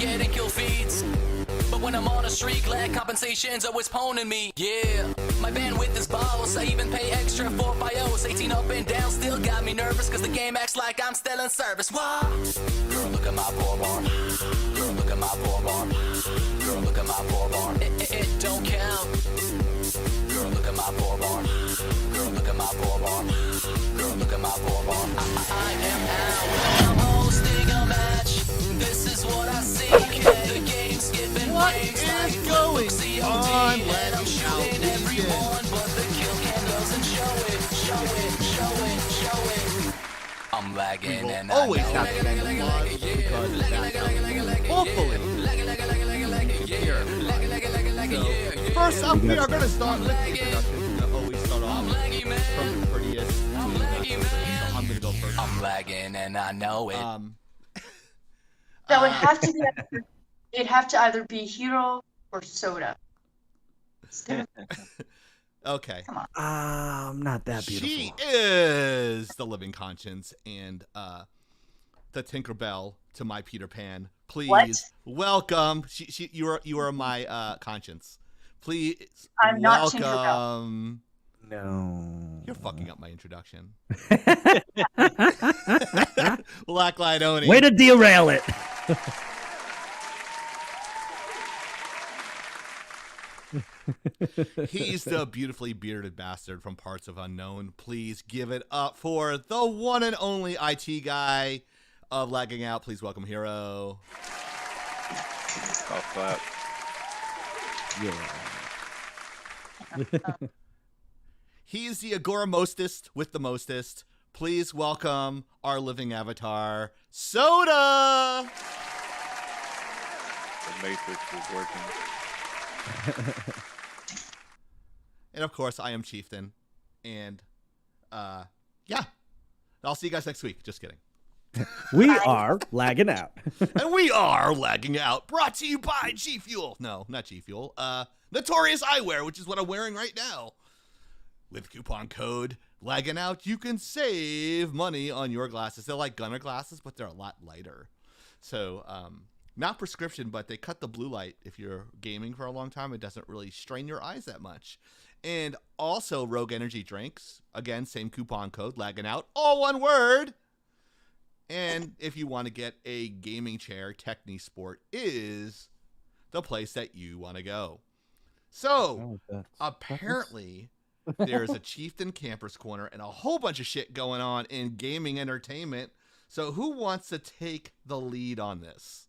getting kill feeds. But when I'm on a streak, lag compensation's always poning me. Yeah, my bandwidth is boss. I even pay extra for BIOS. 18 up and down still got me nervous, cause the game acts like I'm still in service. What? Girl, look at my poor barn. Girl, look at my poor barn. Girl, look at my poor barn. It don't count. Girl, look at my poor barn. Girl, look at my poor barn. Girl, look at my poor barn. I am out. I'm hosting a match. This is what I see. The game's skipping frames like going on? and I'm shooting everyone, but the kill cam doesn't show it. I'm lagging and I Always have to end the vlog because that's hopefully. So, first up, we are going to start with the introduction. We always start off from the prettiest. So I'm going to go first. I'm lagging and I know it. No, it'd have to either be Hero or Soda. Okay. Come on. I'm not that beautiful. She is the living conscience and the Tinkerbell to my Peter Pan. Please welcome. You are my conscience. Please I'm not welcome. No. You're fucking up my introduction. Black Light Oni. Way to derail it. He's the beautifully bearded bastard from Parts of Unknown. Please give it up for the one and only IT guy of Lagging Out. Please welcome Hero. I'll clap. Yeah. He's the Agora mostest with the mostest. Please welcome our living avatar, Soda. The Matrix is working. And of course, I am Chieftain. And yeah, I'll see you guys next week. Just kidding. We are lagging out. And we are Lagging Out, brought to you by G Fuel. No, not G Fuel. Notorious Eyewear, which is what I'm wearing right now. With coupon code Lagging Out, you can save money on your glasses. They're like Gunner glasses, but they're a lot lighter. So, not prescription, but they cut the blue light. If you're gaming for a long time, it doesn't really strain your eyes that much. And also Rogue Energy drinks. Again, same coupon code Lagging Out, all one word. And if you want to get a gaming chair, Technisport is the place that you want to go. So, apparently, there's a Chieftain Campers Corner and a whole bunch of shit going on in gaming entertainment. So, who wants to take the lead on this?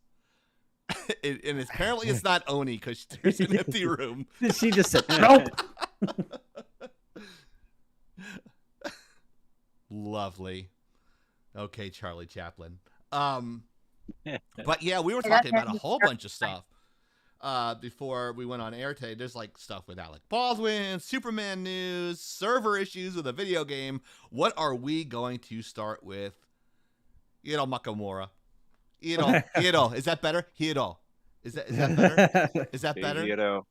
And apparently, it's not Oni because there's an empty room. She just said, nope. Lovely. Okay, Charlie Chaplin. But yeah, we were talking about a whole bunch of stuff before we went on air today. There's like stuff with Alec Baldwin, Superman news, server issues with a video game. What are we going to start with? Hiro Makamura. Hiro. Is that better? Hiro. Is that better? Is that better? Hiro.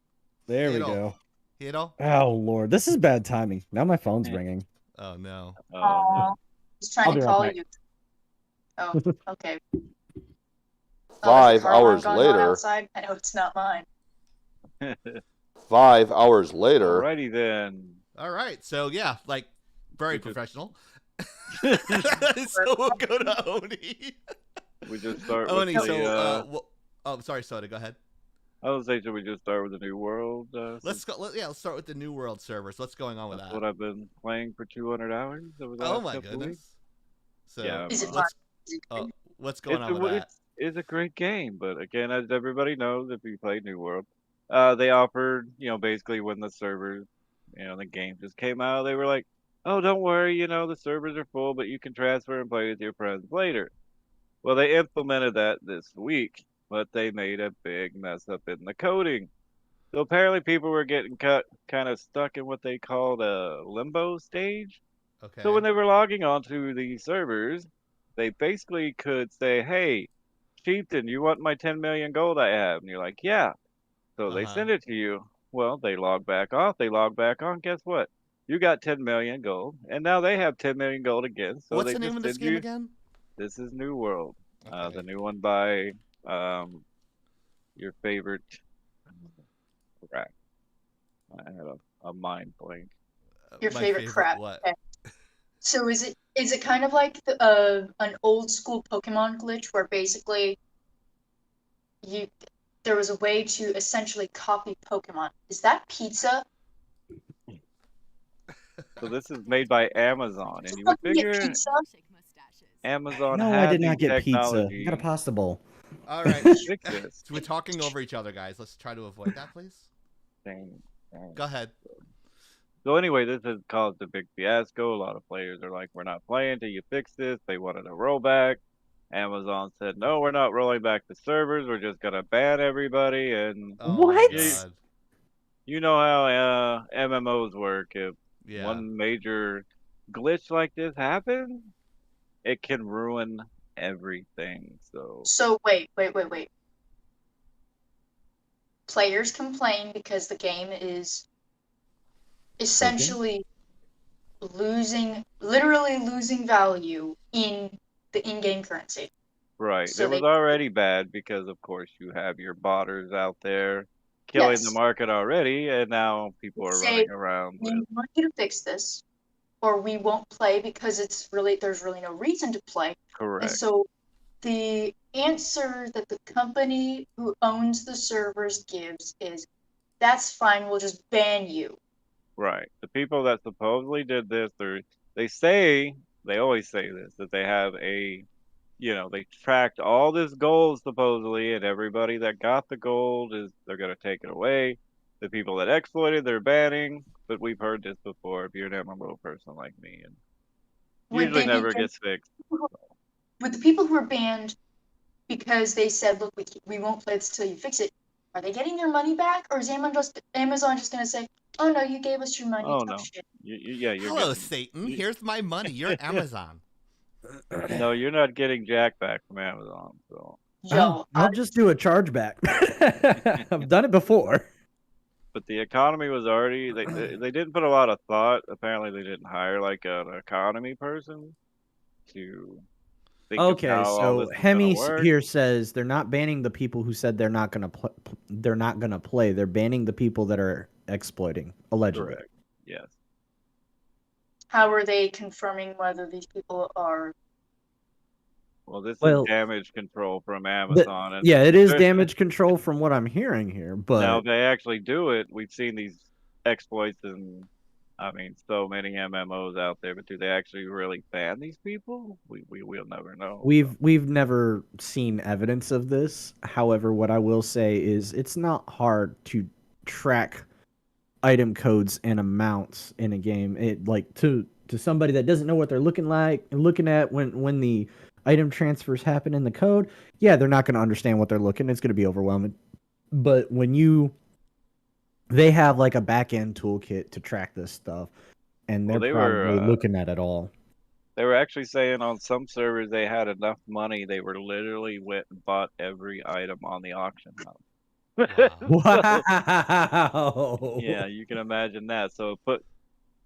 There we go. Hiro? Oh, Lord. This is bad timing. Now my phone's ringing. Oh, no. Oh, he's trying to call you. Oh, okay. 5 hours later. Outside? I know it's not mine. 5 hours later. Alrighty then. All right. So, yeah, like, very professional. So we'll go to Oni. We just start Oni, with the, oh, sorry, Soda, go ahead. I was saying, should we just start with the New World? Let's go. Let's start with the New World servers. What's going on with that? What I've been playing for 200 hours over the Oh last my couple goodness. weeks. So Yeah. Is it what's going on with that? It's a great game, but again, as everybody knows, if you play New World, they offered, basically when the servers, the game just came out, they were like, oh, don't worry, the servers are full, but you can transfer and play with your friends later. Well, they implemented that this week, but they made a big mess up in the coding. So apparently people were getting kind of stuck in what they called a limbo stage. Okay. So when they were logging onto the servers, they basically could say, hey, Chieftain, you want my 10 million gold I have? And you're like, yeah. So they send it to you. Well, they log back off. They log back on. Guess what? You got 10 million gold, and now they have 10 million gold again. So what's they the name of this game again? This is New World. Okay. The new one by your favorite crap. I had a mind blank. Your My favorite crap. what? Okay. So is it kind of like an old school Pokemon glitch where basically there was a way to essentially copy Pokemon? Is that pizza? So this is made by Amazon, and Did you would someone get figure pizza? Amazon No, I had did the not get pizza. I technology got a pasta bowl. All right. to fix this. So we're talking over each other, guys. Let's try to avoid that, please. Dang. Go ahead. So anyway, this has caused a big fiasco. A lot of players are like, "We're not playing till you fix this." They wanted a rollback. Amazon said, "No, we're not rolling back the servers. We're just gonna ban everybody." And Oh my What? god. you know how MMOs work. If Yeah. one major glitch like this happens, it can ruin everything. So So wait. Players complain because the game is essentially literally losing value in the in-game currency. right, So it was already bad because of course you have your botters out there killing the yes, market already, and now people are say running around we with want you to fix this, or we won't play because there's really no reason to play. And correct. so the answer that the company who owns the servers gives is, that's fine, we'll just ban you. Right. The people that supposedly did this, they always say this, that they have they tracked all this gold supposedly, and everybody that got the gold they're gonna take it away. The people that exploited, they're banning. But we've heard this before. If you're an MMO person like me, and Would usually they be never gets fixed. With the people who are banned because they said, look, we won't play this till you fix it, are they getting their money back, or is Amazon just gonna say, oh no, you gave us your money, Oh tough no, shit? you're Hello, getting. Satan. you- Here's my money. You're Amazon. no, you're not getting jack back from Amazon. So, Yo, I'll just do a chargeback. I've done it before. but the economy was already they didn't put a lot of thought. Apparently, they didn't hire like an economy person to think of Okay, how all this so is gonna Hemi work. here says they're not banning the people who said they're not gonna they're not gonna play. They're banning the people that are exploiting, allegedly. Correct. Yes. how are they confirming whether these people are? Well, this Well, is damage control from The- Amazon, and yeah, it is there's- damage control from what I'm hearing here, now but they actually do it. We've seen these exploits in, I mean, so many MMOs out there, but do they actually really ban these people? We'll never know. we've never seen evidence of this. However, what I will say is it's not hard to track item codes and amounts in a game. It like to somebody that doesn't know what they're looking at when the item transfers happen in the code, yeah, they're not going to understand what they're looking. It's going to be overwhelming. But they have like a back end toolkit to track this stuff, and they're Well, they probably were looking at it all. they were actually saying on some servers they had enough money. They were literally went and bought every item on the auction house. Wow. Wow. Yeah, you can imagine that. So put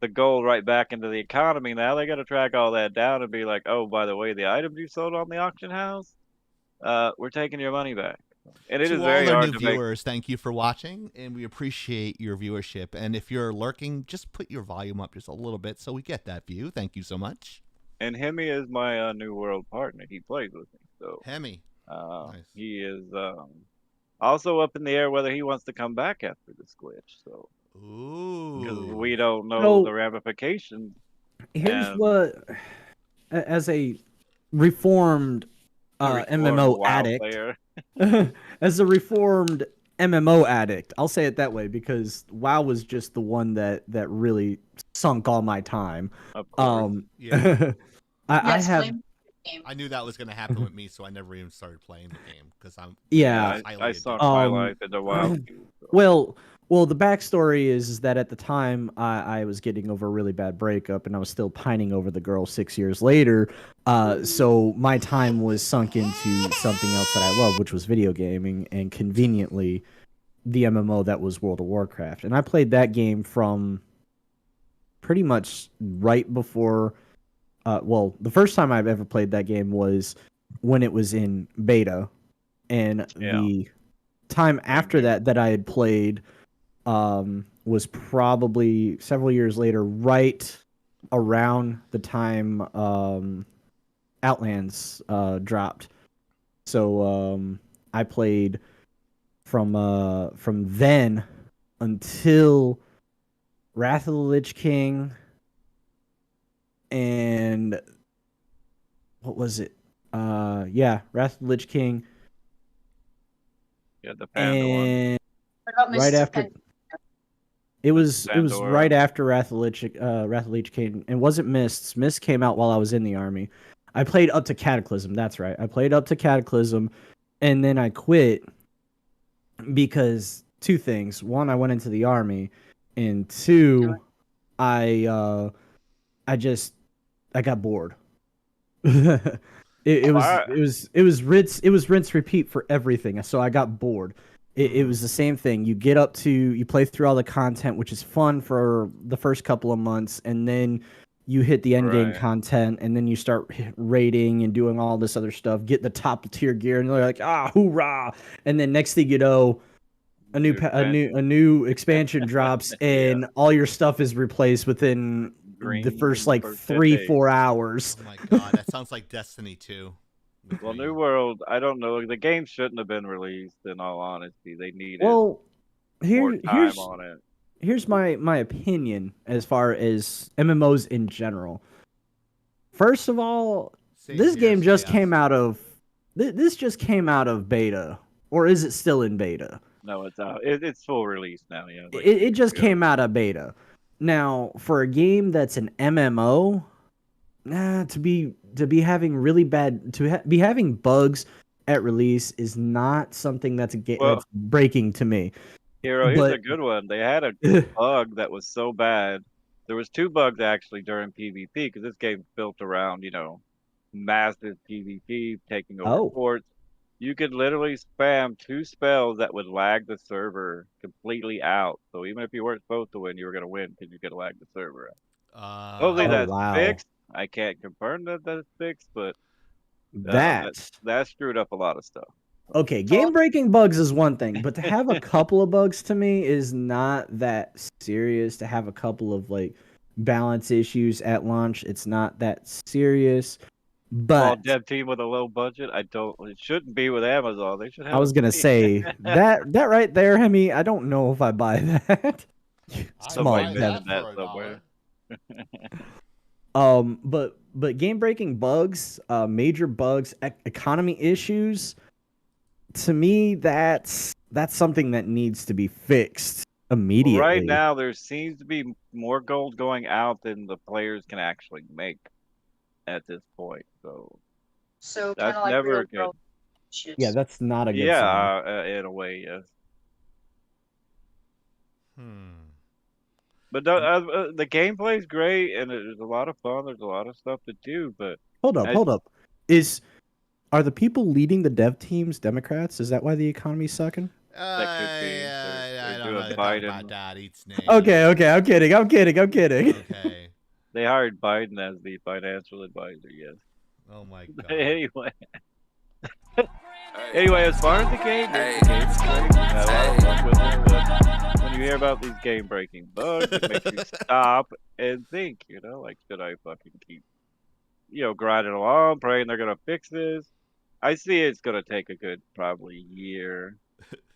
the gold right back into the economy. Now they got to track all that down and be like, oh, by the way, the items you sold on the auction house, we're taking your money back. And it is To very all our hard new to make. viewers, thank you for watching, and we appreciate your viewership. And if you're lurking, just put your volume up just a little bit so we get that view. Thank you so much. And Hemi is my New World partner. He plays with me, so Hemi. Nice. he is also up in the air whether he wants to come back after this glitch. So because Ooh. we don't know So- the ramifications. Here's And- what, as a reformed MMO WoW addict, player. as a reformed MMO addict, I'll say it that way because WoW was just the one that really sunk all my time. Of course. Yeah. I have blame the game. I knew that was going to happen with me, so I never even started playing the game because I'm yeah. highly I addicted. sunk my Um, life into WoW too. So. Well, the backstory is that at the time I was getting over a really bad breakup, and I was still pining over the girl 6 years later. So my time was sunk into something else that I love, which was video gaming, and conveniently, the MMO that was World of Warcraft. And I played that game from pretty much right before. The first time I've ever played that game was when it was in beta, and Yeah. time after that I had played was probably several years later, right around the time Outlands dropped. So I played from then until Wrath of the Lich King and what was it? Yeah, Wrath of the Lich King. Yeah, the Panda one. And What about right Mrs. after Pen- it was Pandora. right after Wrath of the Lich King, and wasn't Mists. Mist came out while I was in the army. I played up to Cataclysm. That's right. I played up to Cataclysm, and then I quit because two things. One, I went into the army, and two, I got bored. it Alright. was rinse repeat for everything. So I got bored. It was the same thing. You play through all the content, which is fun for the first couple of months, and then you hit the end game Right. content, and then you start raiding and doing all this other stuff, get the top tier gear, and you're like, hoorah! And then next thing you know, a new expansion drops, and all your stuff is replaced within the first like first 3-4 days. hours. Oh my god, that sounds like Destiny 2. with Well, me. New World, I don't know. The game shouldn't have been released. In all honesty, they needed Well, more time here's on it. here's my opinion as far as MMOs in general. First of all, Same this here, game just yes. came out of this just came out of beta, or is it still in beta? No, it's out. It's full release now. Yeah, like It just yeah. came out of beta. Now, for a game that's an MMO, to be having really bad be having bugs at release is not something that's Well- that's breaking to me. Hero, here's But- a good one. They had a bug that was so bad. There was 2 bugs actually during PvP because this game's built around, massive PvP, taking over Oh. ports. You could literally spam 2 spells that would lag the server completely out. So even if you weren't supposed to win, you were going to win because you could lag the server out. Hopefully Oh, that's wow. fixed. I can't confirm that that's fixed, but That that screwed up a lot of stuff. okay, game breaking bugs is one thing, but to have a couple of bugs to me is not that serious. To have a couple of like balance issues at launch, it's not that serious. Small But dev team with a low budget. It shouldn't be with Amazon. They should have. I was gonna say that right there, Hemi. I don't know if I buy that. Small Somebody dev. mentioned that somewhere. But game breaking bugs, major bugs, economy issues. To me, that's something that needs to be fixed immediately. Right now, there seems to be more gold going out than the players can actually make at this point. So So kind that's of like never real good. world issues. Yeah, that's not a good sign. Yeah, in a way, yes. But the gameplay is great, and there's a lot of fun. There's a lot of stuff to do. But Hold up. Are the people leading the dev teams Democrats? Is that why the economy's sucking? That could be. I They're don't doing know Biden. about that. Eat snake. Okay, I'm kidding. Okay. they hired Biden as the financial advisor. Yes. Oh my god. Anyway. Anyway, as far as the game, the game's great. I had a lot of fun with it, but when you hear about these game-breaking bugs, it makes you stop and think. Like, should I fucking keep, grinding along, praying they're gonna fix this? I see it's gonna take a good probably year.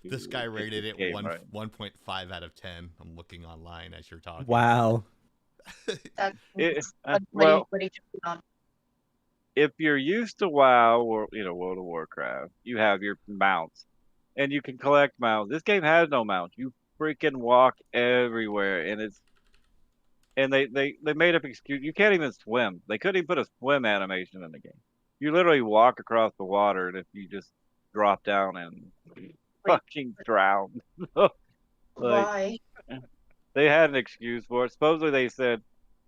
This guy to get rated this it game 1.5 out of 10. I'm looking online as you're talking. Wow. That's Well, what he just put on. if you're used to WoW or World of Warcraft, you have your mounts, and you can collect mounts. This game has no mounts. You freaking walk everywhere, and they made up excuse. You can't even swim. They couldn't even put a swim animation in the game. You literally walk across the water, and if you just drop down and fucking drown. Why? They had an excuse for it. Supposedly they said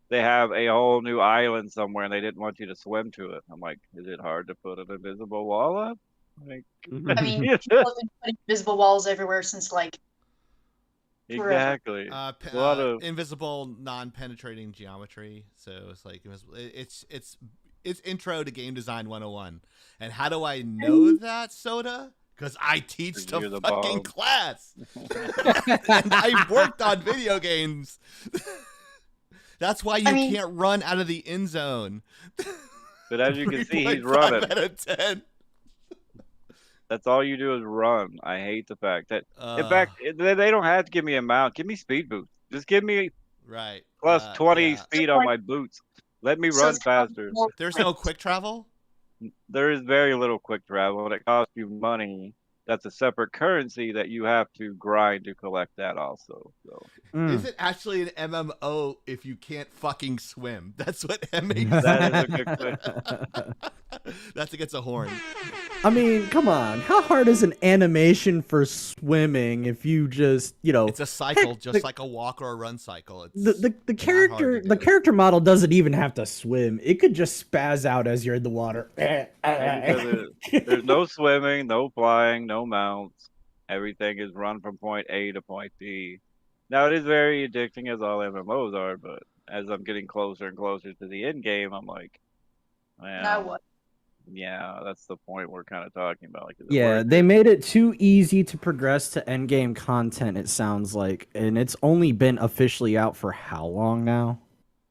they have a whole new island somewhere and they didn't want you to swim to it. I'm like, is it hard to put an invisible wall up? Like, I mean, people have been putting invisible walls everywhere since like exactly. A lot of invisible, non-penetrating geometry. So it's like it's intro to game design 101. And how do I know that, Soda? Because I teach the You're the fucking bomb. class. And I worked on video games. That's why you I mean- can't run out of the end zone. But as you can see, he's 3.5 running. out of 10. That's all you do is run. I hate the fact that, in Uh, fact, they don't have to give me a mount. Give me speed boost. Just give me Right. plus 20 yeah. speed on my boots. Let me So run it's kind of faster. more There's no quick travel? There is very little quick travel, and it costs you money. That's a separate currency that you have to grind to collect that also. So Is it actually an MMO if you can't fucking swim? That's what MA that is a good question. That's against a horn. I mean, come on. How hard is an animation for swimming if you just, It's a cycle, just like a walk or a run cycle. It's the not hard to do. character model doesn't even have to swim. It could just spaz out as you're in the water. Because there's no swimming, no flying, no mounts. Everything is run from point A to point B. Now it is very addicting, as all MMOs are, but as I'm getting closer and closer to the end game, I'm like, now well, what? yeah, that's the point we're kind of talking about. Like, is it Yeah, worth they it? made it too easy to progress to endgame content, it sounds like. And it's only been officially out for how long now?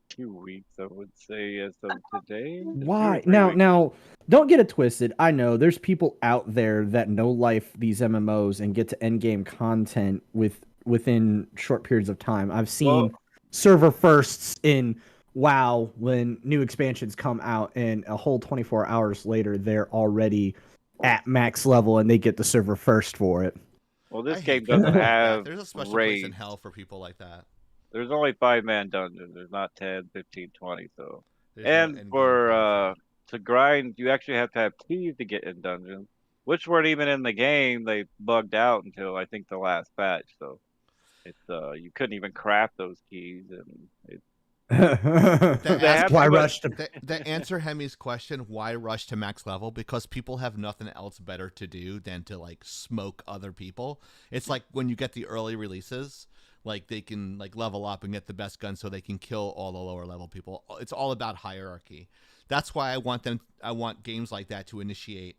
2 weeks, I would say, as of today. It's 2 or Why? 3 Now, weeks. now, don't get it twisted. I know there's people out there that no life these MMOs and get to endgame content within short periods of time. I've seen Well- server firsts in WoW when new expansions come out, and a whole 24 hours later, they're already at max level and they get the server first for it. Well, I this hate game people doesn't like that. have There's a special place in raids. hell for people like that. There's only 5-man dungeons. There's not 10, 15, 20. So, There's no and endgame for content. to grind, you actually have to have keys to get in dungeons, which weren't even in the game. They bugged out until I think the last patch. So, it's you couldn't even craft those keys, and it, That's have why I to- rushed to The answer Hemi's question, why rush to max level? Because people have nothing else better to do than to like smoke other people. It's like when you get the early releases, like they can like level up and get the best gun so they can kill all the lower level people. It's all about hierarchy. That's why I want games like that to initiate.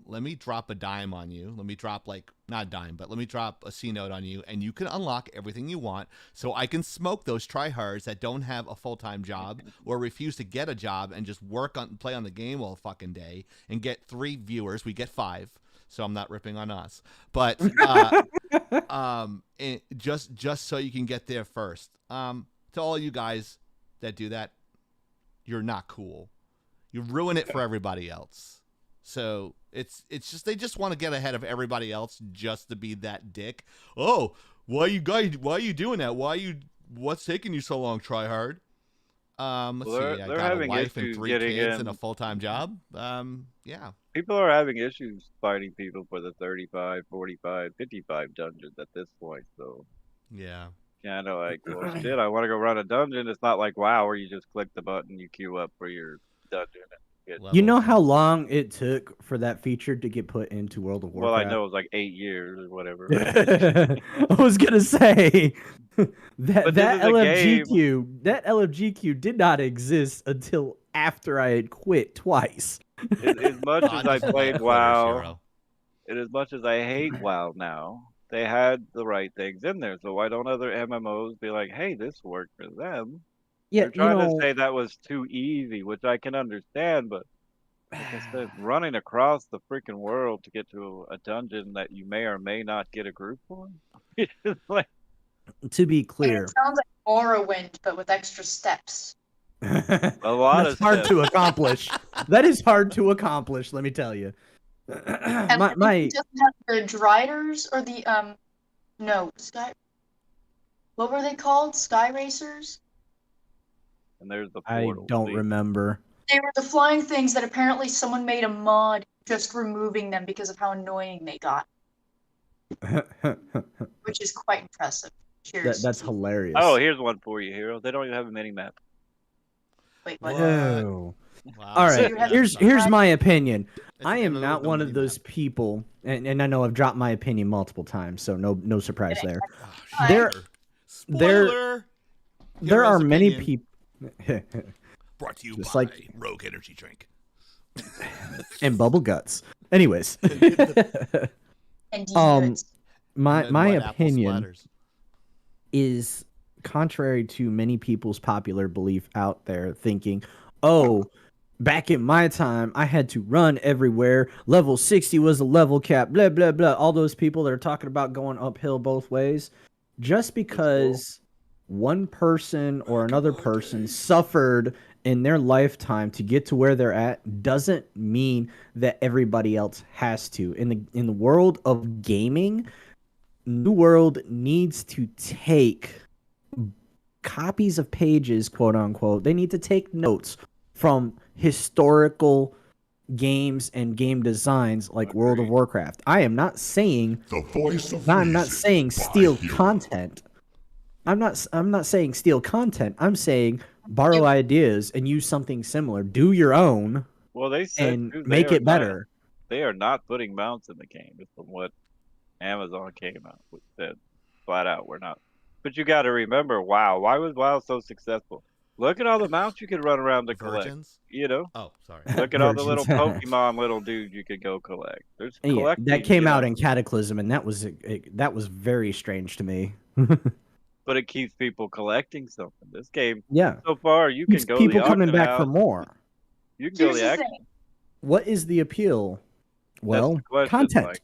Let me drop a dime on you. Let me drop not a dime, but let me drop a C note on you, and you can unlock everything you want. So I can smoke those tryhards that don't have a full-time job or refuse to get a job and just play on the game all fucking day and get 3 viewers. We get 5. So I'm not ripping on us, but just so you can get there first. To all you guys that do that, you're not cool. You ruin it for everybody else. So it's just they just want to get ahead of everybody else just to be that dick. Oh, why you doing that? What's taking you so long, try hard? Let's see. I they're got a having wife and issues 3 getting kids in. and a full-time job. Yeah. people are having issues fighting people for the 35, 45, 55 dungeons at this point. So, Yeah. kind of like, well, shit, I want to go run a dungeon. It's not like WoW where you just click the button, you queue up for your dungeon. And get, You know Levels. how long it took for that feature to get put into World of well, Warcraft? I know it was like 8 years or whatever. I was gonna say But that this is a that LFGQ did not exist until after I had quit twice. As much as God I doesn't like played quitters, WoW, hero. and as much as I hate WoW now, they had the right things in there. So why don't other MMOs be like, hey, this worked for them? Yeah, They're trying to say that was too easy, which I can understand, but like I said, running across the freaking world to get to a dungeon that you may or may not get a group for, like, to be And clear, it sounds like Morrowind, but with extra steps. a lot that's of hard steps. to accomplish. That is hard to accomplish. Let me tell you. And my it doesn't have the Driders or the no sky. What were they called? Sky Racers. And there's the I portal. don't see? remember. They were the flying things that apparently someone made a mod just removing them because of how annoying they got, which is quite impressive. Cheers. That's Steve. hilarious. Oh, here's one for you, Hero. They don't even have a mini map. Wait, what? Whoa. Wow. All So right, you have- here's my opinion. It's I an am MMO not with no one of minimap. those people, and I know I've dropped my opinion multiple times, so no surprise there. Oh, There- shit. there- Spoiler. There are Hero's many opinion. people, Brought to you Just by like- Rogue Energy Drink. and bubble guts. Anyways, and deviant. My And then my what apple opinion splatters. is contrary to many people's popular belief out there, thinking, oh, back in my time, I had to run everywhere. Level 60 was a level cap, blah, blah, blah. All those people that are talking about going uphill both ways. Just because one person or another person suffered in their lifetime to get to where they're at doesn't mean that everybody else has to. In the world of gaming, New World needs to take copies of pages, quote unquote. They need to take notes from historical games and game designs like World of Warcraft. I am not saying The voice of I'm not reason saying by steal Hero. content. I'm not saying steal content. I'm saying borrow ideas and use something similar. Do your own Well, they said and too, make it better. They are not putting mounts in the game, is from what Amazon came out with, said flat out. We're not. But you got to remember, WoW. Why was WoW so successful? Look at all the mounts you could run around to collect. Virgins? You know, Oh, sorry. look at all the little Virgins. Pokemon little dudes you could go collect. There's Yeah, collecting. that came you out know, in Cataclysm, and that was very strange to me. but it keeps people collecting something. This game, Yeah, so far, you keeps can go to people the coming auction back house. for more. You can go to Here's the the auction. thing. What is the appeal? Well, That's the question, content. Mike.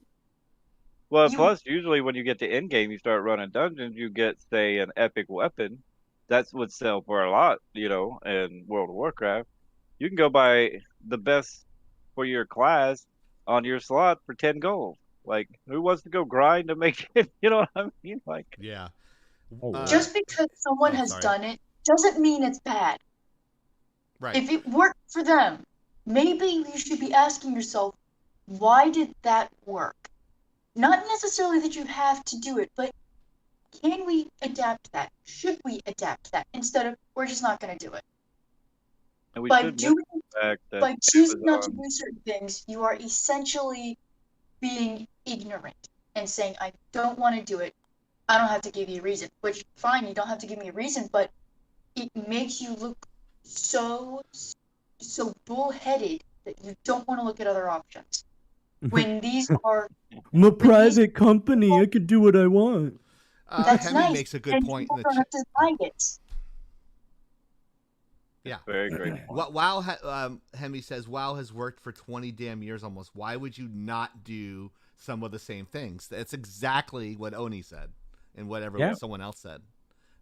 Well, You- plus, usually when you get to end game, you start running dungeons, you get, say, an epic weapon. That's would sell for a lot, you know, in World of Warcraft. You can go buy the best for your class on your slot for 10 gold. Like, who wants to go grind to make it? You know what I mean? Like, Yeah. Oh, wow. Just because someone oh, has sorry. done it doesn't mean it's bad. Right. If it worked for them, maybe you should be asking yourself, why did that work? Not necessarily that you have to do it, but can we adapt that? Should we adapt that instead of we're just not going to do it? and we By should doing, mention the fact that by choosing not to Amazon- do certain things, you are essentially being ignorant and saying, I don't want to do it. I don't have to give you a reason. Which, fine, you don't have to give me a reason, but it makes you look so bullheaded that you don't want to look at other options. When these are I'm a private company. I can do what I want. that's Hemi nice, makes a good and point people in the don't chat. have to hide it. Yeah. Very great point. WoW, Hemi says, WoW has worked for 20 damn years almost. Why would you not do some of the same things? That's exactly what Oni said and whatever someone else said.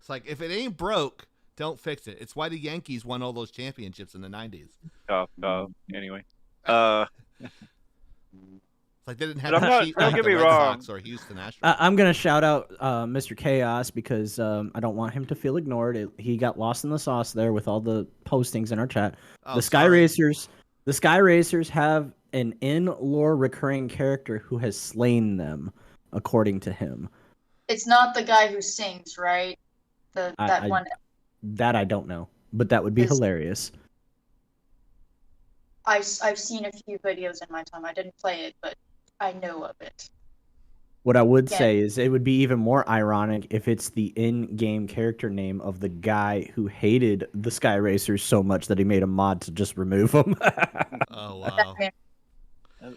It's like, if it ain't broke, don't fix it. It's why the Yankees won all those championships in the 90s. Anyway. It's like they didn't have But I'm to not- cheat don't like get the me Red wrong. Sox or Houston Astros. I'm gonna shout out Mr. Chaos because I don't want him to feel ignored. He got lost in the sauce there with all the postings in our chat. Oh, the Sky sorry. Racers have an in-lore recurring character who has slain them, according to him. It's not the guy who sings, right? That one. That I don't know, but that would be Is- hilarious. I've seen a few videos in my time. I didn't play it, but I know of it. What I would Yeah. say is it would be even more ironic if it's the in-game character name of the guy who hated the Sky Racers so much that he made a mod to just remove them. Oh, wow.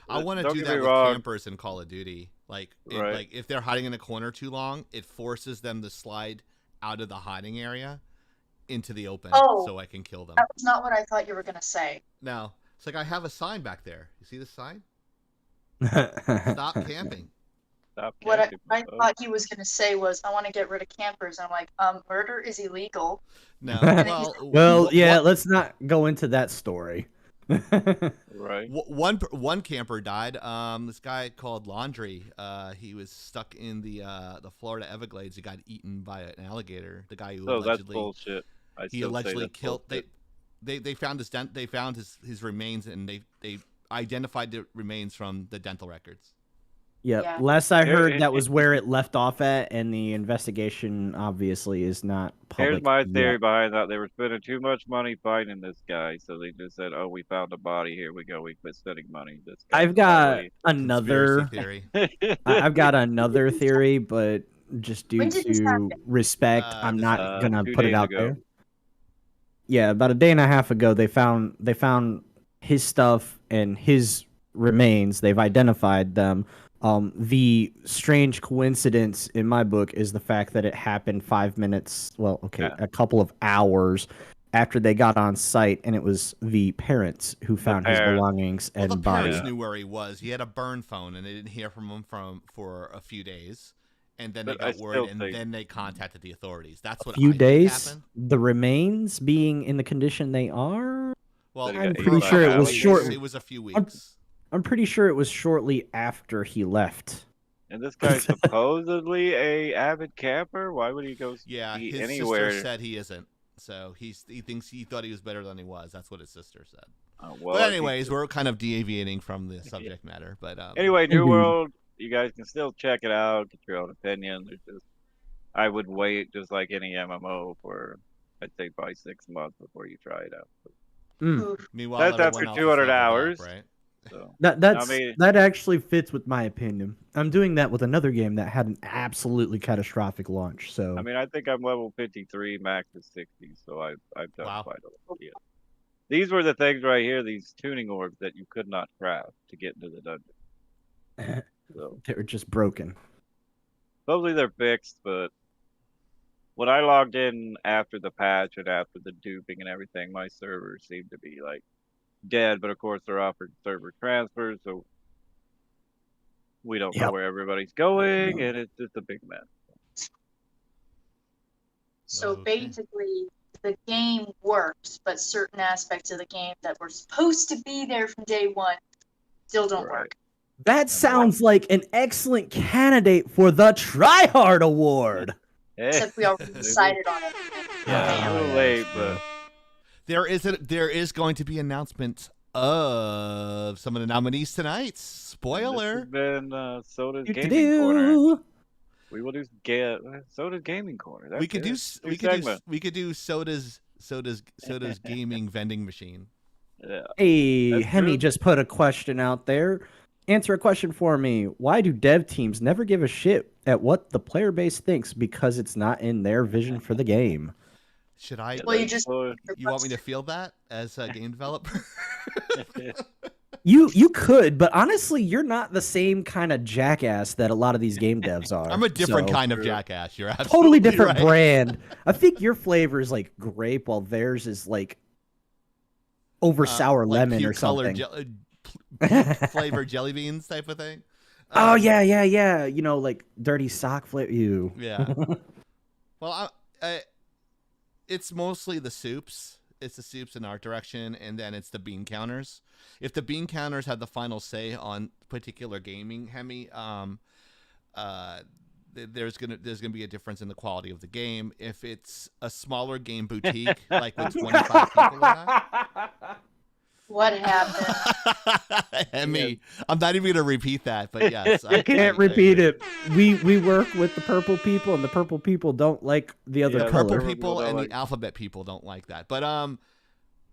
I want to Don't do get that me with wrong. campers in Call of Duty. Like, Right. if they're hiding in a corner too long, it forces them to slide out of the hiding area into the open Oh. so I can kill them. That was not what I thought you were gonna say. No, it's like I have a sign back there. You see the sign? Stop camping. Stop What camping, I folks. thought he was gonna say was, I want to get rid of campers. And I'm like, murder is illegal. No, Well, yeah, let's not go into that story. Right. One camper died. This guy called Laundry. He was stuck in the Florida Everglades. He got eaten by an alligator. The guy who So that's allegedly bullshit. he allegedly killed. They found his remains, and they identified the remains from the dental records. Yep. Yeah. Last I Here- heard, that was where it left off at, and the investigation obviously is not public. Here's my yet. theory behind that. They were spending too much money finding this guy, so they just said, "Oh, we found a body. Here we go. We quit spending money." This guy's I've got probably- another. Conspiracy theory. I've got another theory, but just due When did this to happen? respect, I'm not gonna 2 put it days out ago. there. Yeah, about a day and a half ago, they found his stuff and his remains. They've identified them, The strange coincidence in my book is the fact that it happened 5 minutes, well, okay, Yeah. a couple of hours after they got on site, and it was the parents who found his parents. belongings Well, and the body. parents knew where he was. He had a burn phone, and they didn't hear from him for a few days. And then they But I got word, still and think- then they contacted the authorities. That's what Few I think days, happened. the remains being in the condition they are. Well, That he I'm got pretty eaten by sure it was alligators. short. It was a few weeks. I'm pretty sure it was shortly after he left. And this guy's supposedly a avid camper. Why would he go Yeah, ski his anywhere? sister said he isn't. So he thought he was better than he was. That's what his sister said. Well, But if he- anyways, we're kind of deviating from the subject matter. But anyway, New Indeed. World, you guys can still check it out, get your own opinion. There's just, I would wait just like any MMO for, I'd say, probably 6 months before you try it out. Oof. meanwhile, That's everyone after else is 200 leveled up, hours. right? So That's I mean- that actually fits with my opinion. I'm doing that with another game that had an absolutely catastrophic launch. So I mean, I think I'm level 53, max is 60, so I've done Wow. quite a lot. Yeah. These were the things right here, these tuning orbs that you could not craft to get into the dungeon. So they were just broken. supposedly they're fixed, but when I logged in after the patch and after the duping and everything, my servers seemed to be like dead. But of course, they're offered server transfers, so we don't know Yep. where everybody's going, and it's just a big mess. So Okay. basically, the game works, but certain aspects of the game that were supposed to be there from day one still don't Right. work. That sounds like an excellent candidate for the Tryhard Award. Except we already decided on it. Yeah, a little late, but There is going to be announcement of some of the nominees tonight. this Spoiler. has been Soda's Gaming Do-do-do. Corner. We will do Soda's Gaming Corner. That's We could it. do New we could do segment. we could do soda's gaming vending machine. Yeah. Hey, That's Hemi true. just put a question out there. Answer a question for me. Why do dev teams never give a shit at what the player base thinks because it's not in their vision for the game? Should I? Well, you That's just what- You want me to feel that as a game developer? You could, but honestly, you're not the same kind of jackass that a lot of these game devs are. I'm a different so- kind of True. jackass. You're absolutely Totally different right. brand. I think your flavor is like grape, while theirs is like over sour Like lemon or puke-colored something. flavored jelly beans type of thing. Oh yeah. You know, like dirty sock flavor. You. Yeah. Well, it's mostly the soups. It's the soups in art direction, and then it's the bean counters. If the bean counters had the final say on particular gaming, Hemi, there's gonna be a difference in the quality of the game. If it's a smaller game boutique, like with 25 people in that. what happened? Hemi, I'm not even gonna repeat that, but yes, I can't repeat agree. it. We work with the purple people, and the purple people don't like the other Yeah, The the color. purple people and like- the alphabet people don't like that. But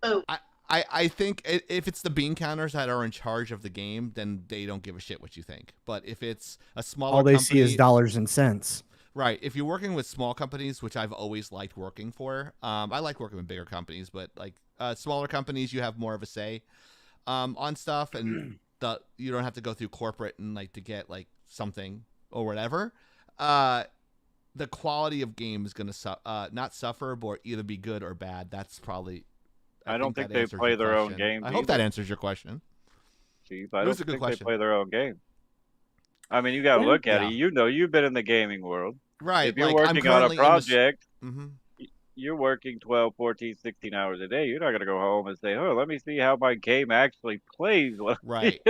Oh, I think if it's the bean counters that are in charge of the game, then they don't give a shit what you think. But if it's a smaller All they company, see is dollars and cents. right? If you're working with small companies, which I've always liked working for, I like working with bigger companies, but like smaller companies, you have more of a say on stuff, and you don't have to go through corporate and like to get like something or whatever. The quality of game is going to not suffer, but either be good or bad. That's probably. I don't think that they answers play your their own question. games I hope that either. answers your question. Chief, It I was don't a good think question. they play their own game. I mean, you got to look at Yeah. it. You know, you've been in the gaming world. Right. If you're like, I'm working on a currently in the project, Mhm. you're working 12, 14, 16 hours a day. You're not going to go home and say, oh, let me see how my game actually plays. Right.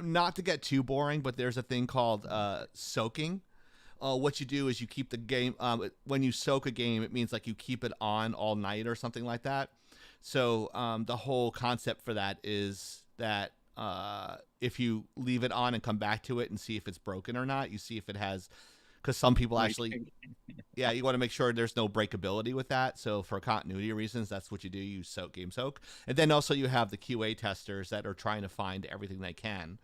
Not to get too boring, but there's a thing called soaking. What you do is you keep the game. When you soak a game, it means like you keep it on all night or something like that. So the whole concept for that is that if you leave it on and come back to it and see if it's broken or not, you see if it has. Because some people actually, yeah, you want to make sure there's no breakability with that. So for continuity reasons, that's what you do. You game soak. And then also you have the QA testers that are trying to find everything they can.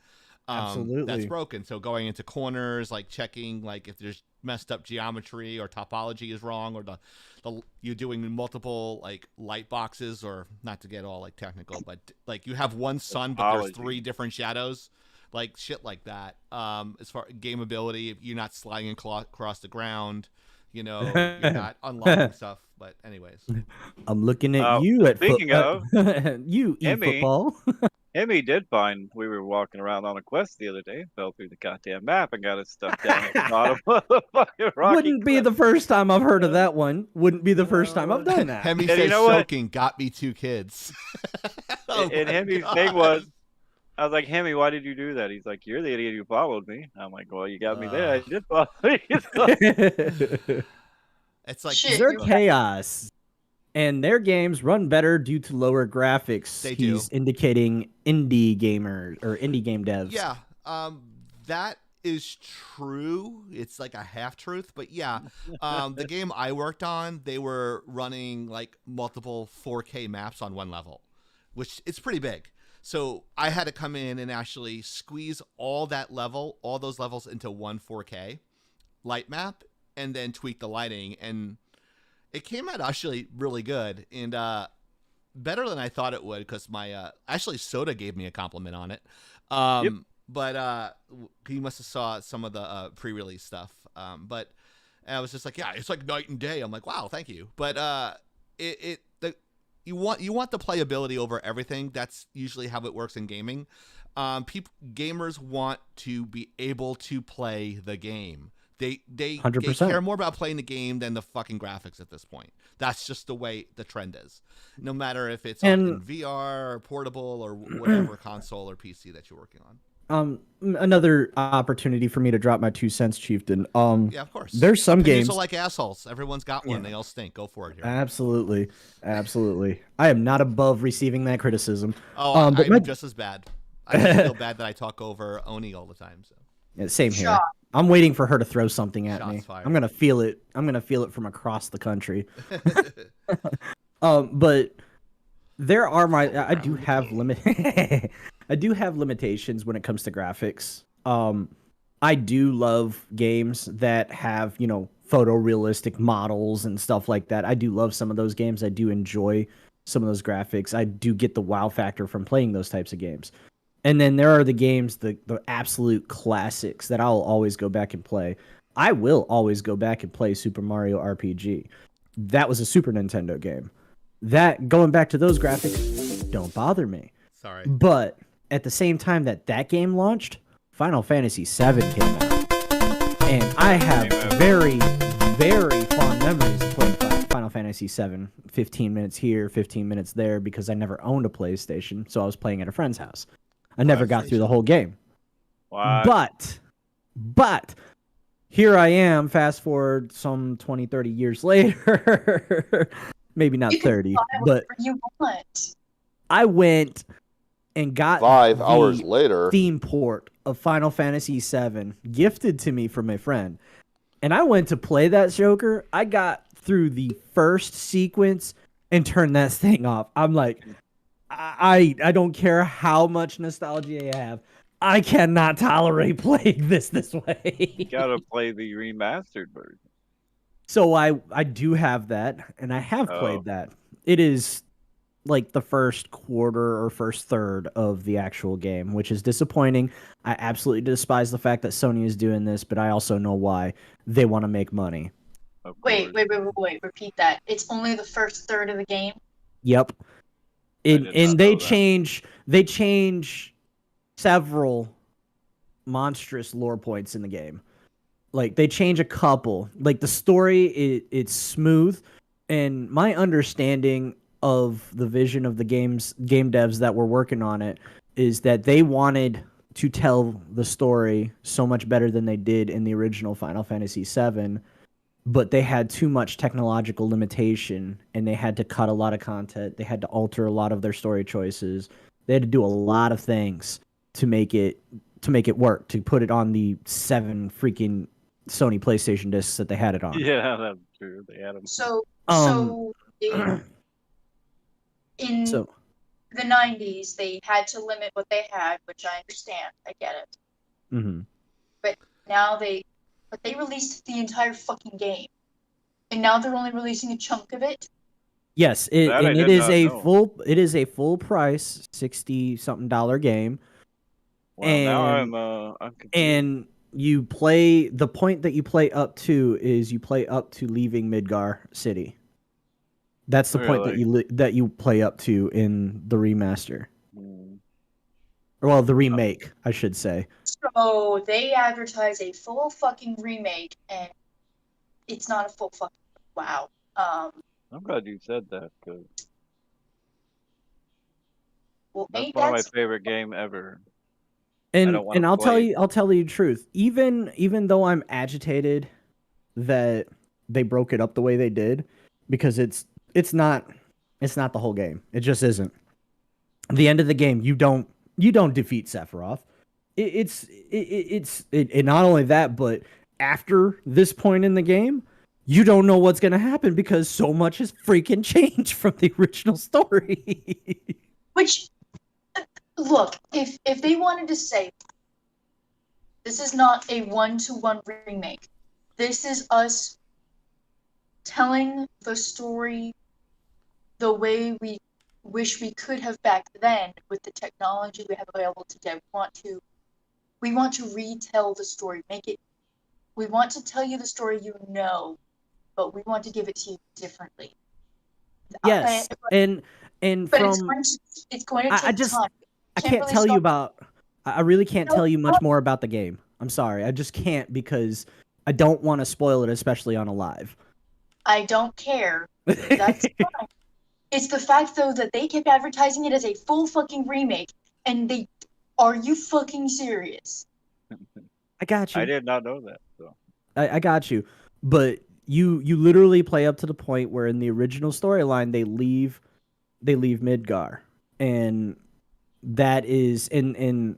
Absolutely. That's broken. So going into corners, like checking, like if there's messed up geometry or topology is wrong, or you're doing multiple like light boxes, or not to get all like technical, but like you have one sun, but there's Topology. 3 different shadows. like shit like that. As far game ability, if you're not sliding across the ground, you're not unlocking stuff. But anyways, I'm looking at you at speaking of, you football. Hemi did find we were walking around on a quest the other day, fell through the goddamn map and got his stuff down at the bottom of the fucking rocky Wouldn't be cliff. the first time I've heard of that one. Wouldn't be the first time I've done that. Hemi And says you know what? soaking got me 2 kids. Oh And my Hemi's God. thing was, I was like, Hemi, why did you do that? He's like, you're the idiot who followed me. I'm like, well, you got me there. I did follow you. It's like Shit. They're you're right. chaos. And their games run better due to lower graphics. They do. He's indicating indie gamers or indie game devs. yeah, that is true. It's like a half truth, but yeah, the game I worked on, they were running like multiple 4K maps on one level, which it's pretty big. So I had to come in and actually squeeze all those levels into one 4K light map, and then tweak the lighting, and it came out actually really good and better than I thought it would, because my actually Soda gave me a compliment on it. Yep. But he must have saw some of the pre-release stuff. But I was just like, yeah, it's like night and day. I'm like, wow, thank you. But you want the playability over everything. That's usually how it works in gaming. Gamers want to be able to play the game. They 100%. care more about playing the game than the fucking graphics at this point. That's just the way the trend is. No matter if it's in VR or portable or whatever console or PC that you're working on. Another opportunity for me to drop my 2 cents, Chieftain. Yeah, of course. There's some Opinions games. are like assholes. Everyone's got one. Yeah. They all stink. Go for it here. Absolutely. I am not above receiving that criticism. Oh, but I'm just as bad. I just feel bad that I talk over Oni all the time. So Yeah, same here. Shot. I'm waiting for her to throw something at Shots me. fired. I'm gonna feel it. I'm gonna feel it from across the country. But there are I do have I do have limitations when it comes to graphics. I do love games that have, photorealistic models and stuff like that. I do love some of those games. I do enjoy some of those graphics. I do get the wow factor from playing those types of games. And then there are the games, the absolute classics that I'll always go back and play. I will always go back and play Super Mario RPG. That was a Super Nintendo game. That, going back to those graphics, don't bother me. sorry. But at the same time that game launched, Final Fantasy VII came out. And I have very, very fond memories of playing Final Fantasy VII. 15 minutes here, 15 minutes there, because I never owned a PlayStation, so I was playing at a friend's house. I never got through the whole game. Why? But here I am, fast forward some 20, 30 years later. Maybe not You can 30, buy but whatever you want. I went and got 5 the hours later. theme port of Final Fantasy VII gifted to me from a friend. And I went to play that Joker. I got through the first sequence and turned that thing off. I'm like, I don't care how much nostalgia I have. I cannot tolerate playing this way. You gotta play the remastered version. So I do have that, and I have played that. It is like the first quarter or first third of the actual game, which is disappointing. I absolutely despise the fact that Sony is doing this, but I also know why. They want to make money. Of Wait, course. wait. Repeat that. It's only the first third of the game. Yep. did And not they know that. change several monstrous lore points in the game. Like they change a couple. Like the story, it's smooth, and my understanding of the vision of the game devs that were working on it is that they wanted to tell the story so much better than they did in the original Final Fantasy VII, but they had too much technological limitation, and they had to cut a lot of content. They had to alter a lot of their story choices. They had to do a lot of things to make it work, to put it on the 7 freaking Sony PlayStation discs that they had it on. Yeah, that's true. They had them. So in So the 90s, they had to limit what they had, which I understand. I get it. mhm. But now they released the entire fucking game, and now they're only releasing a chunk of it. Yes, That I it did is not a know. full price $60 something game. Well, now And I'm confused. and you play the point that you play up to is you play up to leaving Midgar City. That's the point that Really? that you play up to in the remaster. Hmm. Or well, the remake, I should say. So they advertise a full fucking remake, and it's not a full fucking wow. I'm glad you said that because Well, that's ain't one of my that favorite game ever. I And don't want and to play. I'll tell you the truth. Even though I'm agitated that they broke it up the way they did, because it's not it's not the whole game. It just isn't. At the end of the game, you don't defeat Sephiroth. It's not only that, but after this point in the game, you don't know what's gonna happen because so much has freaking changed from the original story. which look, if they wanted to say this is not a one-to-one remake, this is us telling the story the way we wish we could have back then with the technology we have available today. We want to retell the story, make it. We want to tell you the story you know, but we want to give it to you differently. Yes, and But from it's going to I take just time. I Can't can't really tell you stop. about. I really can't No, tell you much more about the game. I'm sorry, I just can't because I don't want to spoil it, especially on a live. I don't care. That's fine. It's the fact though that they kept advertising it as a full fucking remake, and they are you fucking serious? I got I you. did not know that. So I got you. But you literally play up to the point where in the original storyline they leave Midgar, and that is and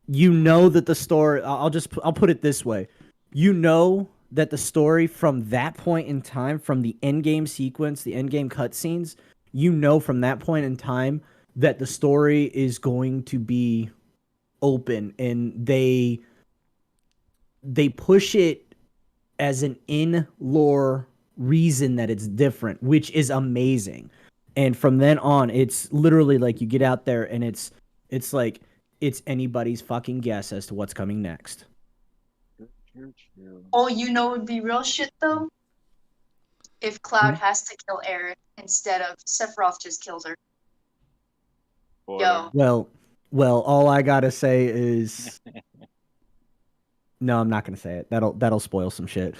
you know that the story. I'll put it this way. You know that the story from that point in time, from the end game sequence, the end game cutscenes, you know from that point in time that the story is going to be open, and they push it as an in lore reason that it's different, which is amazing. And from then on, it's literally like you get out there and it's like it's anybody's fucking guess as to what's coming next. true. Oh, you know would be real shit though? If Cloud has to kill Aerith instead of Sephiroth just kills her. Spoiler. Yo. Well, all I gotta say is no, I'm not gonna say it. That'll spoil some shit.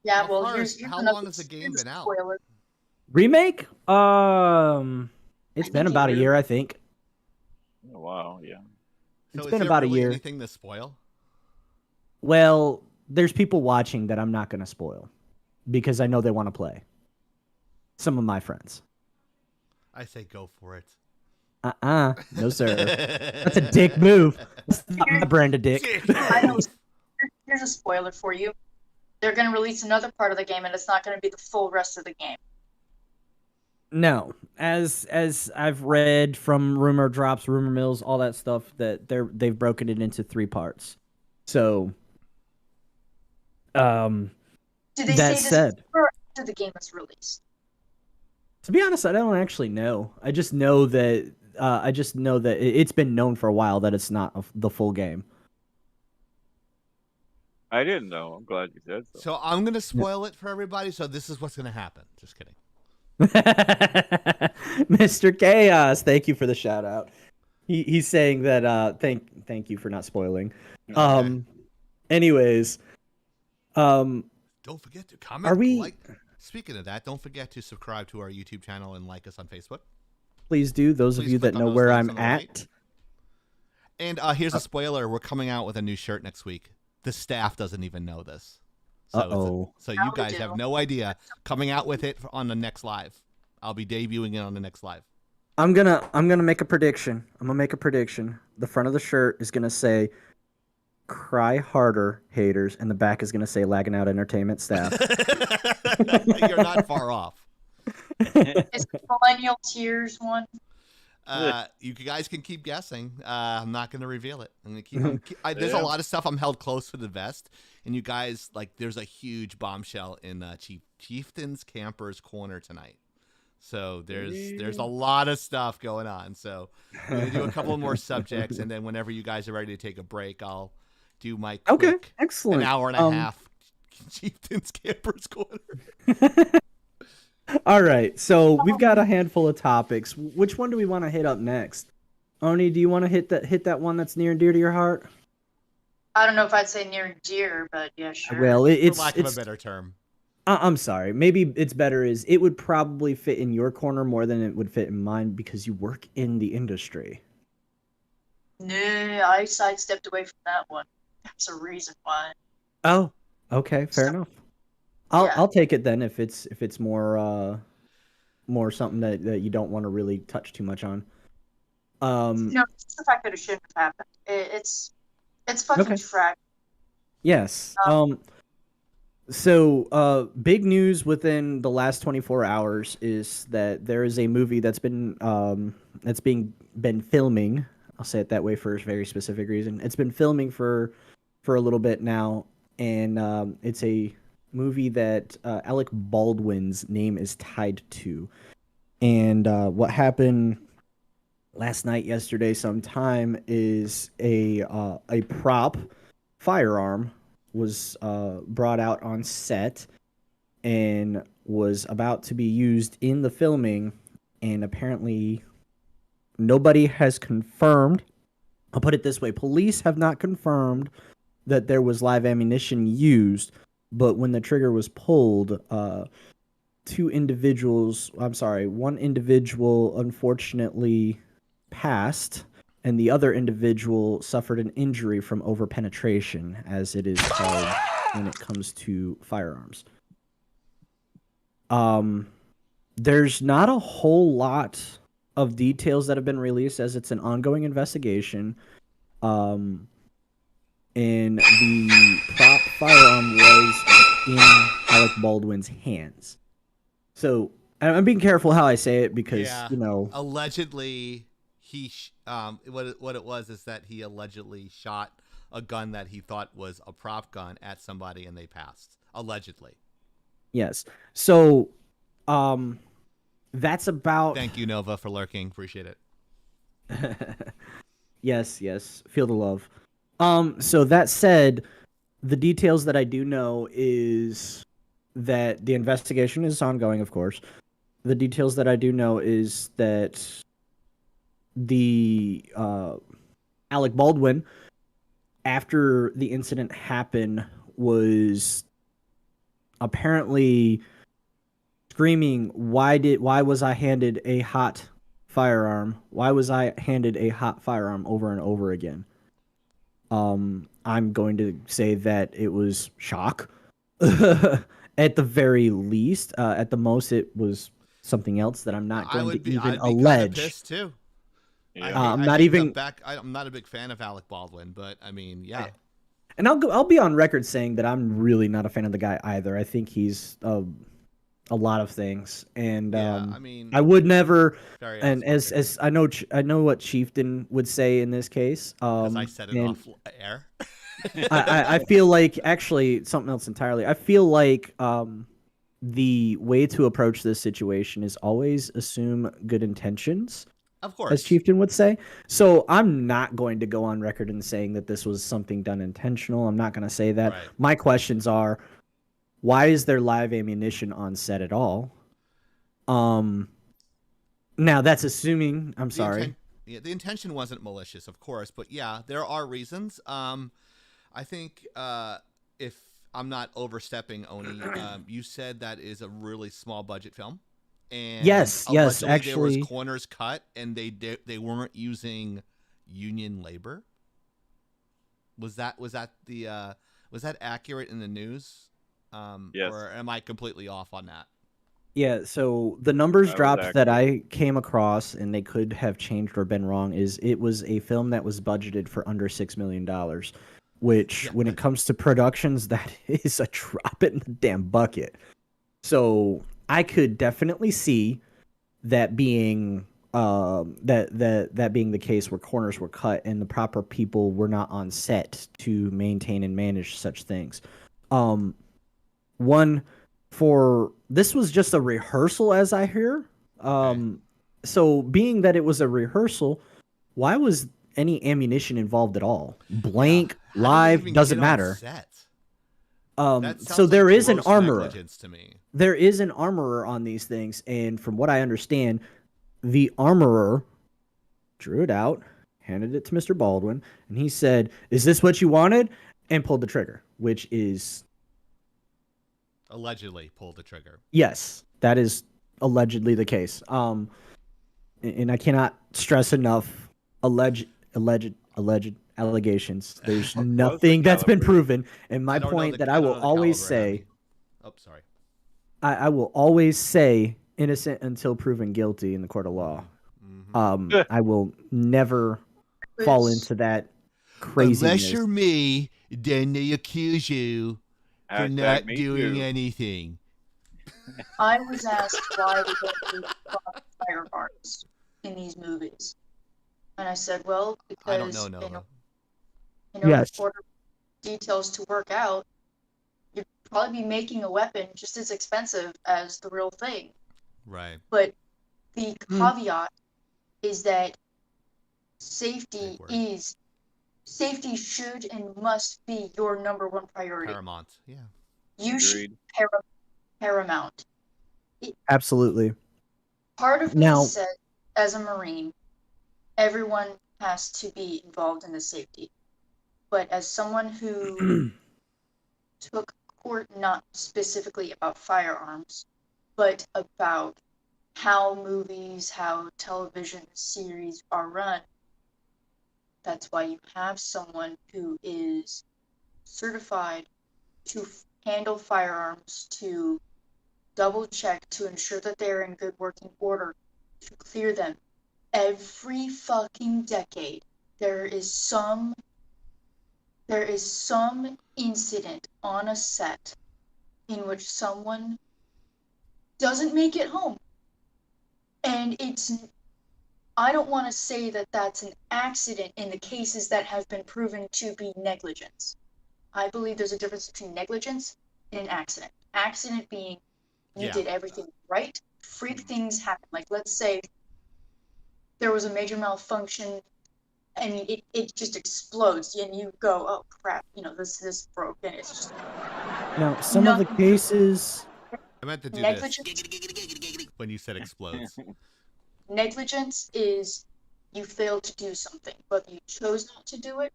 Yeah, How well far here's is- how another long has the game here's a been out? spoiler. Remake? It's I been think about a it year, I think. Oh, wow, yeah. So It's is been there about a really year. anything to spoil? Well, there's people watching that I'm not gonna spoil because I know they want to play. Some of my friends. I say go for it. No sir. That's a dick move. That's not my brand of dick. Dick I know. move. Here's a spoiler for you. They're gonna release another part of the game and it's not gonna be the full rest of the game. No, as I've read from rumor drops, rumor mills, all that stuff, that they've broken it into 3 parts. So, Did they that say this said, before or after the game is released? to be honest, I don't actually know. I just know that it's been known for a while that it's not the full game. I didn't know. I'm glad you said so. So I'm gonna spoil it for everybody. So this is what's gonna happen. Just kidding. Mr. Chaos, thank you for the shout out. He's saying that thank you for not spoiling. Anyways, Don't forget to comment. Are we- Like. Speaking of that, don't forget to subscribe to our YouTube channel and like us on Facebook. please do. Those of Please you click that on know those where links I'm on the at. right. And here's a spoiler: we're coming out with a new shirt next week. The staff doesn't even know this. So so you Now we guys do. have no idea. Coming out with it on the next live. I'll be debuting it on the next live. I'm gonna make a prediction. The front of the shirt is gonna say "Cry harder, haters," and the back is gonna say "Lagging out entertainment staff." You're not far off. Is the Millennial Tears one? You guys can keep guessing. I'm not going to reveal it. I'm gonna keep. There's a lot of stuff I'm held close to the vest, and you guys there's a huge bombshell in Chieftain's Campers Corner tonight. So there's a lot of stuff going on. So we're gonna do a couple of more subjects, and then whenever you guys are ready to take a break, I'll do my Okay, quick excellent. an hour and a half Chieftain's Campers Corner. All right, so we've got a handful of topics. Which one do we want to hit up next? Oni, do you want to hit that one that's near and dear to your heart? I don't know if I'd say near and dear, but yeah, sure. Well, For lack of a better term. I'm sorry. Maybe it's better is it would probably fit in your corner more than it would fit in mine because you work in the industry. No, I sidestepped away from that one. There's a reason why. Oh, okay, fair So- enough. Yeah. I'll take it then if it's more something that you don't want to really touch too much on. No, it's just the fact that it shouldn't have happened. It's fucking Okay. tragic. Yes. So big news within the last 24 hours is that there is a movie that's been filming. I'll say it that way for a very specific reason. It's been filming for a little bit now, and it's a movie that Alec Baldwin's name is tied to. And what happened last night, yesterday, sometime is a prop firearm was brought out on set and was about to be used in the filming, and apparently nobody has confirmed. I'll put it this way: police have not confirmed that there was live ammunition used, but when the trigger was pulled, one individual unfortunately passed, and the other individual suffered an injury from overpenetration, as it is called when it comes to firearms. There's not a whole lot of details that have been released, as it's an ongoing investigation. And the prop firearm was in Alec Baldwin's hands. So I'm being careful how I say it because, allegedly what it was is that he allegedly shot a gun that he thought was a prop gun at somebody and they passed. Allegedly. Yes. So that's about... Thank you, Nova, for lurking. Appreciate it. Yes. Feel the love. So that said, the details that I do know is that the investigation is ongoing, of course. The details that I do know is that the Alec Baldwin, after the incident happened, was apparently screaming, why was I handed a hot firearm? Why was I handed a hot firearm over and over again? I'm going to say that it was shock. At the very least. At the most, it was something else that I'm not going to even allege. Kinda pissed too. Yeah. I'm not even. I'm not a big fan of Alec Baldwin, but I mean, yeah. And I'll be on record saying that I'm really not a fan of the guy either. I think he's a lot of things, and I mean, I would never. very And as I know what Chieftain would say in this case. Because I said it off air. I feel like actually something else entirely. I feel like the way to approach this situation is always assume good intentions. Of course. As Chieftain would say. So I'm not going to go on record in saying that this was something done intentional. I'm not going to say that. Right. My questions are, why is there live ammunition on set at all? Now that's assuming. I'm sorry. The intention wasn't malicious, of course, but yeah, there are reasons. I think if I'm not overstepping, Oni, you said that is a really small budget film. And yes, actually, there was actually, corners cut, and they weren't using union labor. Was that accurate in the news? Yes. Or am I completely off on that? yeah. So the numbers That was dropped that I came across, and they could have changed or been wrong. Is it was a film that was budgeted for under $6 million, which, when it comes to productions, that is a drop in the damn bucket. So I could definitely see that being that being the case, where corners were cut and the proper people were not on set to maintain and manage such things. This was just a rehearsal, as I hear, So being that it was a rehearsal, why was any ammunition involved at all? Blank, How did it live, even doesn't get on matter. set? That So sounds there like is an gross armorer. negligence to me. There is an armorer on these things, and from what I understand, the armorer drew it out, handed it to Mr. Baldwin, and he said, "Is this what you wanted?" and pulled the trigger, which is Allegedly pulled the trigger. yes, that is allegedly the case. And I cannot stress enough alleged allegations. There's What's the nothing that's been caliber? proven. And my I don't know point the- that I I don't will know the always caliber, say, Abby. Oh, sorry. I will always say innocent until proven guilty in the court of law. Mhm. I will never fall Was- into that Unless craziness. you're me, then they accuse you for Hashtag not me doing too. anything. I was asked why we don't use firearms in these movies, and I said, well, I don't because know, Nova. Yes. for details to work out, you'd probably be making a weapon just as expensive as the real thing. Right. But the Mm. caveat is that safety Big word. safety should and must be your number one priority. Paramount. Yeah. You should Agreed. paramount. Absolutely. Part of me Now- said, as a Marine, everyone has to be involved in the safety. But as someone who took court not specifically about firearms, but about how movies, how television series are run, that's why you have someone who is certified to handle firearms, to double check, to ensure that they're in good working order, to clear them. Every fucking decade, there is some incident on a set in which someone doesn't make it home. And I don't want to say that that's an accident in the cases that have been proven to be negligence. I believe there's a difference between negligence and an accident. Accident being you Yeah. did everything right, freak things happen. Like, let's say there was a major malfunction. I mean, it just explodes, and you go, oh crap, this broke, and it's just Now, some of the Nothing- cases. I meant to do negligence. this when you said explodes. Negligence is you failed to do something, whether you chose not to do it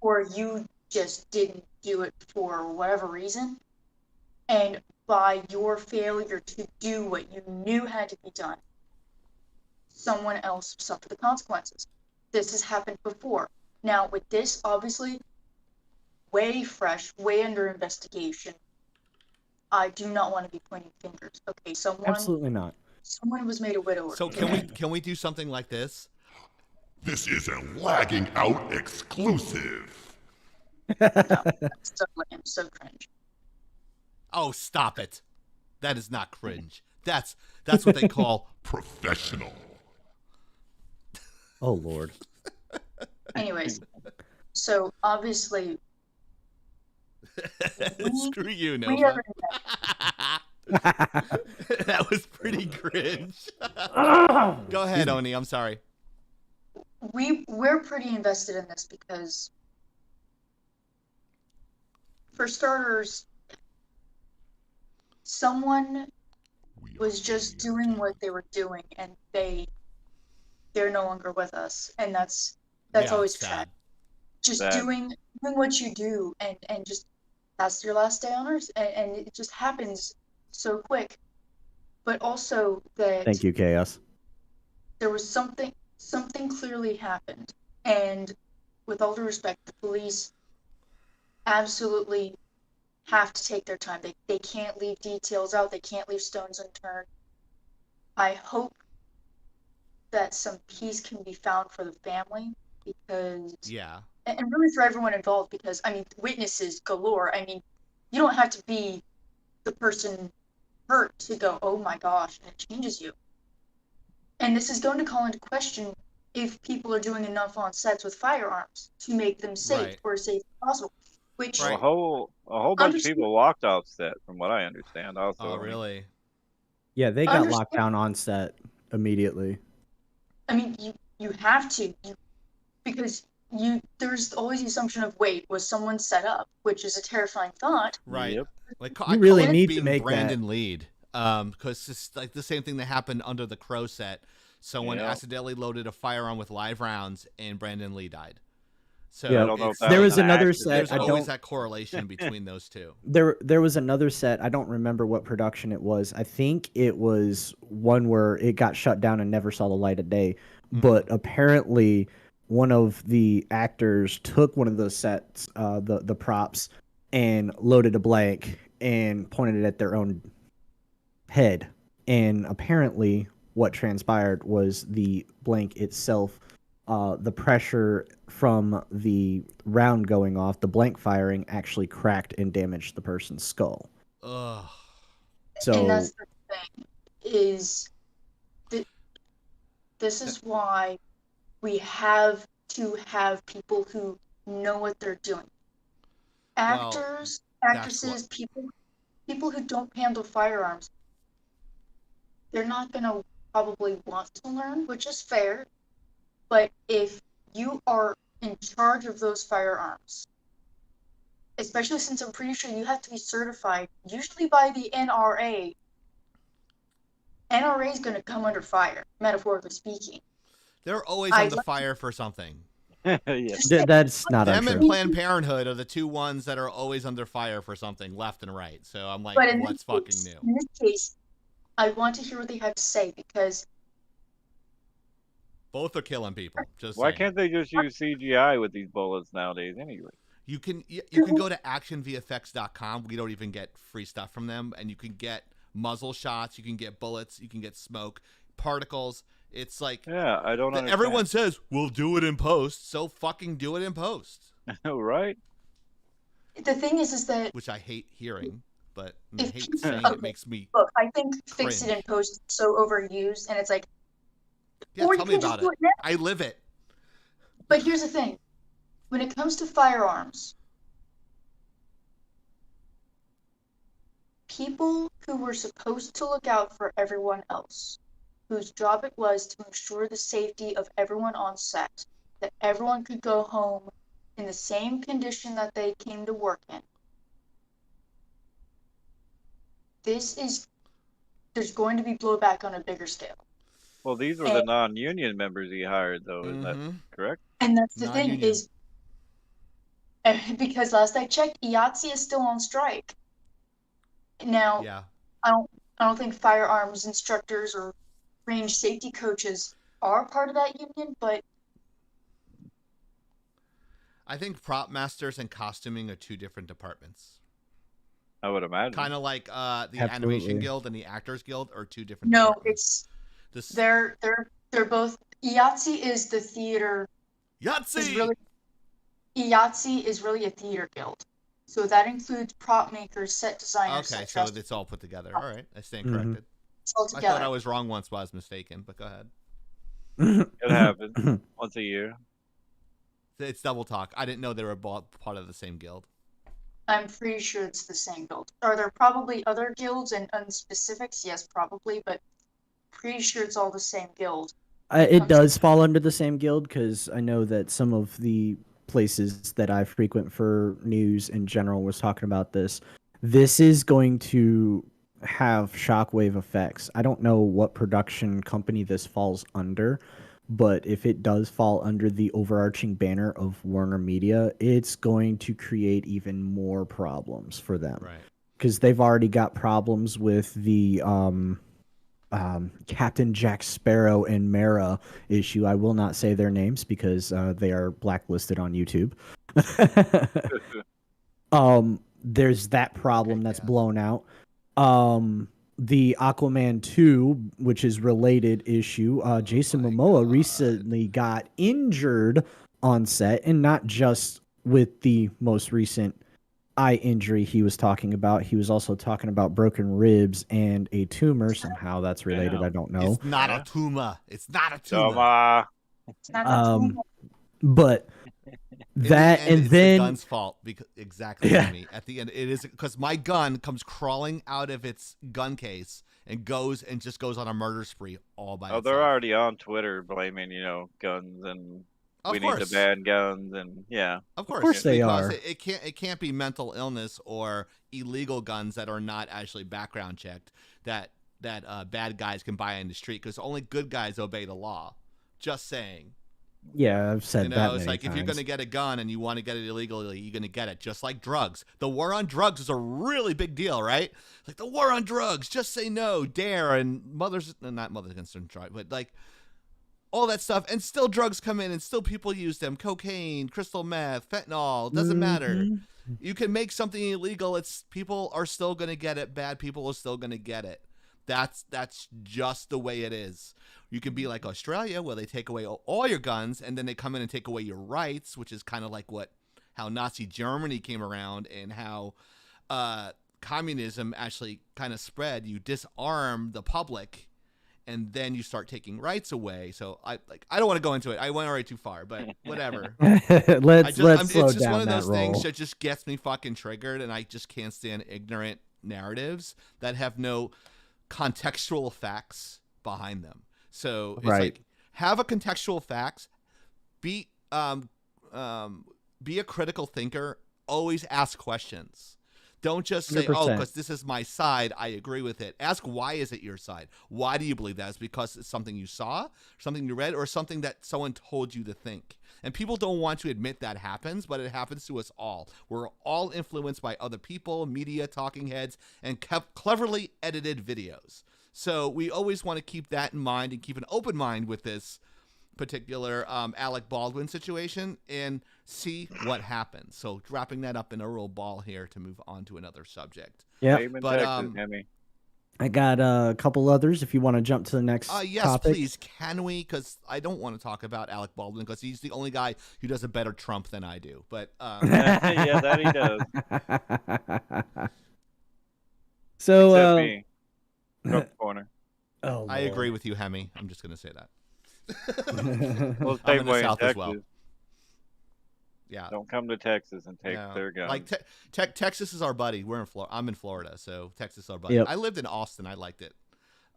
or you just didn't do it for whatever reason. And by your failure to do what you knew had to be done, someone else suffered the consequences. This has happened before. Now, with this, obviously, way fresh, way under investigation. I do not want to be pointing fingers. Okay, Absolutely not. someone was made a widower. So can we do something like this? This is a Lagging Out exclusive. That's so cringe. Oh, stop it. That is not cringe. That's what they call Professional. Oh Lord. Anyways, so obviously screw you, we Nova. are That was pretty cringe. Go ahead, Oni. I'm sorry. we're pretty invested in this because, for starters, someone was just doing what they were doing, and they're no longer with us, and that's Yeah, always sad. sad. Just Sad. doing what you do, and just that's your last day on Earth, and it just happens so quick. But also that Thank you, Chaos. there was something clearly happened, and with all due respect, the police absolutely have to take their time. They can't leave details out. They can't leave stones unturned. I hope that some peace can be found for the family, because Yeah. and really for everyone involved, because I mean, witnesses galore. I mean, you don't have to be the person hurt to go, oh my gosh, and it changes you. And this is going to call into question if people are doing enough on sets with firearms to make them safe Right. or as safe as possible. Which Right. A whole bunch of people walked off set, from what I understand. Also, Oh, really? Yeah, they got locked Understand- down on set immediately. I mean, you have to, because there's always the assumption of, wait, was someone set up, which is a terrifying thought. Right. Yep. Like You I really call it need to being make Brandon Lead. Because it's like the same thing that happened under the Crow set. Someone Yeah. accidentally loaded a firearm with live rounds, and Brandon Lee died. So Yeah. I don't know if it's that There was was an another accident. set. there's I always don't. that correlation between those two. There was another set. I don't remember what production it was. I think it was one where it got shut down and never saw the light of day. But apparently, one of the actors took one of those sets, the props, and loaded a blank and pointed it at their own head. And apparently, what transpired was the blank itself, the pressure from the round going off, the blank firing actually cracked and damaged the person's skull. Ugh. So And that's the thing, is that this is why we have to have people who know what they're doing. Actors, actresses, people who don't handle firearms, they're not gonna probably want to learn, which is fair. But if you are in charge of those firearms, especially since I'm pretty sure you have to be certified, usually by the NRA. NRA is going to come under fire, metaphorically speaking. They're always I on the like- fire for something. Yeah. that's not Them and untrue. Planned Parenthood are the two ones that are always under fire for something, left and right. So I'm like, But in what's this fucking case, new? in this case, I want to hear what they have to say, because Both are killing people. Just Why saying. can't they just use CGI with these bullets nowadays anyway? You can go to actionvfx.com. We don't even get free stuff from them, and you can get muzzle shots, you can get bullets, you can get smoke, particles. It's like Yeah, I don't understand. everyone says we'll do it in post, so fucking do it in post, right? the thing is that, which I hate hearing, but I If hate you- saying okay. it makes me. look, I think fix it Cringe. in post is so overused, and it's like, Yeah, or tell you me can just about do it. it now. I live it. But here's the thing, when it comes to firearms, people who were supposed to look out for everyone else, whose job it was to ensure the safety of everyone on set, that everyone could go home in the same condition that they came to work in. There's going to be blowback on a bigger scale. Well, these were the And- non-union members he hired, though. Is that Mhm. correct? And that's the thing Non-union. is, because last I checked, IATSE is still on strike. Now, Yeah. I don't think firearms instructors or range safety coaches are part of that union, but I think prop masters and costuming are two different departments. I would imagine. Kind of like the Absolutely. Animation Guild and the Actors Guild are two different no, departments. it's they're both. IATSE is the theater. Yahtzee! IATSE is really a theater guild, so that includes prop makers, set designers, Okay, set so dressers, it's all put together. All right, I stand Mhm. corrected. all I together. thought I was wrong once, but I was mistaken. But go ahead. It happens once a year. It's double talk. I didn't know they were part of the same guild. I'm pretty sure it's the same guild. Are there probably other guilds and specifics? Yes, probably, but pretty sure it's all the same guild. It does fall under the same guild because I know that some of the places that I frequent for news in general was talking about this. This is going to have shockwave effects. I don't know what production company this falls under, but if it does fall under the overarching banner of Warner Media, it's going to create even more problems for them. Right. Because they've already got problems with the Captain Jack Sparrow and Mara issue. I will not say their names because they are blacklisted on YouTube. There's that problem that's blown out. The Aquaman 2, which is related issue, Jason Momoa recently got injured on set, and not just with the most recent eye injury he was talking about. He was also talking about broken ribs and a tumor. Somehow that's related. Damn. I don't know. It's not Yeah. a tumor. It's not a So, tumor. It's not But In the that end, and it's then the gun's fault because exactly Yeah. Jimmy. At the end, it is because my gun comes crawling out of its gun case and goes and just goes on a murder spree all by Oh, itself. they're already on Twitter blaming, guns and we need to ban guns and yeah. Of course they because are. it can't be mental illness or illegal guns that are not actually background checked that bad guys can buy in the street, because only good guys obey the law. Just saying. Yeah, I've said that It's many like times. if you're going to get a gun and you want to get it illegally, you're going to get it. Just like drugs. The war on drugs is a really big deal, right? Like the war on drugs, just say no, dare, and not mothers against drug, but like all that stuff. And still drugs come in and still people use them. Cocaine, crystal meth, fentanyl, doesn't matter. You can make something illegal. People are still going to get it. Bad people are still going to get it. That's just the way it is. You can be like Australia, where they take away all your guns and then they come in and take away your rights, which is kind of like how Nazi Germany came around and how communism actually kind of spread. You disarm the public and then you start taking rights away. So I don't want to go into it. I went already too far, but whatever. let's slow it's just down one of that those things roll. that just gets me fucking triggered, and I just can't stand ignorant narratives that have no contextual facts behind them. So it's Right. like, have a contextual facts, be a critical thinker, always ask questions. Don't just say, 100%. because this is my side, I agree with it. Ask, why is it your side? Why do you believe that? Is it because it's something you saw, something you read, or something that someone told you to think? And people don't want to admit that happens, but it happens to us all. We're all influenced by other people, media, talking heads, and cleverly edited videos. So we always want to keep that in mind and keep an open mind with this particular Alec Baldwin situation and see what happens. So wrapping that up in a real ball here to move on to another subject. Yeah, Blame in But, Texas, Hemi. I got a couple others. If you want to jump to the next Yes, topic. please. Can we? Because I don't want to talk about Alec Baldwin because he's the only guy who does a better Trump than I do. But Yeah, that he does. So, Except me. Trump corner. oh, I agree Lord. with you, Hemi. I'm just going to say that. Well, I'm same in the way in South as Texas. well. Yeah. Don't come to Texas and take No. their guns. Like Texas is our buddy. I'm in Florida, so Texas is our buddy. Yep. I lived in Austin. I liked it.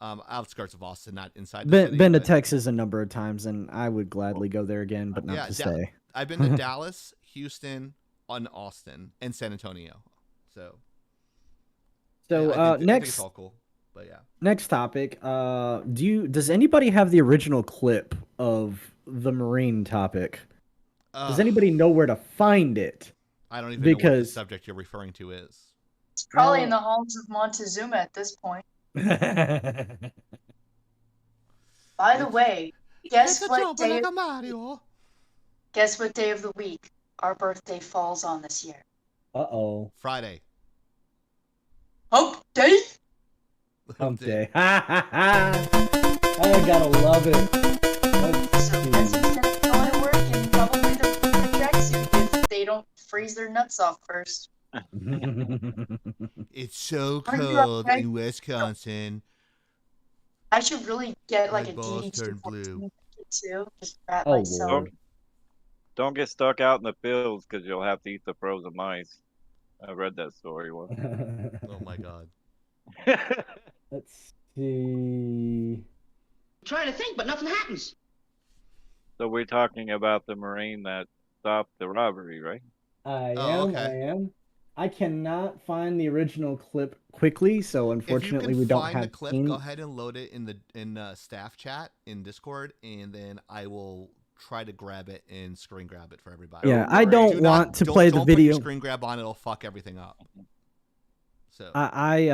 Outskirts of Austin, not inside the city. Been to but- Texas a number of times, and I would gladly go there again, but not Yeah, to stay. I've been to Dallas, Houston, and Austin, and San Antonio. So So yeah, I think next it's all cool. But yeah. next topic. Does anybody have the original clip of the Marine topic? Does anybody know where to find it? I don't even know what the because- subject you're referring to is. It's probably in the halls of Montezuma at this point. By the way, guess what day of the week our birthday falls on this year? Uh-oh. Friday. Hump day? Hump day. I gotta love it. So as he's gonna go to work and probably the tracksuit if they don't freeze their nuts off first. It's so Are you cold okay? in Wisconsin. I should really get like My a balls DD turn blue. too. Just wrap Oh, myself. Lord. Don't get stuck out in the fields because you'll have to eat the frozen mice. I read that story once. Oh my god. Let's see. Trying to think, but nothing happens. So we're talking about the Marine that stopped the robbery, right? I Oh, am. okay. I am. I cannot find the original clip quickly, so unfortunately if you we can don't find have the clip, any- go ahead and load it in the staff chat in Discord, and then I will try to grab it and screen grab it for everybody. Yeah, Don't I worry. don't Do not- want to don't- play the don't put your video. screen grab on; it'll fuck everything up. So I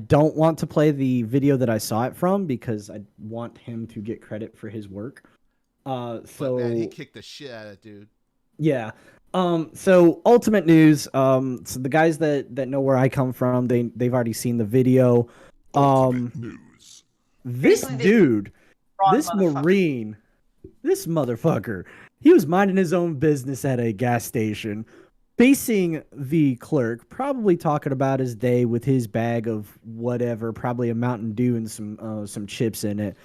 don't want to play the video that I saw it from because I want him to get credit for his work. but So man, he kicked the shit out of it, dude. yeah. So ultimate news. So the guys that know where I come from, they've already seen the video. Ultimate news. This Basically, they- dude, Wrong this motherfucker. Marine, this motherfucker, he was minding his own business at a gas station, facing the clerk, probably talking about his day with his bag of whatever, probably a Mountain Dew and some chips in it.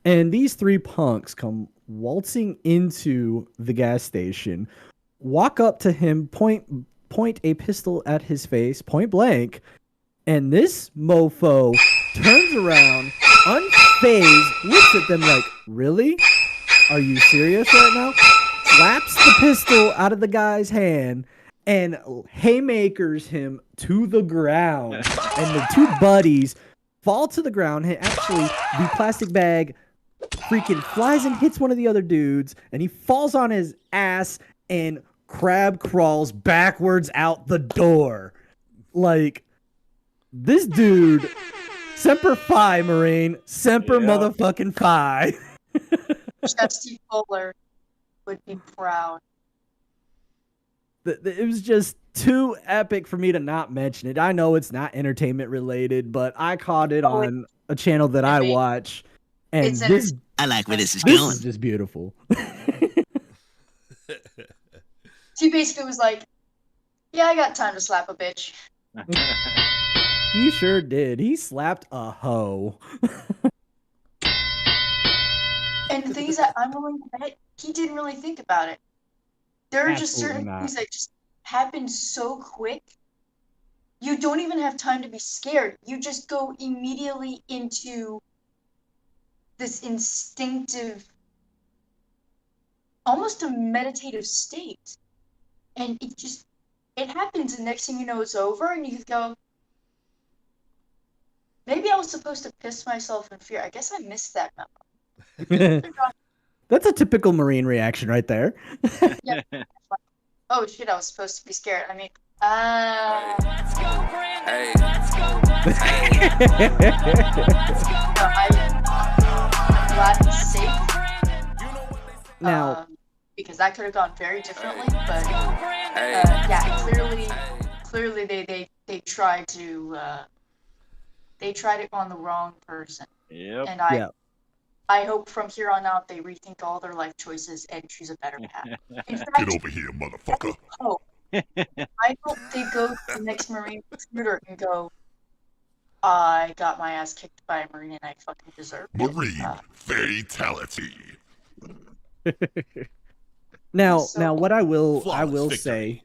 And these three punks come waltzing into the gas station, walk up to him, point a pistol at his face, point blank, And this mofo turns around, unfazed, looks at them like, really? Are you serious right now? Slaps the pistol out of the guy's hand and haymakers him to the ground. And the two buddies fall to the ground. Actually, the plastic bag freaking flies and hits one of the other dudes, and he falls on his ass and crab crawls backwards out the door. Like, this dude, Semper Fi, Marine. Semper motherfucking Fi. Chesty Fuller would be proud. It was just too epic for me to not mention it. I know it's not entertainment related, but I caught it on a channel that I watch. And this, I like where this is this going. is just beautiful. He basically was like, yeah, I got time to slap a bitch. He sure did. He slapped a hoe. And the thing is that I'm willing to bet he didn't really think about it. There are just certain things that just happen so quick. You don't even have time to be scared. You just go immediately into this instinctive, almost a meditative state. And it happens, and next thing you know, it's over, and you go, maybe I was supposed to piss myself in fear. I guess I missed that memo. That's a typical Marine reaction right there. Yeah. Oh shit, I was supposed to be scared. I mean, Let's go, Brandon. Let's go. I'm glad he's safe. Now, Because that could have gone very differently, but yeah, clearly they tried to it on the wrong person. Yep. And I hope from here on out they rethink all their life choices and choose a better path. In fact, Get over here, motherfucker. I hope they go to the next Marine recruiter and go, I got my ass kicked by a Marine and I fucking deserve it. Marine fatality. Now, what I will Flawless say,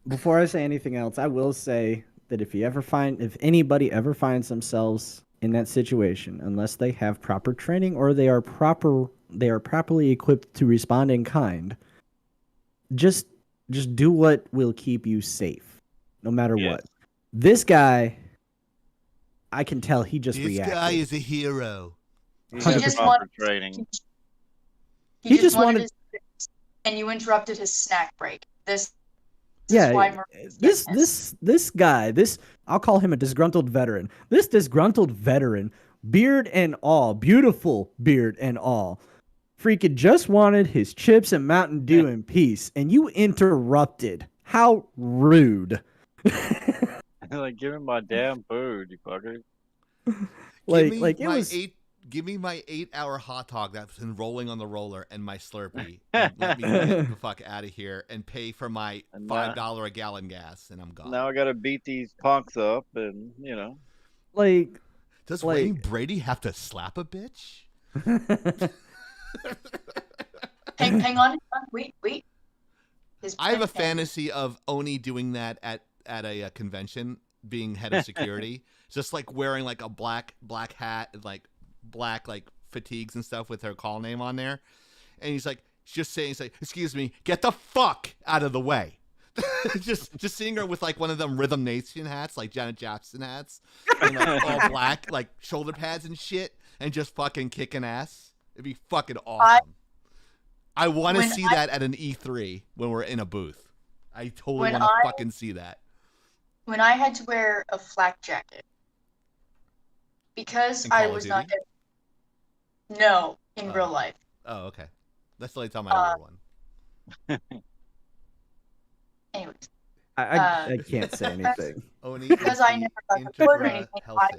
before I say anything else, I will say that if anybody ever finds themselves in that situation, unless they have proper training or they are properly equipped to respond in kind, just do what will keep you safe, no matter what. This guy, I can tell he just reacted. This guy is a hero. He just wanted training. He just wanted and you interrupted his snack break. This guy, I'll call him a disgruntled veteran. This disgruntled veteran, beard and all, beautiful beard and all, freaking just wanted his chips and Mountain Dew in peace, and you interrupted. How rude. Like, give me my damn food, you fucker. Give me my 8-hour hot dog that's been rolling on the roller and my Slurpee. And let me get the fuck out of here and pay for my $5 a gallon gas, and I'm gone. Now I gotta beat these punks up, and Does Wayne Brady have to slap a bitch? hang on, wait. I have a fantasy of Oni doing that at a convention, being head of security, just like wearing like a black hat and like black like fatigues and stuff with her call name on there, and he's saying, excuse me, get the fuck out of the way. just seeing her with like one of them Rhythm Nation hats, like Janet Jackson hats, and like all black, like shoulder pads and shit, and just fucking kicking ass. It'd be fucking awesome. I want to see that at an E3 when we're in a booth. I totally want to fucking see that. When I had to wear a flak jacket because I was not getting. No, in real life. Oh, okay. That's the only time I wear one. Anyways. I can't say anything. Because I never got the foot or anything. I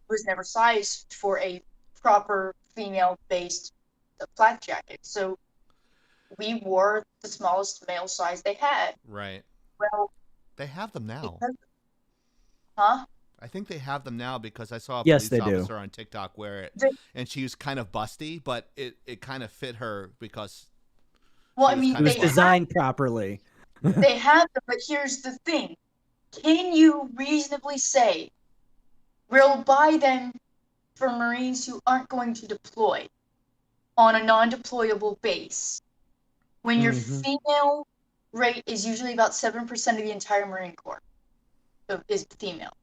was never sized for a proper female-based flak jacket. So we wore the smallest male size they had. Right. Well, they have them now. Huh? I think they have them now because I saw a police officer do. on TikTok wear it, and she was kind of busty, but it kind of fit her because. Well, I mean, it was designed properly. They have them, but here's the thing: can you reasonably say We'll buy them for Marines who aren't going to deploy on a non-deployable base. When your female rate is usually about 7% of the entire Marine Corps is female.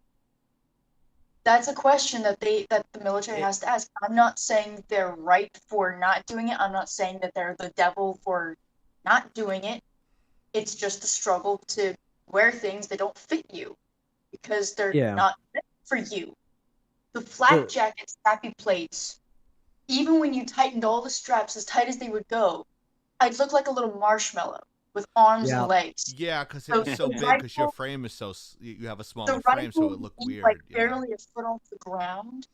That's a question that the military has to ask. I'm not saying they're right for not doing it. I'm not saying that they're the devil for not doing it. It's just a struggle to wear things that don't fit you because they're not fit for you. The flak jacket snappy plates, even when you tightened all the straps as tight as they would go, I'd look like a little marshmallow with arms and legs. Yeah, because it was so big. Because your frame is you have a smaller frame, so it looked weird. Like barely a foot off the ground.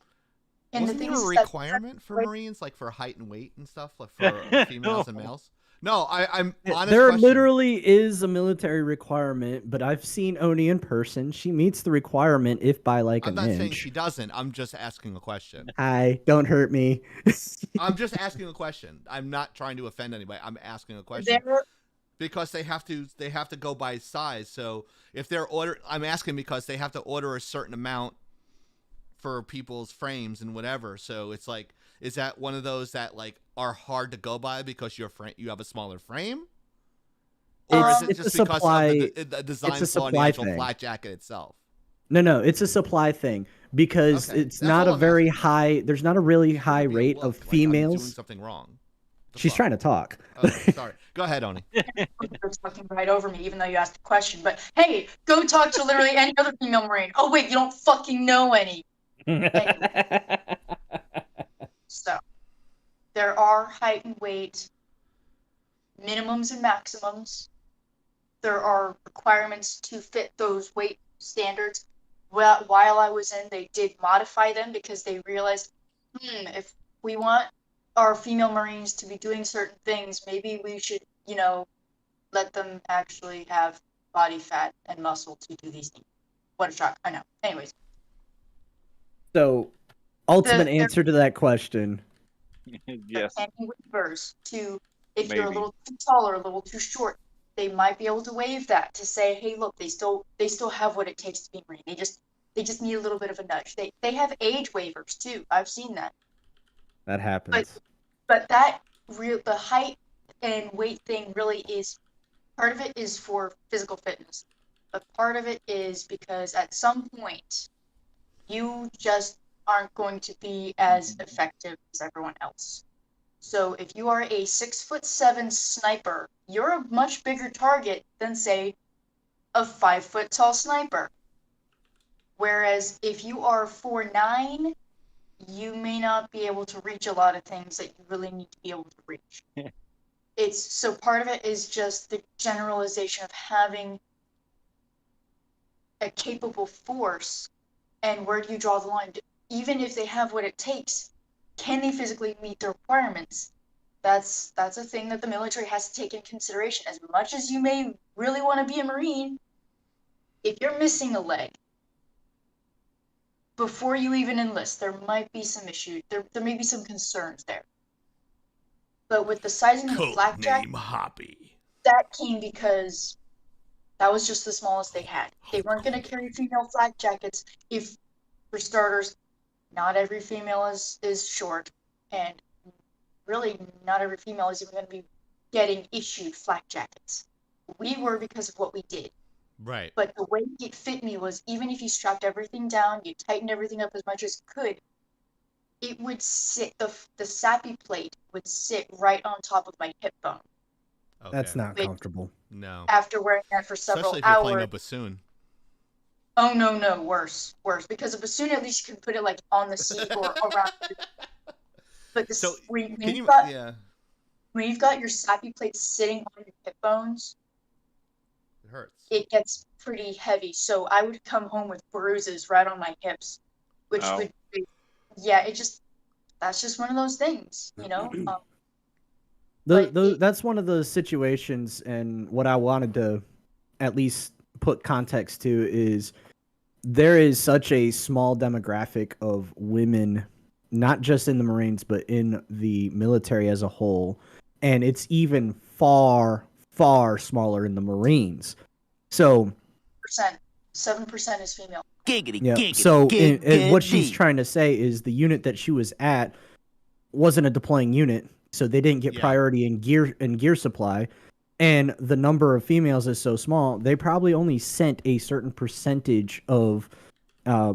And Wasn't there a requirement for Marines, like for height and weight and stuff, like for females and males? No, I'm honest. There literally is a military requirement, but I've seen Oni in person. She meets the requirement if by like an inch. I'm not saying she doesn't. I'm just asking a question. Hi, don't hurt me. I'm just asking a question. I'm not trying to offend anybody. I'm asking a question. Because they have to go by size. So if they're I'm asking because they have to order a certain amount for people's frames and whatever. So it's like, is that one of those that like are hard to go by because you have a smaller frame? Or is it just because of the design flaw in the actual flat jacket itself? No, it's a supply thing because it's not a very high. There's not a really high rate of females. I'm doing something wrong. She's trying to talk. Oh, sorry. Go ahead, Oni. You're talking right over me, even though you asked a question. But hey, go talk to literally any other female Marine. Oh wait, you don't fucking know any. Anyway. So, there are height and weight minimums and maximums. There are requirements to fit those weight standards. While I was in, they did modify them because they realized, if we want our female Marines to be doing certain things, maybe we should, let them actually have body fat and muscle to do these things. What a shock. I know. Anyways. So, ultimate answer to that question. Yes. Waivers to, if you're a little too tall or a little too short, they might be able to waive that to say, hey, look, they still have what it takes to be Marine. They just need a little bit of a nudge. They have age waivers too. I've seen that. That happens. But the height and weight thing really is, part of it is for physical fitness. But part of it is because at some point, you just aren't going to be as effective as everyone else. So if you are a 6'7" sniper, you're a much bigger target than, say, a 5 tall sniper. Whereas if you are 4'9", you may not be able to reach a lot of things that you really need to be able to reach. So part of it is just the generalization of having a capable force, and where do you draw the line? Even if they have what it takes, can they physically meet the requirements? That's a thing that the military has to take in consideration. As much as you may really want to be a Marine, if you're missing a leg, before you even enlist, there might be some issues. There may be some concerns there. But with the sizing of the flak jacket, that came because that was just the smallest they had. They weren't going to carry female flak jackets if, for starters, not every female is short, and really not every female is even going to be getting issued flak jackets. We were because of what we did. Right. But the way it fit me was, even if you strapped everything down, you tightened everything up as much as you could, it would sit, the sappy plate would sit right on top of my hip bone. Okay. That's not comfortable. No. After wearing that for several Especially if you're playing a hours. bassoon. Oh, no, worse. Because a bassoon, at least you can put it like on the seat or around. But when you've got your sappy plate sitting on your hip bones, it hurts. It gets pretty heavy. So I would come home with bruises right on my hips, which would be, that's just one of those things, That's one of those situations, and what I wanted to at least put context to is there is such a small demographic of women, not just in the Marines, but in the military as a whole, and it's even far, far smaller in the Marines. So 7% is female. Yeah. So and what she's trying to say is the unit that she was at wasn't a deploying unit, so they didn't get priority in gear supply, and the number of females is so small, they probably only sent a certain percentage of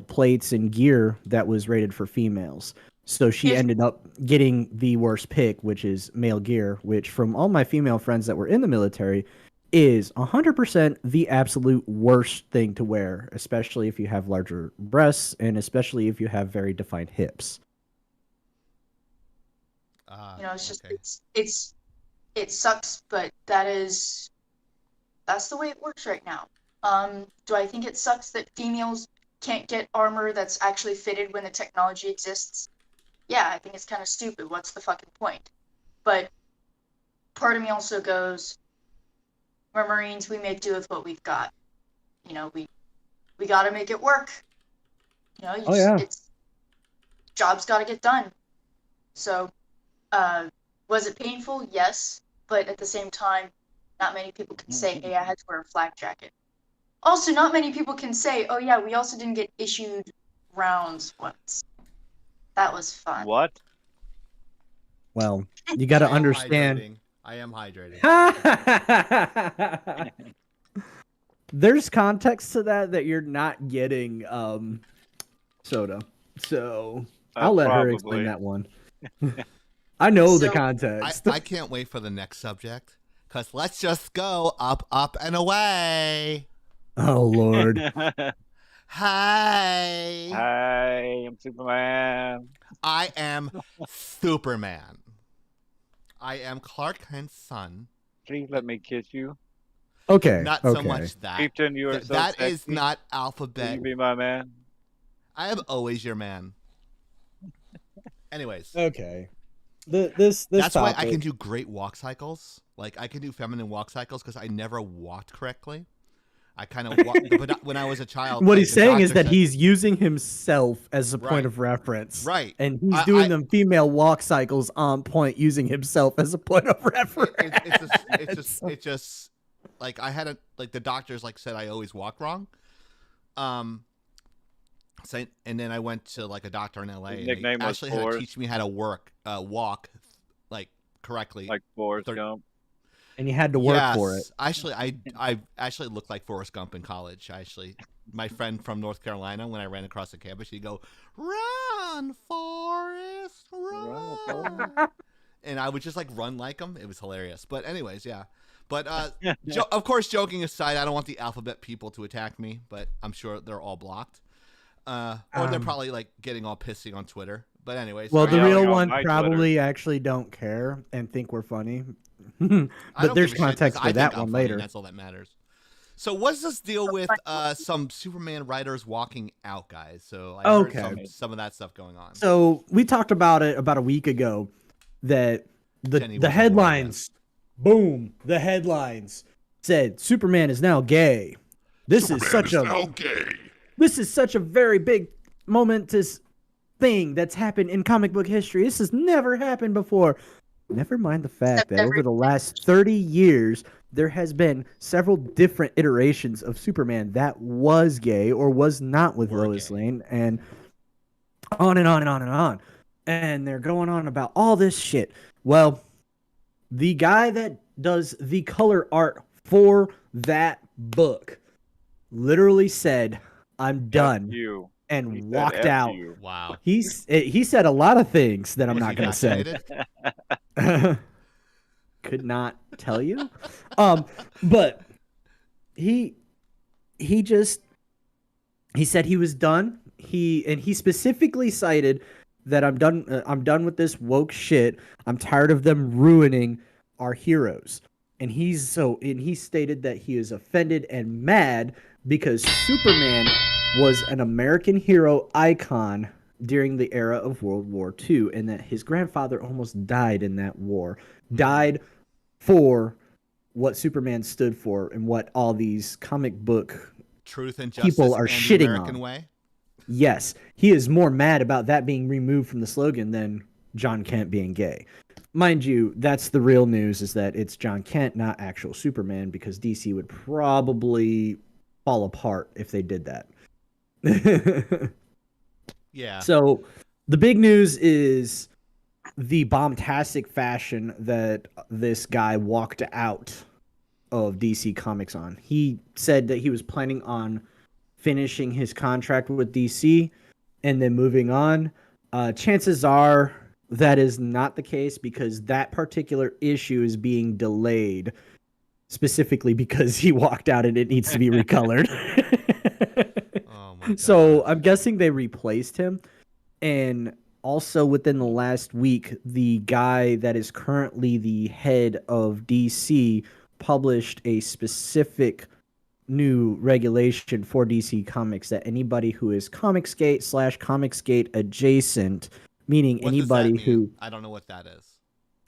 plates and gear that was rated for females. So she ended up getting the worst pick, which is male gear, which from all my female friends that were in the military is 100% the absolute worst thing to wear, especially if you have larger breasts and especially if you have very defined hips. It's just it sucks, but that's the way it works right now. Do I think it sucks that females can't get armor that's actually fitted when the technology exists? Yeah, I think it's kind of stupid. What's the fucking point? But part of me also goes, we're Marines, we make do with what we've got. We got to make it work. Job's got to get done. So, was it painful? Yes, but at the same time, not many people can say, "Hey, I had to wear a flak jacket." Also, not many people can say, "Oh yeah, we also didn't get issued rounds once." That was fun. What? Well, you got to understand. I am hydrating. There's context to that you're not getting soda. So I'll let her explain that one. I know the context. I can't wait for the next subject, because let's just go up, up, and away. Oh, Lord. Hi. Hi, I'm Superman. I am Superman. I am Clark Kent's son. Please let me kiss you. Okay. Not so much that. Chieftain, you are so that sexy. is not alphabet. Will you be my man? I am always your man. Anyways. Okay. This That's topic. why I can do great walk cycles. Like, I can do feminine walk cycles because I never walked correctly. I kind of walked, but when I was a child. What he's saying is that he's using himself as a point of reference. Right. And he's doing them female walk cycles on point using himself as a point of reference. It's just like I had the doctors said I always walk wrong. So, and then I went to a doctor in LA. His and nickname they was actually had to Forrest. teach me how to walk correctly. Like Forrest Gump. And you had to work for it. Actually, I actually looked like Forrest Gump in college. My friend from North Carolina, when I ran across the campus, she'd go, "Run, Forrest, run!" And I would just run like him. It was hilarious. But anyways, yeah. But of course, joking aside, I don't want the alphabet people to attack me. But I'm sure they're all blocked, or they're probably getting all pissy on Twitter. But anyways, well, the yelling real on ones my probably actually don't care and think we're funny. But there's context for that one later. That's all that matters. So what's this deal with some Superman writers walking out, guys? So I heard some of that stuff going on. So we talked about it about a week ago that the headlines, boom, the headlines said Superman is now gay. This is such a very big momentous thing that's happened in comic book history. This has never happened before. Never mind the fact that over the last 30 years, there has been several different iterations of Superman that was gay or was not with Lois Lane, and on and on and on and on. And they're going on about all this shit. Well, the guy that does the color art for that book literally said, "I'm done." And walked out. Wow. He said a lot of things that I'm not going to say. Could not tell you. But he said he was done. He specifically cited that I'm done with this woke shit. I'm tired of them ruining our heroes. And he stated that he is offended and mad because Superman was an American hero icon during the era of World War II, and that his grandfather almost died in that war. Died for what Superman stood for and what all these comic book truth and justice people are and shitting the American on. way. Yes, he is more mad about that being removed from the slogan than John Kent being gay. Mind you, that's the real news, is that it's John Kent, not actual Superman, because DC would probably fall apart if they did that. Yeah. So the big news is the bombastic fashion that this guy walked out of DC Comics on. He said that he was planning on finishing his contract with DC and then moving on. Chances are that is not the case because that particular issue is being delayed specifically because he walked out and it needs to be recolored. Oh my god. So I'm guessing they replaced him. And also within the last week, the guy that is currently the head of DC published a specific new regulation for DC Comics that anybody who is Comicsgate/Comicsgate adjacent, meaning What does anybody that mean? who I don't know what that is.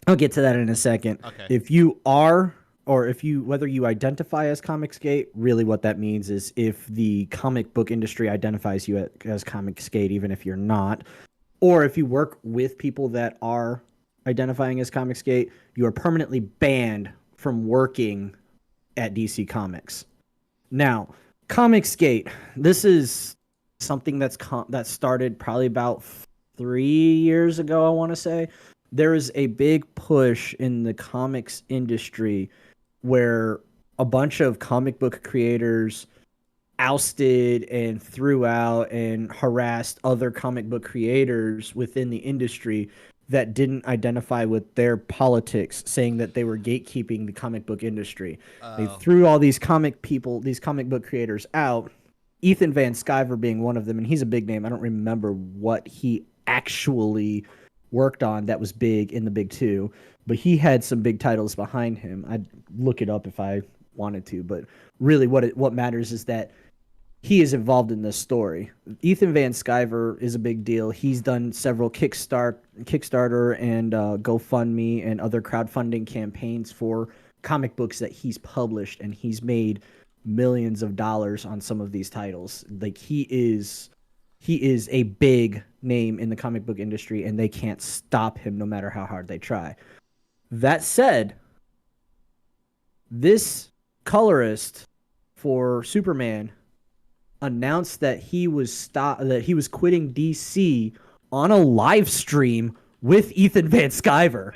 I'll get to that in a second. Okay. If you are or if you whether you identify as Comicsgate, really what that means is if the comic book industry identifies you as Comicsgate, even if you're not, or if you work with people that are identifying as Comicsgate, you are permanently banned from working at DC Comics. Now, Comicsgate, this is something that started probably about 3 years ago, I want to say. There is a big push in the comics industry where a bunch of comic book creators ousted and threw out and harassed other comic book creators within the industry that didn't identify with their politics, saying that they were gatekeeping the comic book industry. They threw all these comic book creators out, Ethan Van Sciver being one of them, and he's a big name. I don't remember what he actually worked on that was big in the big two, but he had some big titles behind him. I'd look it up if I wanted to, but really what matters is that he is involved in this story. Ethan Van Sciver is a big deal. He's done several Kickstarter and GoFundMe and other crowdfunding campaigns for comic books that he's published, and he's made millions of dollars on some of these titles. Like he is a big name in the comic book industry, and they can't stop him no matter how hard they try. That said, this colorist for Superman announced that he was quitting DC on a live stream with Ethan Van Sciver.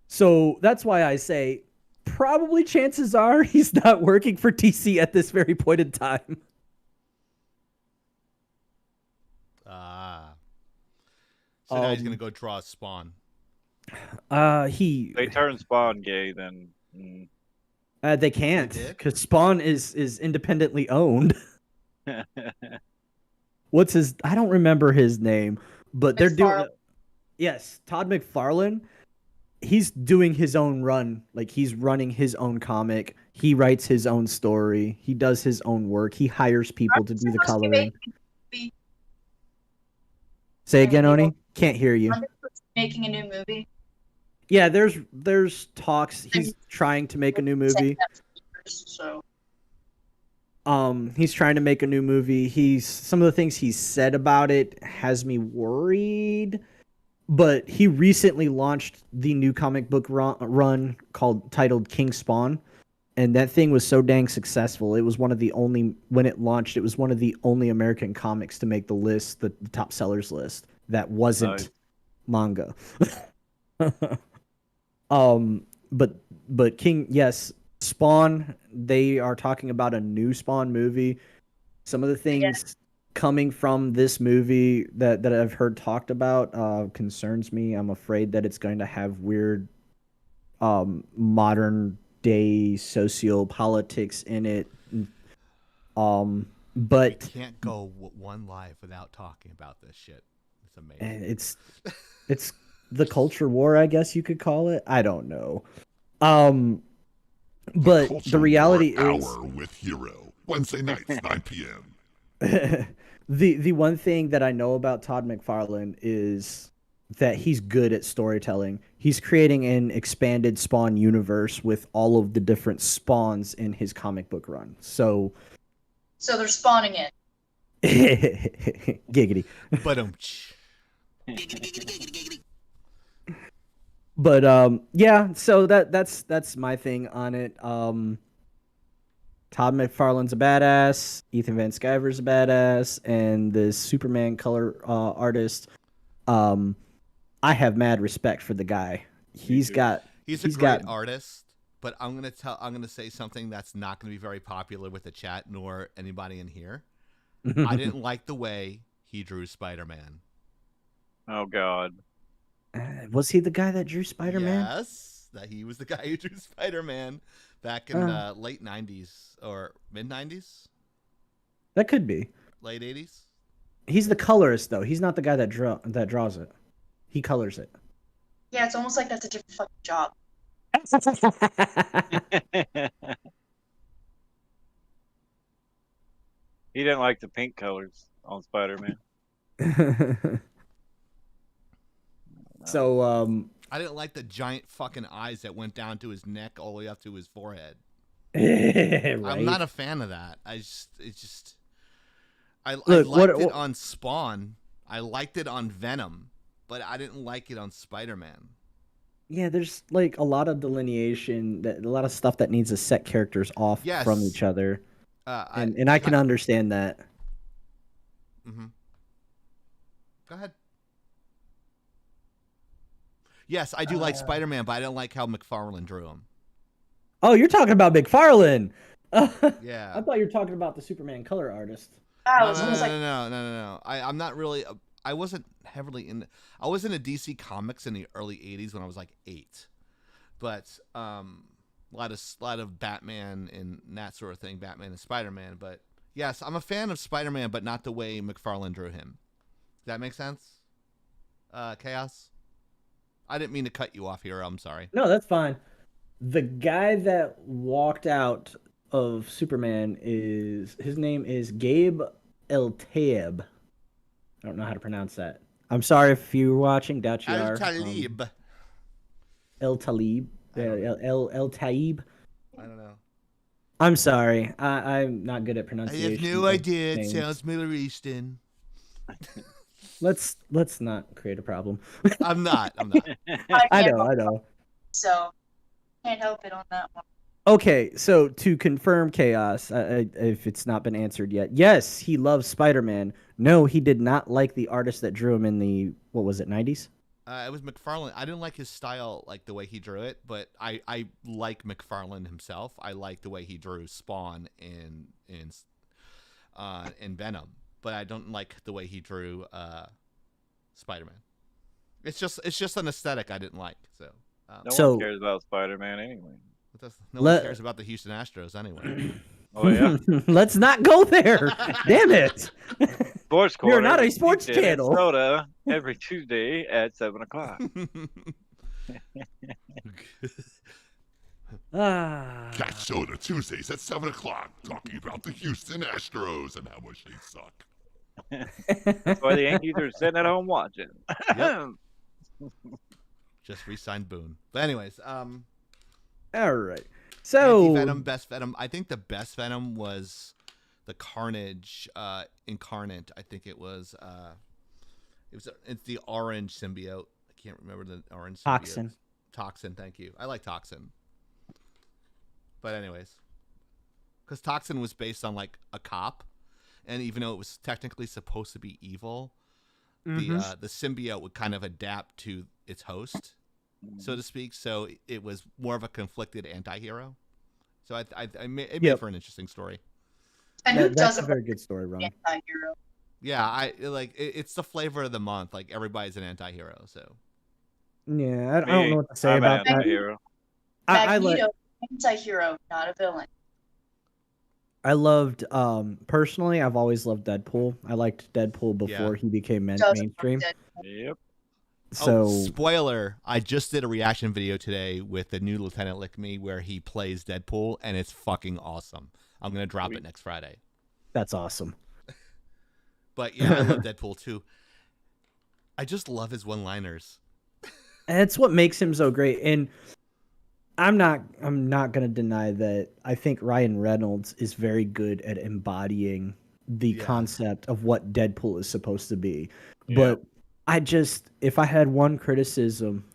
So that's why I say probably chances are he's not working for DC at this very point in time. So now he's gonna go draw Spawn. They turn Spawn gay, then. They can't because Spawn is independently owned. What's his? I don't remember his name, but they're doing. Yes, Todd McFarlane. He's doing his own run. Like he's running his own comic. He writes his own story. He does his own work. He hires people to do the coloring. Say again, Oni. Can't hear you. Making a new movie. Yeah, there's talks. He's trying to make a new movie. So. He's trying to make a new movie. Some of the things he said about it has me worried. But he recently launched the new comic book run titled King Spawn, and that thing was so dang successful. It was one of the only when it launched. It was one of the only American comics to make the list, the top sellers list that wasn't manga. But King, yes, Spawn. They are talking about a new Spawn movie. Some of the things coming from this movie that I've heard talked about concerns me. I'm afraid that it's going to have weird modern day sociopolitics in it. But you can't go one live without talking about this shit. It's amazing. It's the culture war, I guess you could call it. I don't know. But the reality is Hour with Hero, Wednesday nights 9 p.m. The one thing that I know about Todd McFarlane is that he's good at storytelling. He's creating an expanded Spawn universe with all of the different Spawns in his comic book run. So they're spawning it. Giggity. But yeah, so that's my thing on it. Todd McFarlane's a badass, Ethan Van Sciver's a badass, and the Superman color artist. I have mad respect for the guy. He's too. got He's a great artist, but I'm gonna say something that's not gonna be very popular with the chat nor anybody in here. I didn't like the way he drew Spider-Man. Oh God. Was he the guy that drew Spider-Man? Yes, that he was the guy who drew Spider-Man back in late '90s or mid '90s, That could be. late '80s. He's the colorist though. He's not the guy that draws it. He colors it. Yeah, it's almost like that's a different fucking job. He didn't like the pink colors on Spider-Man. So I didn't like the giant fucking eyes that went down to his neck all the way up to his forehead. right? I'm not a fan of that. I Look, liked it on Spawn. I liked it on Venom, but I didn't like it on Spider-Man. Yeah, there's like a lot of delineation, a lot of stuff that needs to set characters off from each other, and I can understand that. Mm-hmm. Go ahead. Yes, I do like Spider-Man, but I don't like how McFarlane drew him. Oh, you're talking about McFarlane. Yeah. I thought you were talking about the Superman color artist. No. I'm not really. I wasn't heavily in. I was into DC Comics in the early '80s when I was like 8, but a lot of Batman and that sort of thing, Batman and Spider-Man. But yes, I'm a fan of Spider-Man, but not the way McFarlane drew him. Does that make sense? Chaos. I didn't mean to cut you off here. I'm sorry. No, that's fine. The guy that walked out of Superman his name is Gabe El-Tayeb. I don't know how to pronounce that. I'm sorry if you were watching. Doubt you are. Al-Talib. El-Talib. El-Taib. I don't know. I'm sorry. I'm not good at I pronunciation. have no idea. It names. sounds Middle Eastern. Let's not create a problem. I'm not. I know. So, can't help it on that one. Okay, so to confirm Chaos, if it's not been answered yet, yes, he loves Spider-Man. No, he did not like the artist that drew him in the, what was it, 90s? It was McFarlane. I didn't like his style, like the way he drew it, but I like McFarlane himself. I like the way he drew Spawn in Venom, but I don't like the way he drew Spider-Man. It's just an aesthetic I didn't like. So No one cares about Spider-Man anyway. No one cares about the Houston Astros anyway. Oh yeah. Let's not go there. Damn it. Sports Corner. You're not a sports channel. Soda every Tuesday at 7:00. Catch Soda Tuesdays at 7 o'clock, talking about the Houston Astros and how much they suck. That's why the Yankees are sitting at home watching. Yep. Just re-signed Boone. But anyways, All right. So Venom, best Venom. I think the best Venom was the Carnage incarnate. I think it's the orange symbiote. I can't remember the orange symbiote. Toxin. Thank you. I like Toxin. But anyways, because Toxin was based on like a cop, and even though it was technically supposed to be evil, the symbiote would kind of adapt to its host, so to speak. So it was more of a conflicted anti-hero. So it made for an interesting story. And who that's doesn't a very good story, Ron. anti-hero? Yeah, it's the flavor of the month. Like everybody's an anti-hero. So Yeah, I don't know what to say about that. Hero. Magneto, anti-hero, not a villain. I loved, personally, I've always loved Deadpool. I liked Deadpool before he became mainstream. Yep. So, spoiler, I just did a reaction video today with the new Lieutenant Lick Me where he plays Deadpool, and it's fucking awesome. I'm going to drop it next Friday. That's awesome. But yeah, I love Deadpool too. I just love his one-liners. And it's what makes him so great. And I'm not going to deny that I think Ryan Reynolds is very good at embodying the concept of what Deadpool is supposed to be. Yeah. But if I had one criticism,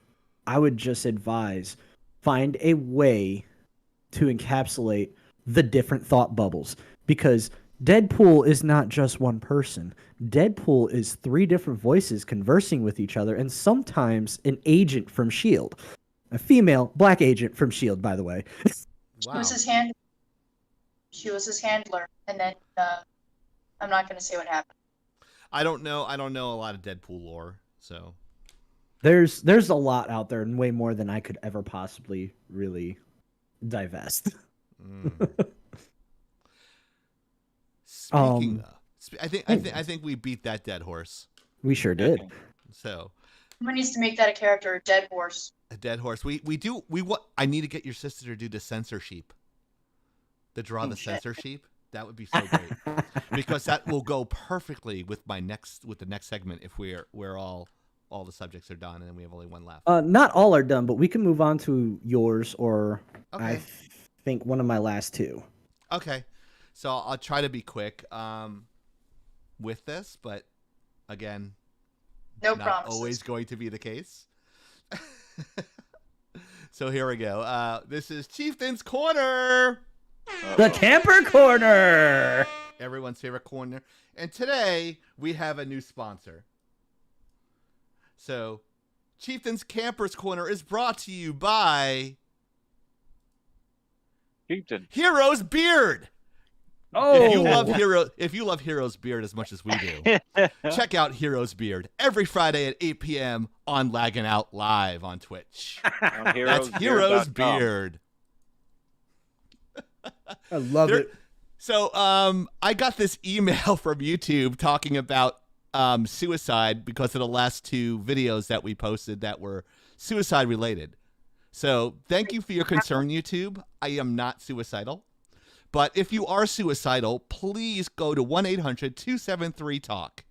I would just advise find a way to encapsulate the different thought bubbles, because Deadpool is not just one person. Deadpool is 3 different voices conversing with each other, and sometimes an agent from S.H.I.E.L.D. A female black agent from S.H.I.E.L.D., by the way. She was his hand. She was his handler, and then I'm not gonna say what happened. I don't know a lot of Deadpool lore, so There's a lot out there, and way more than I could ever possibly really divest. Speaking of, I think we beat that dead horse. We sure did. So Someone needs to make that a character, a dead horse. a dead horse. I need to get your sister to do the censor sheep. To draw the censor sheep. That would be so great. Because that will go perfectly with the next segment if we're all the subjects are done and we have only one left. Not all are done, but we can move on to yours or Okay. I think one of my last 2. Okay. So I'll try to be quick with this, but again, No not promises. always going to be the case. So here we go. This is Chieftain's Corner. The Camper Corner. Everyone's favorite corner. And today we have a new sponsor. So Chieftain's Campers Corner is brought to you by Chieftain. Hero's Beard. Oh, If you love Hero's Beard as much as we do, check out Hero's Beard every Friday at 8 p.m. on Laggin Out Live on Twitch. That's Hero's Beard. I love it. So I got this email from YouTube talking about suicide because of the last 2 videos that we posted that were suicide related. So thank you for your concern, YouTube. I am not suicidal. But if you are suicidal, please go to 1-800-273-TALK.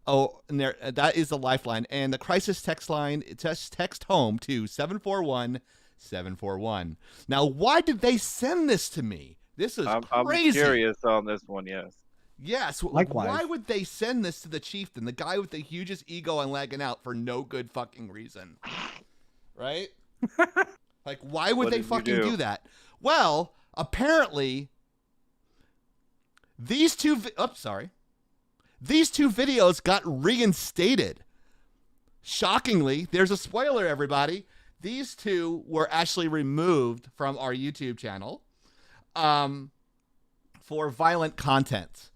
Oh, and that is the lifeline. And the crisis text line, text home to 741-741. Now, why did they send this to me? This is I'm crazy. curious on this one, yes. Yes. Likewise. Why would they send this to the chieftain, the guy with the hugest ego on Lagging Out, for no good fucking reason? Right? Like, why would What they did you fucking do? do that? Well, apparently, these two videos got reinstated. Shockingly, there's a spoiler, everybody. These 2 were actually removed from our YouTube channel for violent content.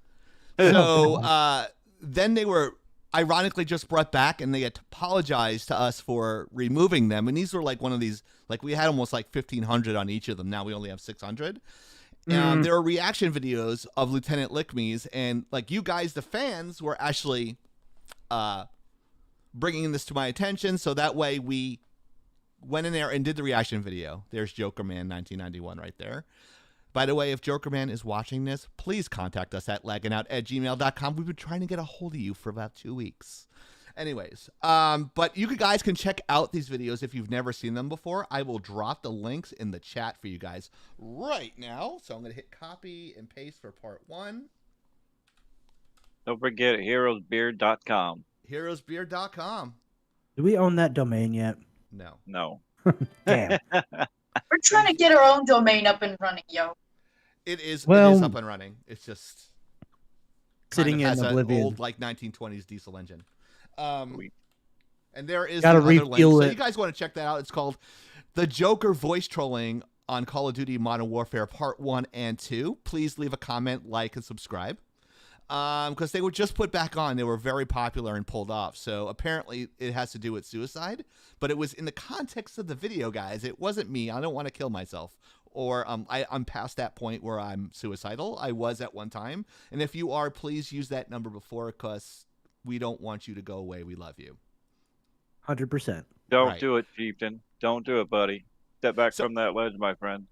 So then they were ironically just brought back, and they apologized to us for removing them. And these were like one of these, like we had almost like 1,500 on each of them. Now we only have 600. There are reaction videos of Lieutenant Lickme's, and like you guys, the fans, were actually bringing this to my attention. So that way we went in there and did the reaction video. There's Joker Man 1991 right there. By the way, if Joker Man is watching this, please contact us at lagginout@gmail.com. We've been trying to get a hold of you for about 2 weeks. Anyways, but you guys can check out these videos if you've never seen them before. I will drop the links in the chat for you guys right now. So I'm going to hit copy and paste for part 1. Don't forget heroesbeard.com. Heroesbeard.com. Do we own that domain yet? No. No. Damn. We're trying to get our own domain up and running, yo. It is Well, up and running. It's just sitting kind of in has an oblivion. old like 1920s diesel engine. Sweet. And there is Gotta the other link. refuel So it. you guys want to check that out. It's called The Joker Voice Trolling on Call of Duty Modern Warfare Part 1 and 2. Please leave a comment, like, and subscribe. Because they were just put back on. They were very popular and pulled off. So apparently it has to do with suicide. But it was in the context of the video, guys. It wasn't me. I don't want to kill myself. Or I'm past that point where I'm suicidal. I was at one time. And if you are, please use that number before, because we don't want you to go away. We love you. 100%. Don't Right. do it, Chieftain. Don't do it, buddy. Step back So- from that ledge, my friend.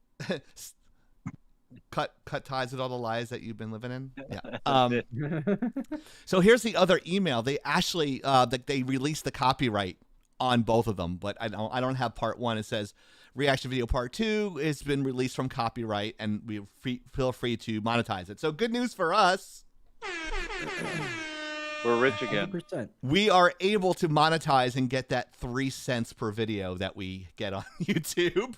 Cut ties with all the lies that you've been living in. Yeah. That's it. So here's the other email. They actually they released the copyright on both of them, but I don't have part 1. It says reaction video part 2 has been released from copyright, and we feel free to monetize it. So good news for us. We're rich again. 100%. We are able to monetize and get that 3 cents per video that we get on YouTube.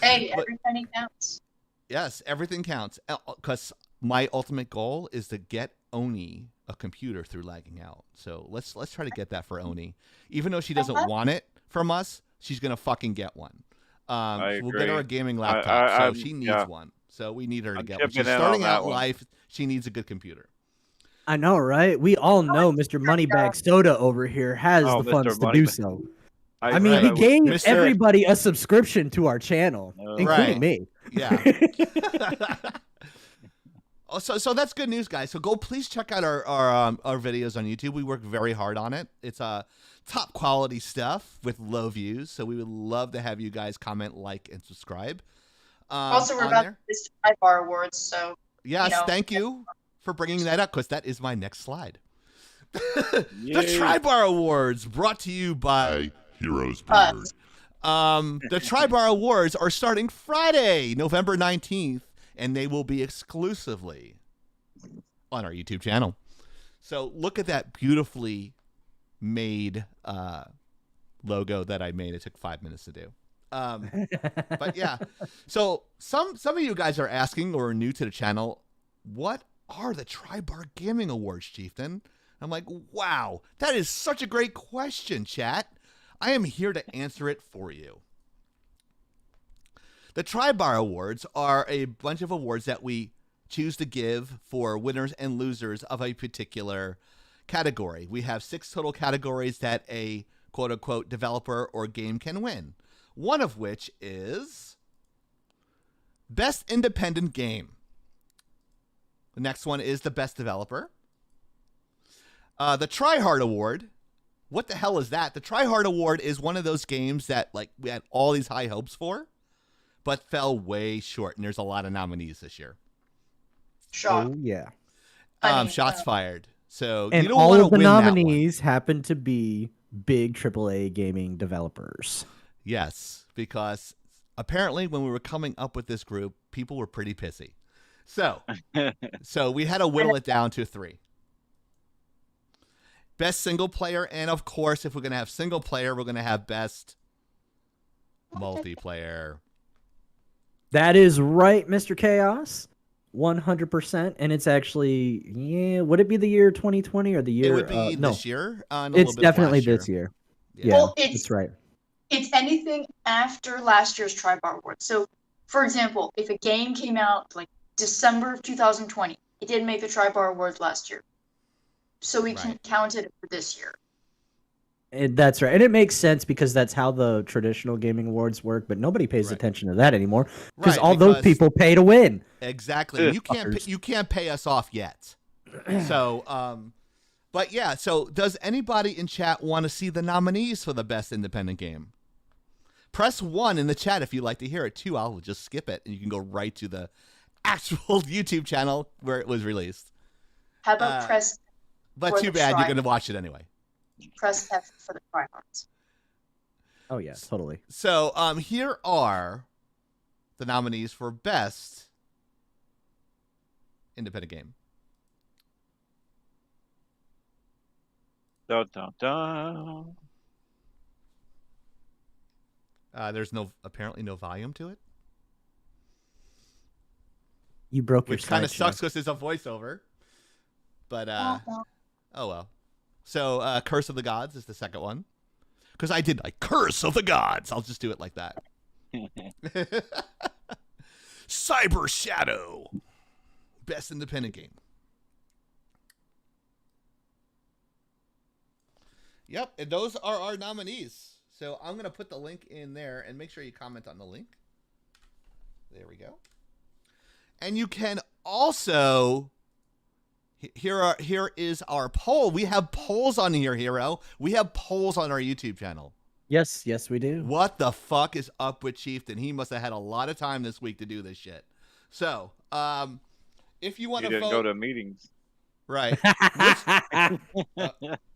Hey, every penny counts. Yes, everything counts. Because my ultimate goal is to get Oni a computer through Lagging Out. So let's try to get that for Oni. Even though she doesn't want it from us, she's gonna fucking get one. I We'll get her a agree. gaming laptop. So I'm- she needs yeah. one. So we need her to I'm get one. chipping She's in on starting that out one. life. She needs a good computer. I know, right? We all know Mr. Moneybag Soda over here has Oh, the Mr. funds to do Moneybag. so. I I mean, said he I would gave chip in. everybody a subscription to our channel, including Right. me. Yeah. So that's good news, guys. So go please check out our videos on YouTube. We work very hard on it. It's top quality stuff with low views. So we would love to have you guys comment, like, and subscribe. Also, we're on about there. this Bar Awards, so Yes, know. thank you for bringing that up because that is my next slide. The Yay. Tri-Bar Awards brought to you by Hey, Heroes Brewer. the Tri-Bar Awards are starting Friday, November 19th, and they will be exclusively on our YouTube channel. So look at that beautifully made logo that I made. It took 5 minutes to do. But yeah, so some of you guys are asking or are new to the channel, what are the Tri-Bar Gaming Awards, Chieftain? I'm like, wow, that is such a great question, chat. I am here to answer it for you. The Tri-Bar Awards are a bunch of awards that we choose to give for winners and losers of a particular category. We have 6 total categories that a quote-unquote developer or game can win. One of which is Best Independent Game. The next one is the Best Developer. The Tryhard Award. What the hell is that? The Tryhard Award is one of those games that like we had all these high hopes for, but fell way short. And there's a lot of nominees this year. shock. Oh yeah. I mean, Shots fired. So And you don't all want to of the win that one. nominees happen to be big AAA gaming developers. Yes, because apparently when we were coming up with this group, people were pretty pissy. So we had to whittle it down to 3. Best single player, and of course, if we're going to have single player, we're going to have best multiplayer. That is right, Mr. Chaos. 100%. And it's actually, yeah, would it be the year 2020 or the year? It would be no, this year. And it's definitely this year. Yeah, Well, that's right. It's anything after last year's Tri-Bar Awards. So, for example, if a game came out like December of 2020, it didn't make the Tri-Bar Awards last year. So we can Right. count it for this year. That's right. And it makes sense because that's how the traditional gaming awards work, but nobody pays Right. attention to that anymore because Right, all those because- people pay to win. Exactly. Ugh. You can't pay us off yet. So, but yeah. So, does anybody in chat want to see the nominees for the best independent game? Press 1 in the chat if you'd like to hear it. 2, I'll just skip it, and you can go right to the actual YouTube channel where it was released. How about press But For too the bad, you're Tri- going to watch it anyway. F for the Tri-Bards? Oh, yeah, totally. So, here are the nominees for best independent game. Dun, dun, dun. There's apparently no volume to it, You broke which your kind of slideshow. sucks because it's a voiceover. But oh well. So Curse of the Gods is the second one, because I did like Curse of the Gods. I'll just do it like that. Cyber Shadow, best independent game. Yep, and those are our nominees. So I'm gonna put the link in there, and make sure you comment on the link. There we go. And you can also here is our poll. We have polls on here, Hero. We have polls on our YouTube channel. Yes, we do. What the fuck is up with Chieftain? He must have had a lot of time this week to do this shit. So, if you want You to didn't vote, go to meetings. right?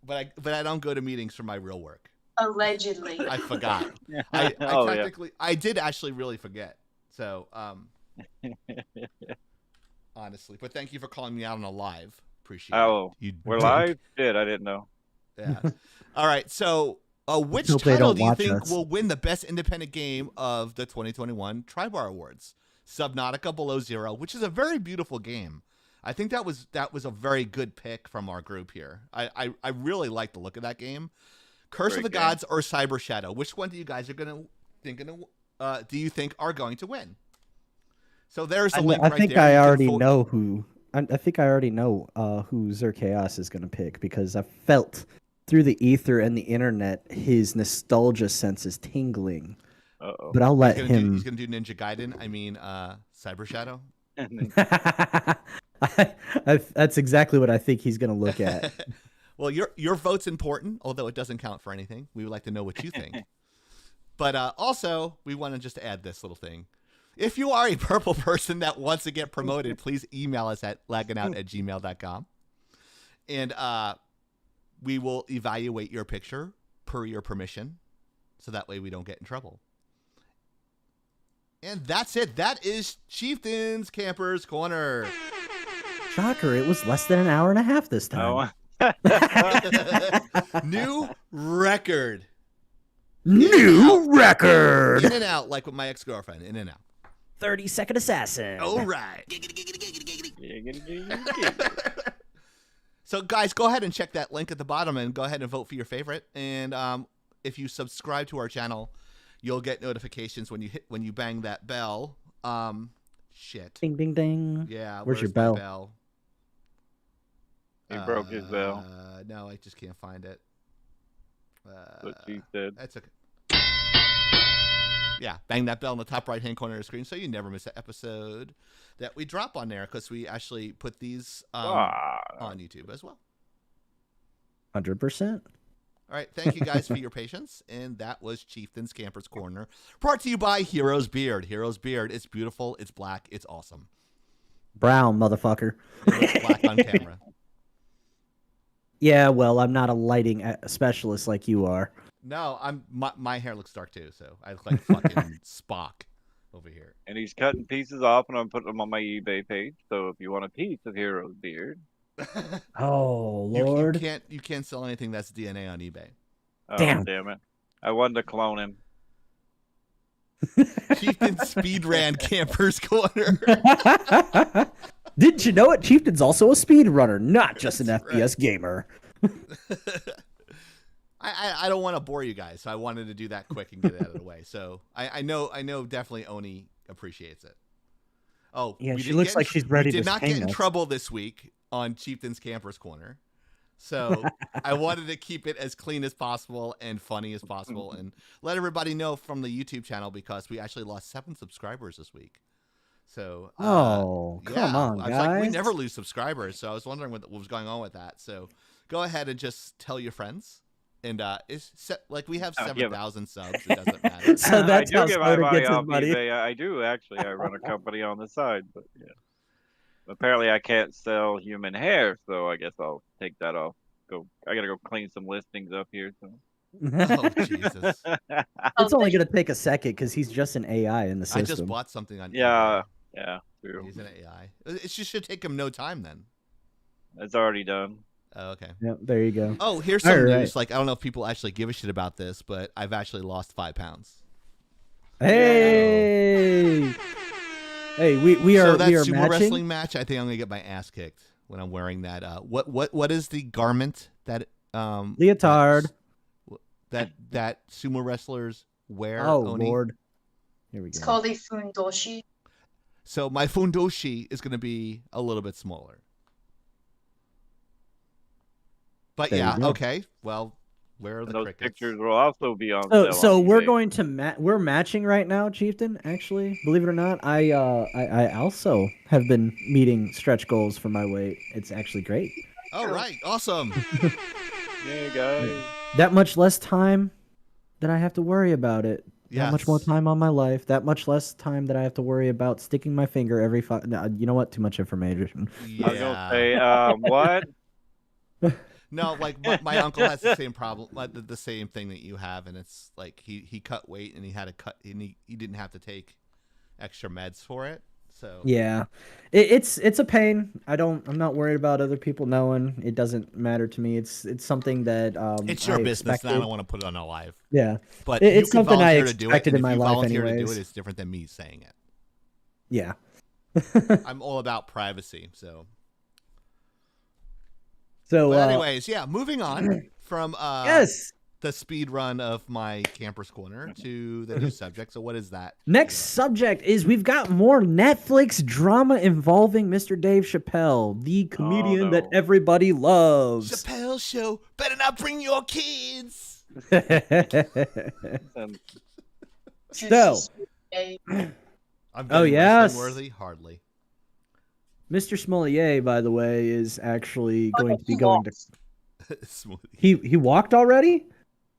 But I don't go to meetings for my real work. Allegedly. I forgot. I Oh, yeah. technically I did actually really forget. So, honestly, but thank you for calling me out on a live. Appreciate Oh, it. You we're dink. live? Shit, I didn't know. Yeah. All right. So, which Hope they title don't do you watch think us. will win the best independent game of the 2021 Tri-Bar Awards? Subnautica Below Zero, which is a very beautiful game. I think that was a very good pick from our group here. I really like the look of that game. Curse of the Gods or Cyber Shadow. Which one do you guys do you think are going to win? So there's the link right there. I think I already know who. I think I already know who Zerchaos is going to pick because I felt through the ether and the internet his nostalgia sense is tingling. Uh-oh. But I'll let him. He's going to do Ninja Gaiden. I mean, Cyber Shadow. That's exactly what I think he's going to look at. Well, your vote's important, although it doesn't count for anything. We would like to know what you think. But also, we want to just add this little thing. If you are a purple person that wants to get promoted, please email us at lagginout@gmail.com. And we will evaluate your picture per your permission, so that way we don't get in trouble. And that's it. That is Chieftain's Campers Corner. Shocker, it was less than an hour and a half this time. New record. New record. In and out, like with my ex-girlfriend. In and out. 30-second assassin. All right. So, guys, go ahead and check that link at the bottom and go ahead and vote for your favorite. And if you subscribe to our channel, you'll get notifications when you bang that bell. Shit. Ding, ding, ding. Yeah. Where's your my bell? He broke his bell. No, I just can't find it. What she said. That's okay. Yeah, bang that bell in the top right-hand corner of the screen so you never miss an episode that we drop on there because we actually put these on YouTube as well. 100%. All right, thank you guys for your patience. And that was Chieftain's Campers Corner, brought to you by Hero's Beard. Hero's Beard, it's beautiful, it's black, it's awesome. Brown, motherfucker. It looks black on camera. Yeah, well, I'm not a lighting specialist like you are. No, my hair looks dark too, so I look like fucking Spock over here. And he's cutting pieces off, and I'm putting them on my eBay page. So if you want a piece of Hero's Beard, oh Lord, you can't sell anything that's DNA on eBay. oh, Damn. damn it! I wanted to clone him. Chieftain Speedran Campers Corner. Didn't you know it? Chieftain's also a speedrunner, not just an That's FPS gamer. I don't want to bore you guys, so I wanted to do that quick and get it out of the way. So I know definitely Oni appreciates it. Oh, yeah, she looks like she's ready to did not get in us. trouble this week on Chieftain's Campers Corner. So I wanted to keep it as clean as possible and funny as possible and let everybody know from the YouTube channel because we actually lost 7 subscribers this week. So come on, I was guys. like, we never lose subscribers, so I was wondering what was going on with that. So go ahead and just tell your friends. And we have 7,000 subs. It doesn't matter. So that's I how do get my Spider money gets his off money. eBay. I do actually. I run a company on the side, but yeah. Apparently, I can't sell human hair, so I guess I'll take that off. I gotta go clean some listings up here. So. Oh Jesus! It's only gonna take a second because he's just an AI in the system. I just bought something on. Yeah, eBay. yeah, true. He's an AI. It should take him no time then. It's already done. Oh, okay. Yep, there you go. Oh, here's some All right. news. Like I don't know if people actually give a shit about this, but I've actually lost 5 pounds. Hey, hey, we are so that we are sumo matching. wrestling match. I think I'm gonna get my ass kicked when I'm wearing that. What is the garment that Leotard. that sumo wrestlers wear? Oh Oni? Lord, here we It's go. called a fundoshi. So my fundoshi is going to be a little bit smaller. But There you yeah, go. okay. Well, where are the Those crickets? pictures will also be on. So, sale so on we're eBay. going to we're matching right now, Chieftain. Actually, believe it or not, I also have been meeting stretch goals for my weight. It's actually great. All right, awesome. Yeah, guys. That much less time that I have to worry about it. That much more Yes. time on my life. That much less time that I have to worry about sticking my finger every No, you know what? Too much information. I was gonna say, what? No, like my uncle has the same problem, like the same thing that you have, and it's like he cut weight and he had to cut, and he didn't have to take extra meds for it. So Yeah, it's a pain. I'm not worried about other people knowing. It doesn't matter to me. It's something that it's your I business, and I expected. don't want to put it on a live. Yeah, But it's you can something I volunteer to do it, expected and in my if you life volunteer to do anyways. it, it's different than me saying it. Yeah. I'm all about privacy. So, So, but anyways, yeah. Moving on from yes. the speed run of my Camper's Corner to the new subject. So, what is that? Next Zero? subject is we've got more Netflix drama involving Mr. Dave Chappelle, the comedian that no. everybody loves. Chappelle Show. Better not bring your kids. And So, I'm Oh, getting yes. wrestling worthy. Hardly. Mr. Smollier, by the way, is actually going to be he going lost. Smoothie. He walked already?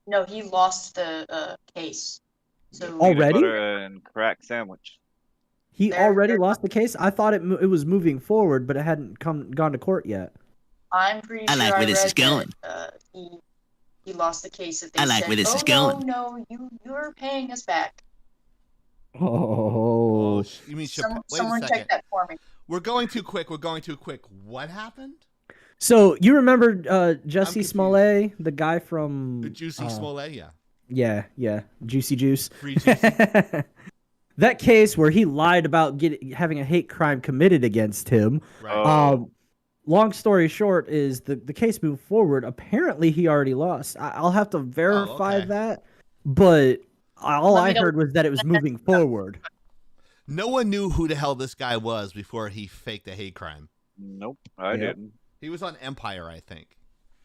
No, he lost the case. So Already? peanut butter and crack sandwich. He They're- already they're- lost the case? I thought it was moving forward, but it hadn't gone to court yet. I'm pretty I sure like where this read is going. That, he lost the case that they I like said, where this oh, is going." no, you're paying us back. Oh. You mean Chappelle? Wait a Someone second. check that for me. We're going too quick. What happened? So, you remember Jussie confused. Smollett, the guy from... The Juicy Smollett, yeah. Yeah, Juicy Juice. Free juice. That case where he lied about having a hate crime committed against him. Right. Oh. Long story short is the case moved forward. Apparently, he already lost. I'll have to verify okay. that, but all Let me I know. heard was that it was moving forward. No one knew who the hell this guy was before he faked a hate crime. Nope, I Yep. didn't. He was on Empire, I think.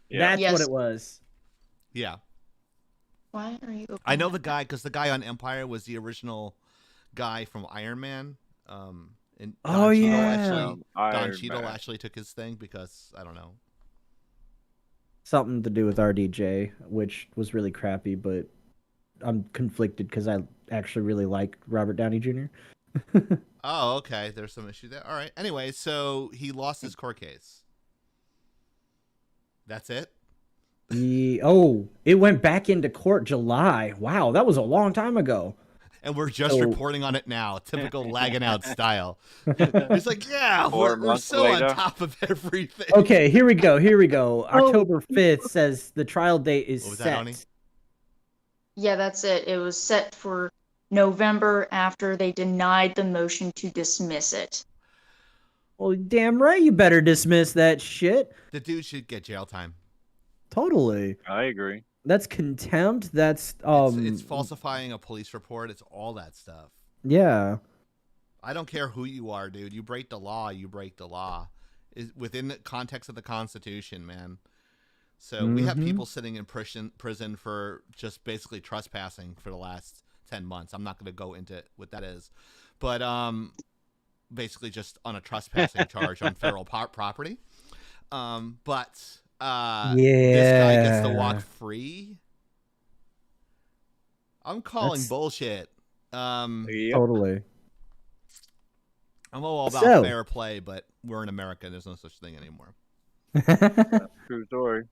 Yeah. That's what Yes. it was. Yeah. Why are you opening I know that? the guy because the guy on Empire was the original guy from Iron Man. And Don Oh, Cheadle yeah. Don Iron Cheadle Man. actually took his thing because, I don't know. Something to do with RDJ, which was really crappy, but I'm conflicted because I actually really like Robert Downey Jr. Oh, okay. There's some issue there. All right. Anyway, so he lost his court case. That's it? It went back into court July. Wow, that was a long time ago. And we're just So- reporting on it now. Typical lagging out style. It's like, yeah, 4 we're months so later. on top of everything. Okay, here we go. October 5th says the trial date is What was that, set. Oni? Yeah, that's it. It was set for November after they denied the motion to dismiss it. Well, damn right, you better dismiss that shit. The dude should get jail time. Totally. I agree. That's contempt. That's It's falsifying a police report. It's all that stuff. yeah. I don't care who you are, dude. You break the law, you break the law. Within the context of the Constitution, man. So we have Mhm. people sitting in prison for just basically trespassing for the last 10 months. I'm not going to go into what that is. But basically just on a trespassing charge on federal property. But this guy gets to walk free. I'm calling That's- bullshit. Yep. Totally. I'm all about So- fair play, but we're in America. There's no such thing anymore. True story.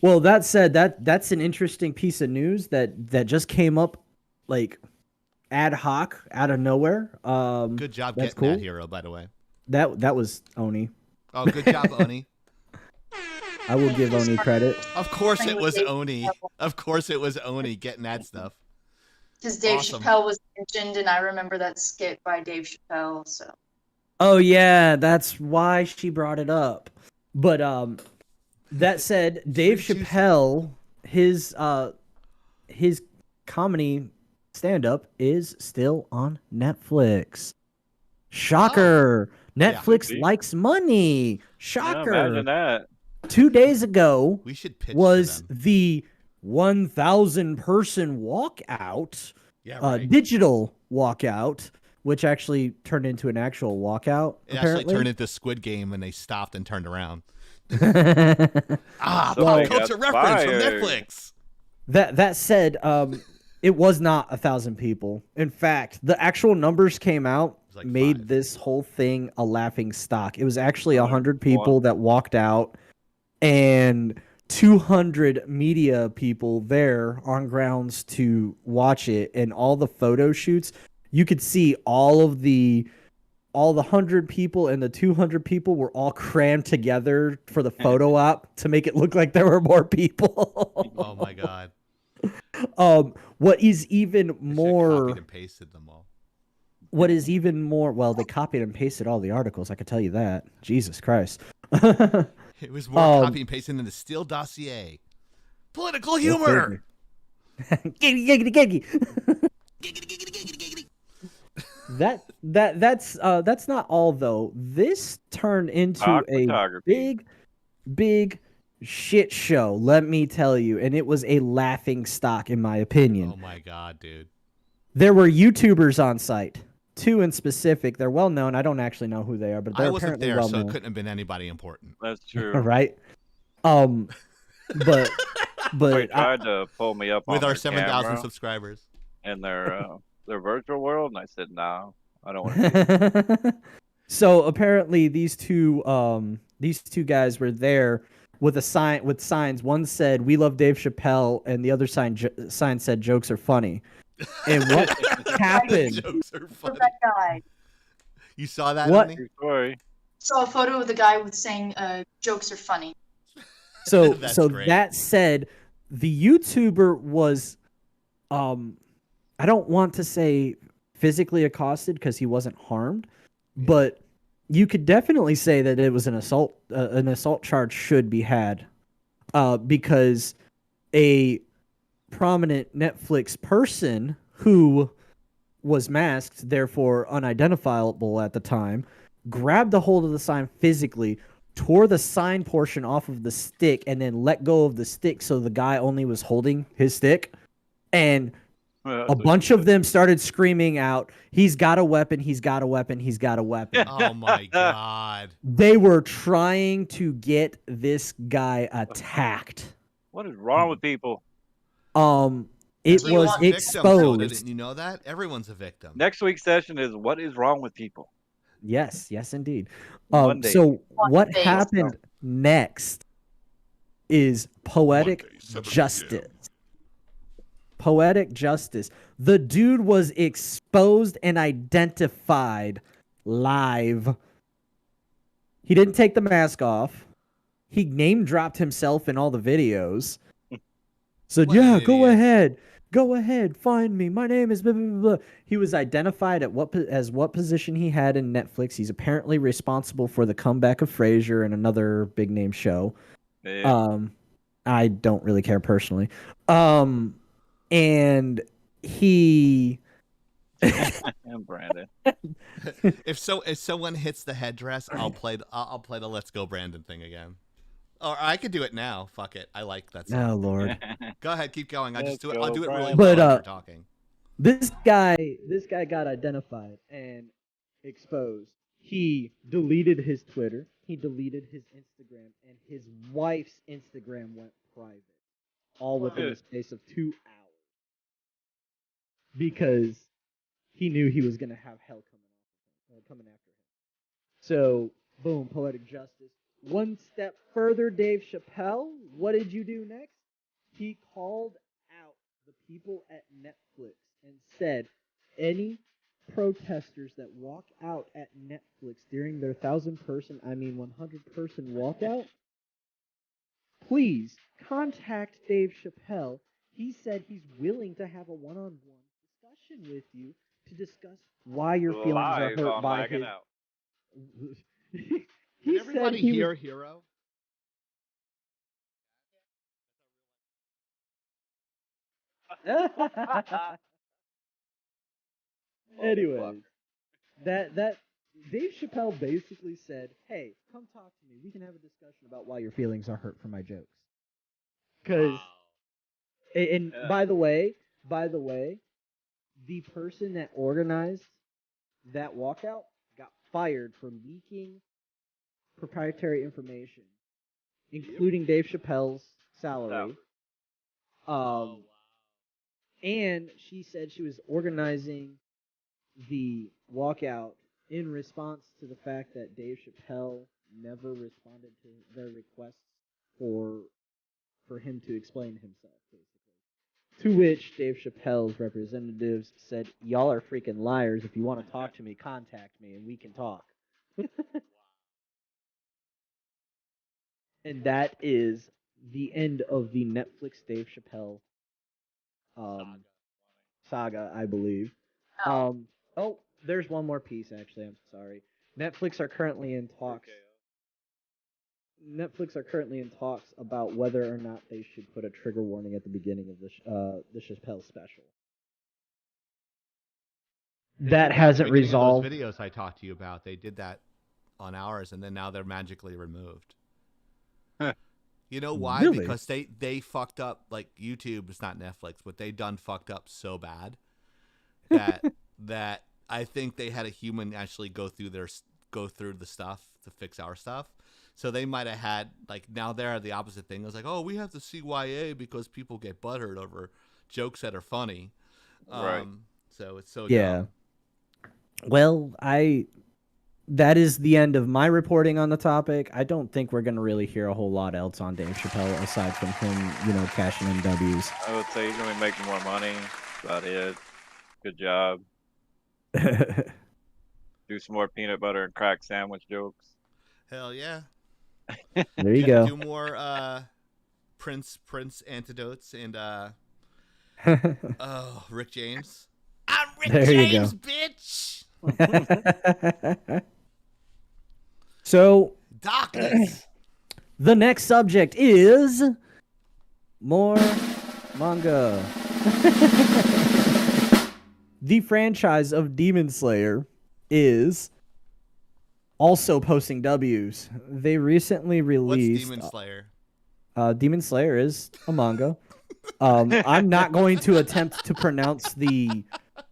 Well, that said, that's an interesting piece of news that just came up like ad hoc out of nowhere. Good job that's getting that cool. hero, by the way. That was Oni. Oh, good job, Oni. I will give Oni credit. Of course Playing it with was Dave Oni. Chappelle. Of course it was Oni getting that stuff. Because Dave Awesome. Chappelle was mentioned, and I remember that skit by Dave Chappelle. So Oh yeah, that's why she brought it up. But that said, Dave Juicy. Chappelle, his comedy stand-up is still on Netflix. Shocker. Netflix see. likes money. Yeah, Shocker. imagine that. 2 days ago We should pitch was to them. the 1,000 person walkout, Yeah, right. digital walkout, which actually turned into an actual walkout. It actually apparently. turned into Squid Game when they stopped and turned around. that Ah, Somebody pop culture got reference from fired. Netflix. said, it was not 1,000 people. In fact, the actual numbers came out, was like made 5. this whole thing a laughing stock. It was actually 100 101. people that walked out, and 200 media people there on grounds to watch it, and all the photo shoots. You could see all the 100 people and the 200 people were all crammed together for the photo op to make it look like there were more people. Oh my god. What is even I should've more copied and pasted them all. what is even more, well, they copied and pasted all the articles. I can tell you that. Jesus Christ. It was more copy and pasting than the Steele dossier. Political humor. Giggity, giggity, giggity. That's not all though. This turned into a Photography. big shit show, let me tell you, and it was a laughing stock in my opinion. Oh my god, dude. There were YouTubers on site, 2 in specific. They're well known. I don't actually know who they are, but they're I wasn't apparently there, well so known. it couldn't have been anybody important. That's true. Right? But They tried to pull me up With on our their 7,000 camera subscribers. in their virtual world, and I said, "No, I don't want to." So apparently these two guys were there with signs. One said "We love Dave Chappelle," and the other sign said "Jokes are funny." And what happened? Jokes are For funny. that guy. You saw that? What? Honey? True story. Saw a photo of the guy with saying jokes are funny. So That's great. that said, the YouTuber was, I don't want to say physically accosted because he wasn't harmed, but you could definitely say that it was an assault. An assault charge should be had, because a prominent Netflix person who was masked, therefore unidentifiable at the time, grabbed a hold of the sign physically, tore the sign portion off of the stick, and then let go of the stick so the guy only was holding his stick. And a bunch of them started screaming out, "He's got a weapon, he's got a weapon, he's got a weapon." Oh my god. They were trying to get this guy attacked. What is wrong with people? It Do you was want Victims, though, exposed. didn't you know that? Everyone's a victim. Next week's session is what is wrong with people. Yes, indeed. Monday. So what Monday. happened next is poetic Monday, 7 p.m. justice. Poetic justice. The dude was exposed and identified live. He didn't take the mask off. He name dropped himself in all the videos. Said, What an "Yeah, go idiot. ahead, find me. My name is blah, blah, blah, blah." He was identified at what position he had in Netflix. He's apparently responsible for the comeback of Frasier and another big name show. Yeah. I don't really care personally. And he And Brandon. If someone hits the headdress, I'll play the "Let's Go Brandon" thing again. Or I could do it now. Fuck it. I like that song. oh Lord. Go ahead, keep going. I'll Let's do go, it really Brandon. well But, as you're talking. This guy got identified and exposed. He deleted his Twitter, he deleted his Instagram, and his wife's Instagram went private. All within the space of 2 hours. Because he knew he was gonna have hell coming after him. So, boom, poetic justice. One step further, Dave Chappelle, what did you do next? He called out the people at Netflix and said, any protesters that walk out at Netflix during their 1,000-person, 100-person walkout, please contact Dave Chappelle. He said he's willing to have a one-on-one discussion with you to discuss why your feelings are Live hurt on by Laggin his... Out. He Did everybody said he hear was... Hero? Anyway, that Dave Chappelle basically said, "Hey, come talk to me. We can have a discussion about why your feelings are hurt for my jokes." Because, and by the way, the person that organized that walkout got fired for leaking proprietary information, including Dave Chappelle's salary. And she said she was organizing the walkout in response to the fact that Dave Chappelle never responded to their requests for him to explain himself, basically. To which Dave Chappelle's representatives said, "Y'all are freaking liars. If you want to talk to me, contact me and we can talk." And that is the end of the Netflix Dave Chappelle saga, I believe. Oh, There's one more piece, actually. I'm sorry. Netflix are currently in talks. Netflix are currently in talks about whether or not they should put a trigger warning at the beginning of the Chappelle special. That hasn't resolved. Those videos I talked to you about, they did that on ours, and then now they're magically removed. You know why? Really? Because they fucked up. Like YouTube, it's not Netflix, but they done fucked up so bad that I think they had a human actually go through the stuff to fix our stuff. So they might have had, like, now they're the opposite thing. It was like, oh, we have to CYA because people get butthurt over jokes that are funny. Right. So it's so Yeah. dumb. Well, that is the end of my reporting on the topic. I don't think we're going to really hear a whole lot else on Dave Chappelle aside from him, cashing in W's. I would say he's gonna be making more money. That's about it. Good job. Do some more peanut butter and crack sandwich jokes. Hell yeah. There you go. Do more Prince antidotes and Rick James. I'm Rick There you James, go. bitch. So, Darkness. the next subject is more manga. The franchise of Demon Slayer is also posting W's. They recently What's released Demon Slayer? Demon Slayer is a manga. I'm not going to attempt to pronounce the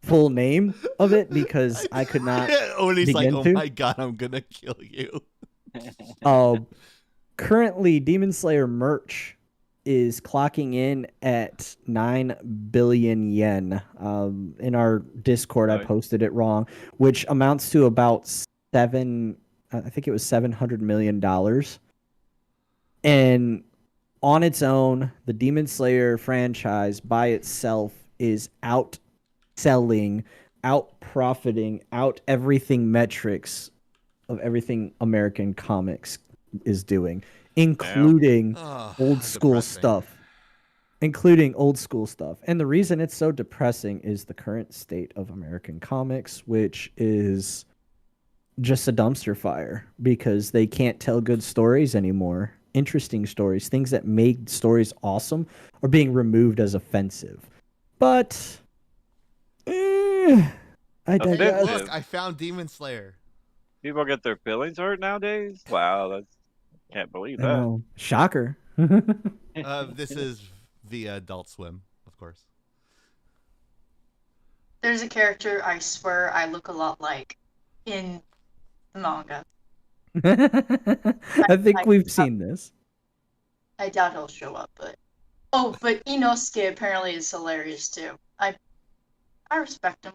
full name of it because I could not. Only's like, begin oh to. my god, I'm gonna kill you. Currently, Demon Slayer merch is clocking in at 9 billion yen. In our Discord, I Nice. posted it wrong, which amounts to about I think it was $700 million. And on its own, the Demon Slayer franchise by itself is outselling, out profiting, out everything metrics of everything American comics is doing, including old school depressing. stuff. Including old school stuff. And the reason it's so depressing is the current state of American comics, which is just a dumpster fire because they can't tell good stories anymore. Interesting stories, things that made stories awesome, are being removed as offensive. But I Hey, digress. Look, I found Demon Slayer. People get their feelings hurt nowadays. Wow, can't believe I that. know. Shocker. This is via Adult Swim, of course. There's a character I swear I look a lot like in the manga. I think we've seen this. I doubt he'll show up, but but Inosuke apparently is hilarious too. I respect him.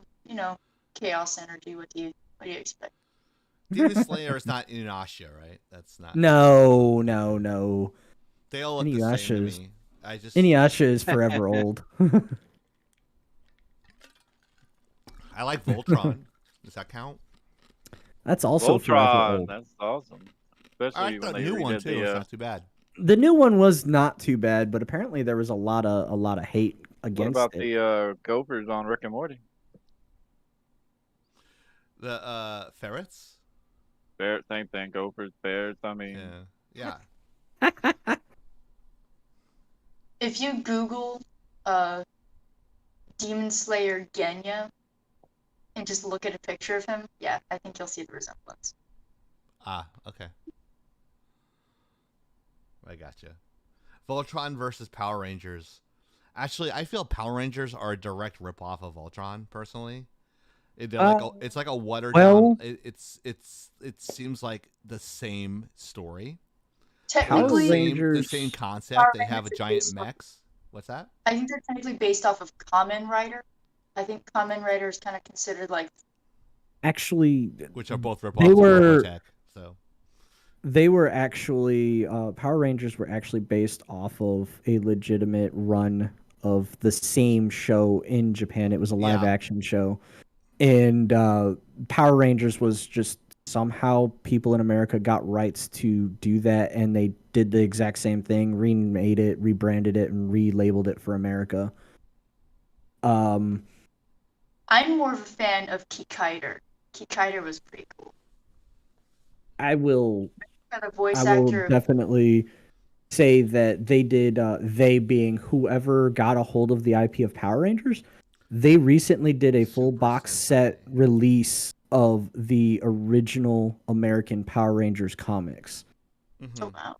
Chaos energy. What do you expect? Demon Slayer is not Inuyasha, right? That's not. No. They all look the same to Inuyasha's- me. I just. Inuyasha is forever old. I like Voltron. Does that count? That's also forever Voltron, old. that's awesome. I Especially like when the they new one redid too. It's the. not too bad. The new one was not too bad, but apparently there was a lot of hate What against about it. the Gophers on Rick and Morty? The ferrets. Bear, same thing. Gophers, bears. I mean, Yeah. If you Google Demon Slayer Genya and just look at a picture of him, yeah, I think you'll see the resemblance. Okay. I gotcha. Voltron versus Power Rangers. Actually, I feel Power Rangers are a direct ripoff of Voltron. Personally, it's like a watered well- down. It seems like the same story. Technically, Rangers- The same concept. Power They have a Rangers are giant based on- mechs. What's that? I think they're technically based off of Kamen Rider. I think Kamen Rider is kind of considered like Actually, Which are both ripoffs They of were- Robotech. So they were actually Power Rangers were actually based off of a legitimate run of the same show in Japan. It was a live Yeah. action show, and Power Rangers was just somehow people in America got rights to do that, and they did the exact same thing, remade it, rebranded it, and relabeled it for America. I'm more of a fan of Kikaider. Kikaider was pretty cool. I will The voice I will actor. definitely say that they did, they being whoever got a hold of the IP of Power Rangers, they recently did a full Super box Sentai. set release of the original American Power Rangers comics. Mhm. Oh wow.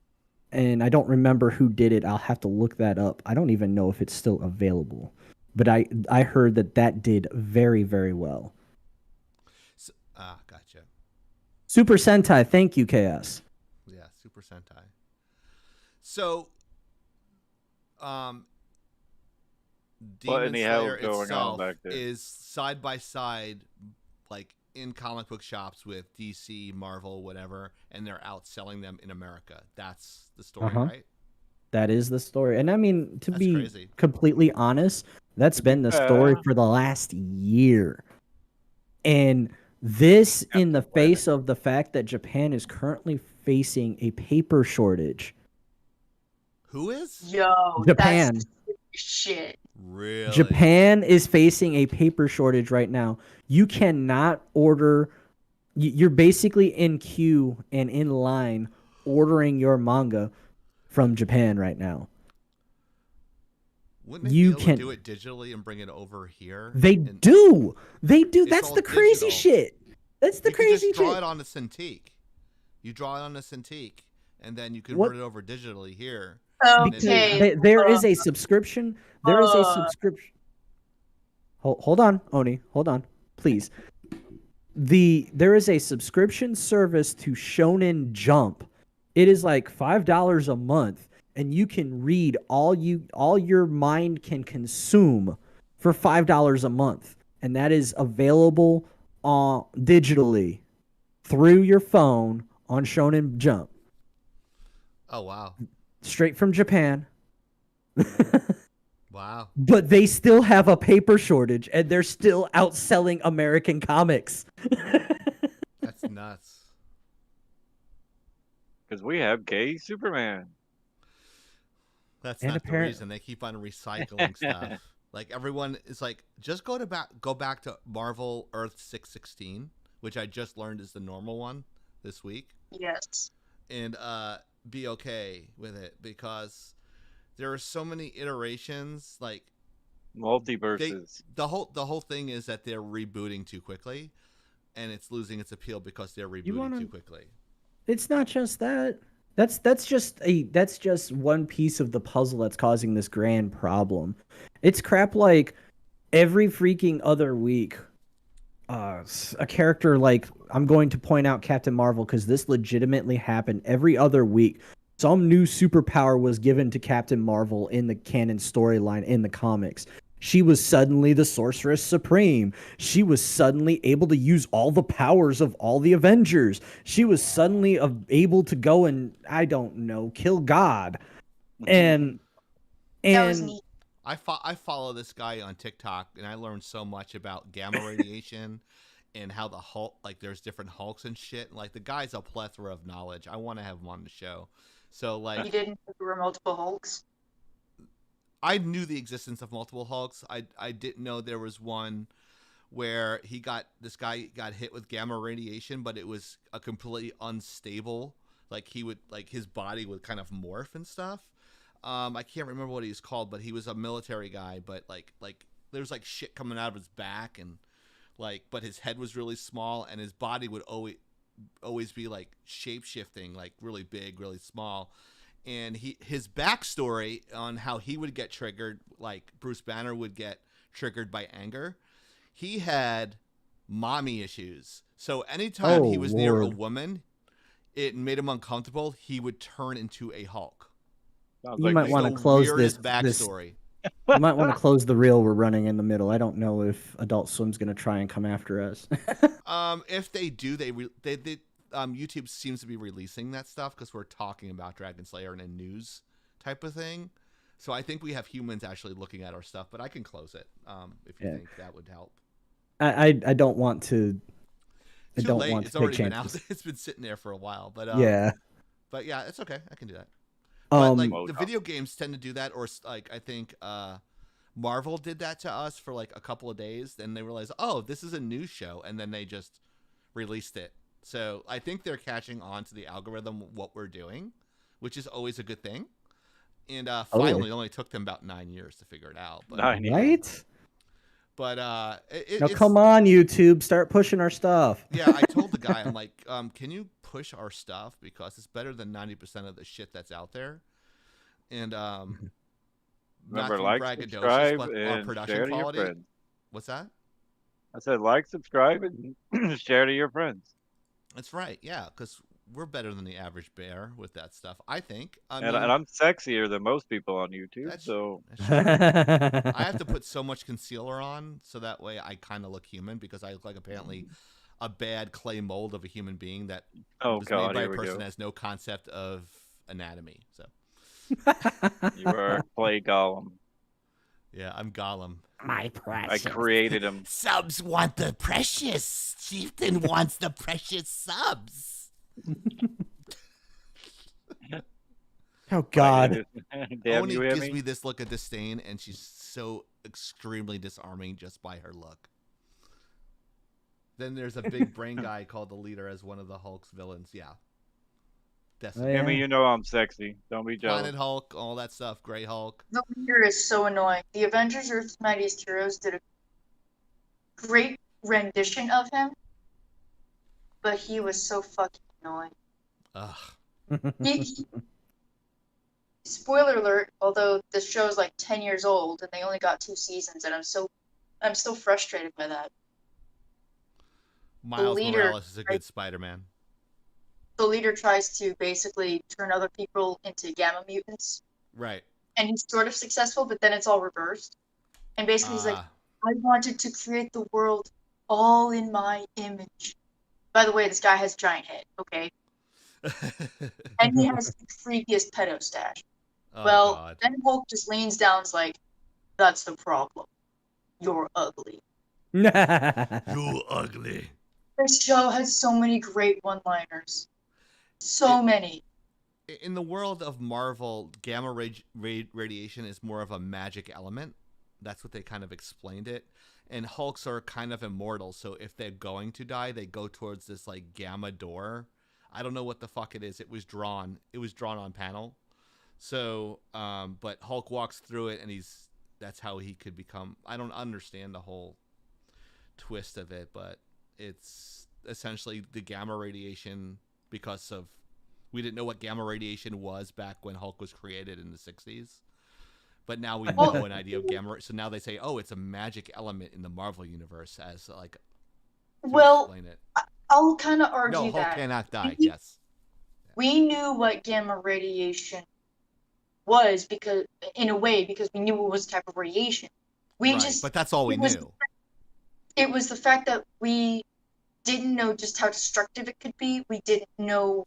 And I don't remember who did it. I'll have to look that up. I don't even know if it's still available. But I heard that did very, very well. Gotcha. Super Sentai, thank you, KS. Yeah, Super Sentai. So, What Demon in the hell Slayer is going on itself back there? is side by side, like in comic book shops with DC, Marvel, whatever, and they're out selling them in America. That's the story, Uh-huh. right? That is the story. And I mean, to That's be crazy. completely honest, that's To be been the story fair. for the last year. And this in the Captain Planet. face of the fact that Japan is currently facing a paper shortage. Who is? Yo, Japan. that's shit. Really? Japan is facing a paper shortage right now. You cannot order. You're basically in queue and in line ordering your manga from Japan right now. Wouldn't they You be able can. to do it digitally and bring it over here? They And do. They do. It's That's all the crazy digital. shit. That's the you could crazy just draw shit. it on a Cintiq. You draw it on a Cintiq, and then you What- convert it over digitally here. Because Okay. there is a subscription. There is a subscription. Hold on, Oni. Hold on, please. There is a subscription service to Shonen Jump. It is like $5 a month, and you can read all your mind can consume for $5 a month, and that is available digitally through your phone on Shonen Jump, Oh wow, straight from Japan. wow. But they still have a paper shortage, and they're still outselling American comics. That's nuts. Because we have gay Superman. That's And not the apparent- reason. They keep on recycling stuff. Like everyone is like, just go back to Marvel Earth 616, which I just learned is the normal one this week, Yes. and be okay with it because there are so many iterations. Like Multiverses. the whole thing is that they're rebooting too quickly, and it's losing its appeal because they're rebooting too quickly. It's not just that. That's just one piece of the puzzle that's causing this grand problem. It's crap like every freaking other week. A character like, I'm going to point out Captain Marvel because this legitimately happened every other week. Some new superpower was given to Captain Marvel in the canon storyline in the comics. She was suddenly the Sorceress Supreme. She was suddenly able to use all the powers of all the Avengers. She was suddenly able to go and, I don't know, kill God. And That was neat. I follow this guy on TikTok, and I learned so much about gamma radiation and how the Hulk, like there's different Hulks and shit. Like the guy's a plethora of knowledge. I want to have him on the show. So like, You didn't think there were multiple Hulks? I knew the existence of multiple Hulks. I didn't know there was one where this guy got hit with gamma radiation, but it was a completely unstable. Like his body would kind of morph and stuff. I can't remember what he's called, but he was a military guy. But like there was like shit coming out of his back, and but his head was really small, and his body would always be like shape shifting, like really big, really small. And his backstory on how he would get triggered, like Bruce Banner would get triggered by anger. He had mommy issues, so anytime he was near a woman, it made him uncomfortable. He would turn into a Hulk. You might want to close this backstory. You might want to close the reel we're running in the middle. I don't know if Adult Swim's going to try and come after us. If they do, YouTube seems to be releasing that stuff because we're talking about Dragon Slayer in a news type of thing. So I think we have humans actually looking at our stuff, but I can close it if you think that would help. I don't want to. I Too don't late. want It's to already take been out. chances. It's been sitting there for a while, but Yeah. But yeah, it's okay. I can do that. But like the Mode video games tend to do that, or like I think Marvel did that to us for like a couple of days. Then they realized, oh, this is a news show. And then they just released it. So I think they're catching on to the algorithm, what we're doing, which is always a good thing. And finally, it only took them about 9 years to figure it out. But, Right? But Now, it's, come on, YouTube. Start pushing our stuff. yeah, I told the guy, I'm like, can you push our stuff? Because it's better than 90% of the shit that's out there. And Remember, not like, braggadocious, subscribe, but our and production share to your quality. friends. What's that? I said, like, subscribe, and share to your friends. That's right. Yeah, because we're better than the average bear with that stuff, I think. I And mean, I'm sexier than most people on YouTube, that's so true. I have to put so much concealer on so that way I kind of look human, because I look like apparently a bad clay mold of a human being that was made by a person that has no concept of anatomy. So you are Clay Gollum. yeah, I'm Gollum. My I precious. created him. Subs want the precious. Chieftain wants the precious subs. Oh, God. Damn Oni you, gives Emmy. me this look of disdain, and she's so extremely disarming just by her look. Then there's a big brain guy called the Leader as one of the Hulk's villains. Yeah. Definitely. Yeah. Emmy, you know I'm sexy. Don't be jealous. Planet Hulk, all that stuff. Gray Hulk. The leader is so annoying. The Avengers Earth's Mightiest Heroes did a great rendition of him, but he was so fucking annoying. Ugh. Spoiler alert, although this show is like 10 years old and they only got 2 seasons, and I'm still frustrated by that. Miles leader- Morales is a good Spider-Man. The leader tries to basically turn other people into gamma mutants, Right. and he's sort of successful, but then it's all reversed. And basically he's like, I wanted to create the world all in my image. By the way, this guy has a giant head, okay? And he has the freakiest pedo stash. Oh, Well, God. then Hulk just leans down and is like, that's the problem. You're ugly. You ugly. This show has so many great one-liners. So many. In the world of Marvel, gamma radiation is more of a magic element. That's what they kind of explained it. And Hulks are kind of immortal, so if they're going to die, they go towards this like gamma door. I don't know what the fuck it is. It was drawn on panel. So, but Hulk walks through it, and that's how he could become. I don't understand the whole twist of it, but it's essentially the gamma radiation, because of we didn't know what gamma radiation was back when Hulk was created in the 60s. But now we know an idea of gamma. So now they say, oh, it's a magic element in the Marvel universe as like to explain it. I'll kind of argue No, Hulk that. cannot die. Yes. We knew what gamma radiation was because we knew it was a type of radiation. But that's all we knew. It was the fact that we didn't know just how destructive it could be. We didn't know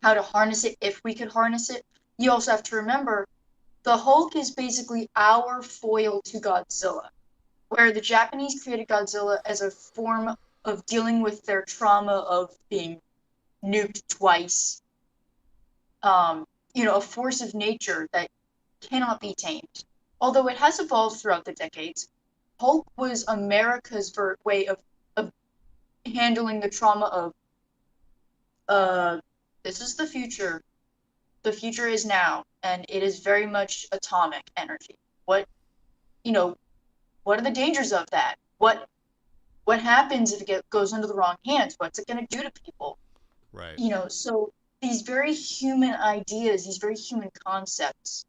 how to harness it, if we could harness it. You also have to remember, the Hulk is basically our foil to Godzilla, where the Japanese created Godzilla as a form of dealing with their trauma of being nuked twice. A force of nature that cannot be tamed. Although it has evolved throughout the decades, Hulk was America's way of handling the trauma of this is the future. The future is now, and it is very much atomic energy. What are the dangers of that? What happens if it goes into the wrong hands? What's it going to do to people? Right. So these very human ideas, these very human concepts.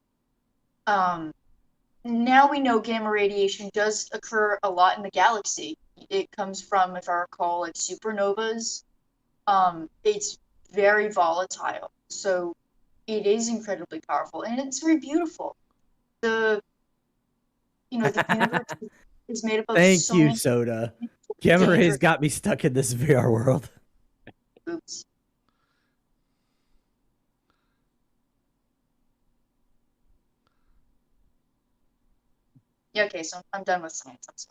Now we know gamma radiation does occur a lot in the galaxy. It comes from, if I recall, like supernovas. It's very volatile, so it is incredibly powerful, and it's very beautiful. The universe is made up of Thank so you, many Soda. Gamma rays dangerous- got me stuck in this VR world. Oops. Yeah, okay, so I'm done with science.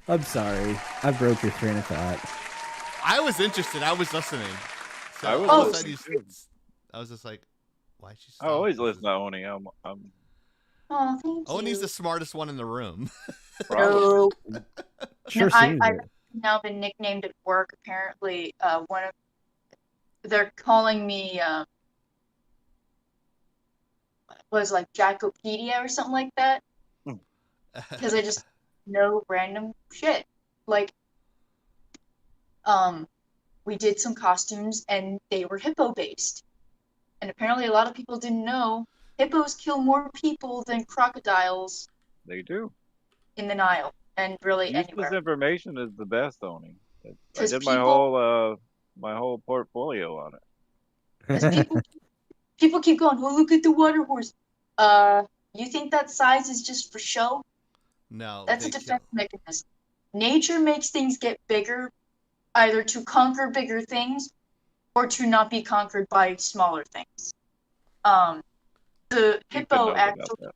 I'm sorry. I broke your train of thought. I was interested. I was listening. So I was all of a listening sudden too. I was just like, why is she I always stopping? listen to Oni. I'm Oh, thank you. Only's the smartest one in the room. Probably. No, Sure no, seems I've it. now been nicknamed at work. Apparently, they're calling me was like Jackopedia or something like that because I just know random shit. Like, we did some costumes and they were hippo based, and apparently a lot of people didn't know hippos kill more people than crocodiles They do. in the Nile and really Useless anywhere. information is the best, Oni. I 'Cause did people- my whole portfolio on it. Because people keep going, oh, look at the water horse. You think that size is just for show? No, That's they a kill. defense mechanism. Nature makes things get bigger, either to conquer bigger things or to not be conquered by smaller things. The Ethan hippo knows about actually that.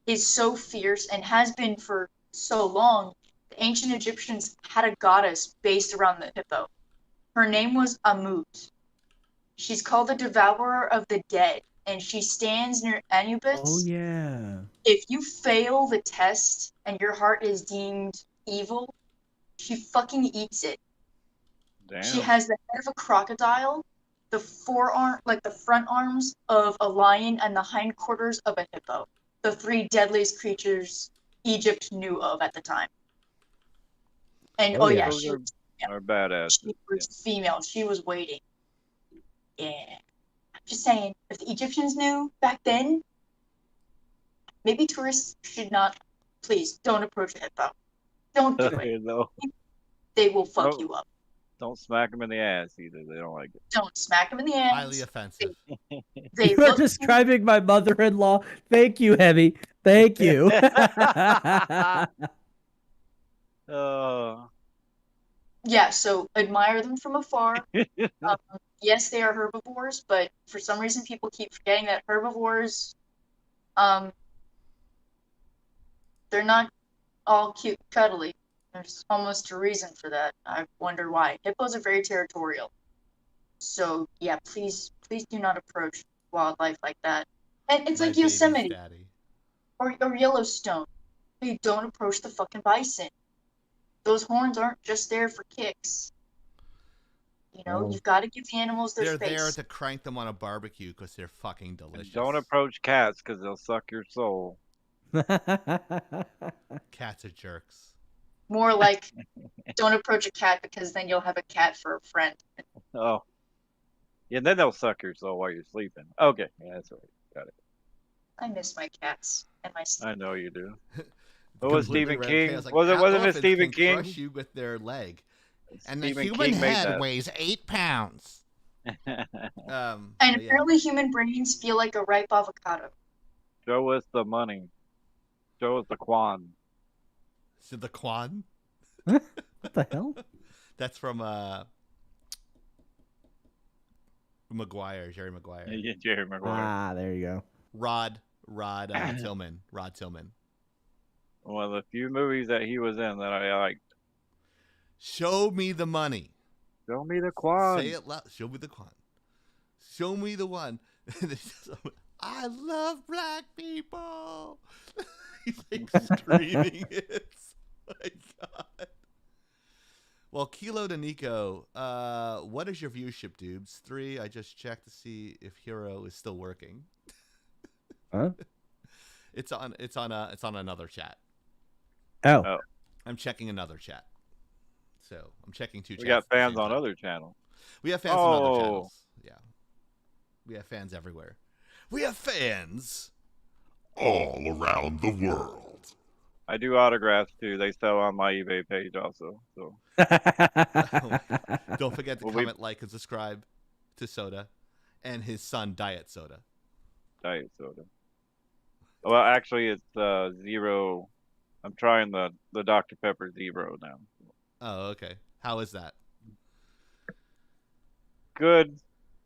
is so fierce and has been for so long. The ancient Egyptians had a goddess based around the hippo. Her name was Amut. She's called the devourer of the dead, and she stands near Anubis. Oh yeah. If you fail the test and your heart is deemed evil, she fucking eats it. Damn. She has the head of a crocodile, the forearm, like the front arms of a lion, and the hindquarters of a hippo. The three deadliest creatures Egypt knew of at the time. And Oh, yeah. Those she are badass. was female. She was waiting. Yeah. I'm just saying, if the Egyptians knew back then, maybe tourists should not. Please don't approach a hippo. Don't do it. No, They will fuck No. you up. don't smack them in the ass either. They don't like it. Don't smack them in the ass. Highly offensive. They You are look describing my mother-in-law. Thank you, Hemi. Thank you. Oh, Yeah, so admire them from afar. Yes, they are herbivores, but for some reason people keep forgetting that herbivores, they're not all cute and cuddly. There's almost a reason for that. I wonder why. Hippos are very territorial. So yeah, please do not approach wildlife like that. And it's My like baby's Yosemite daddy. or Yellowstone. You don't approach the fucking bison. Those horns aren't just there for kicks. You know, Oh. you've got to give the animals their They're space. there to crank them on a barbecue because they're fucking delicious. don't approach cats because they'll suck your soul. Cats are jerks. More like, don't approach a cat because then you'll have a cat for a friend. Oh, yeah. Then they'll suck your soul while you're sleeping. Okay, yeah, that's right. Got it. I miss my cats and my sleep. I know you do. What was Completely Stephen red King? chaos, like, Wasn't it elephants Stephen can King? Crush you with their leg, and the Stephen human King made head that. weighs 8 pounds. And but yeah. apparently human brains feel like a ripe avocado. Show us the money. Show us the quan. So the Quan. What the hell? That's from Maguire, Jerry Maguire. Yeah, Jerry Maguire. Ah, there you go. Rod Tillman. Rod Tillman. One of the few movies that he was in that I liked. Show me the money. Show me the quan. Say it loud. Show me the Quan. Show me the one. I love black people. He's like screaming it. My God. Well, Kilo to Nico, what is your viewership, dudes? 3. I just checked to see if Hero is still working. Huh? It's on another chat. Oh. I'm checking another chat. So I'm checking 2 chats. We got at the fans same on time. other channels. We have fans on other Oh. channels. Yeah. We have fans everywhere. We have fans. All around the world. I do autographs too. They sell on my eBay page also. So Don't forget to Well, we- comment, like, and subscribe to Soda and his son, Diet Soda. diet soda. Well, actually, it's zero. I'm trying the Dr Pepper Zero now. Oh, okay. How is that? Good,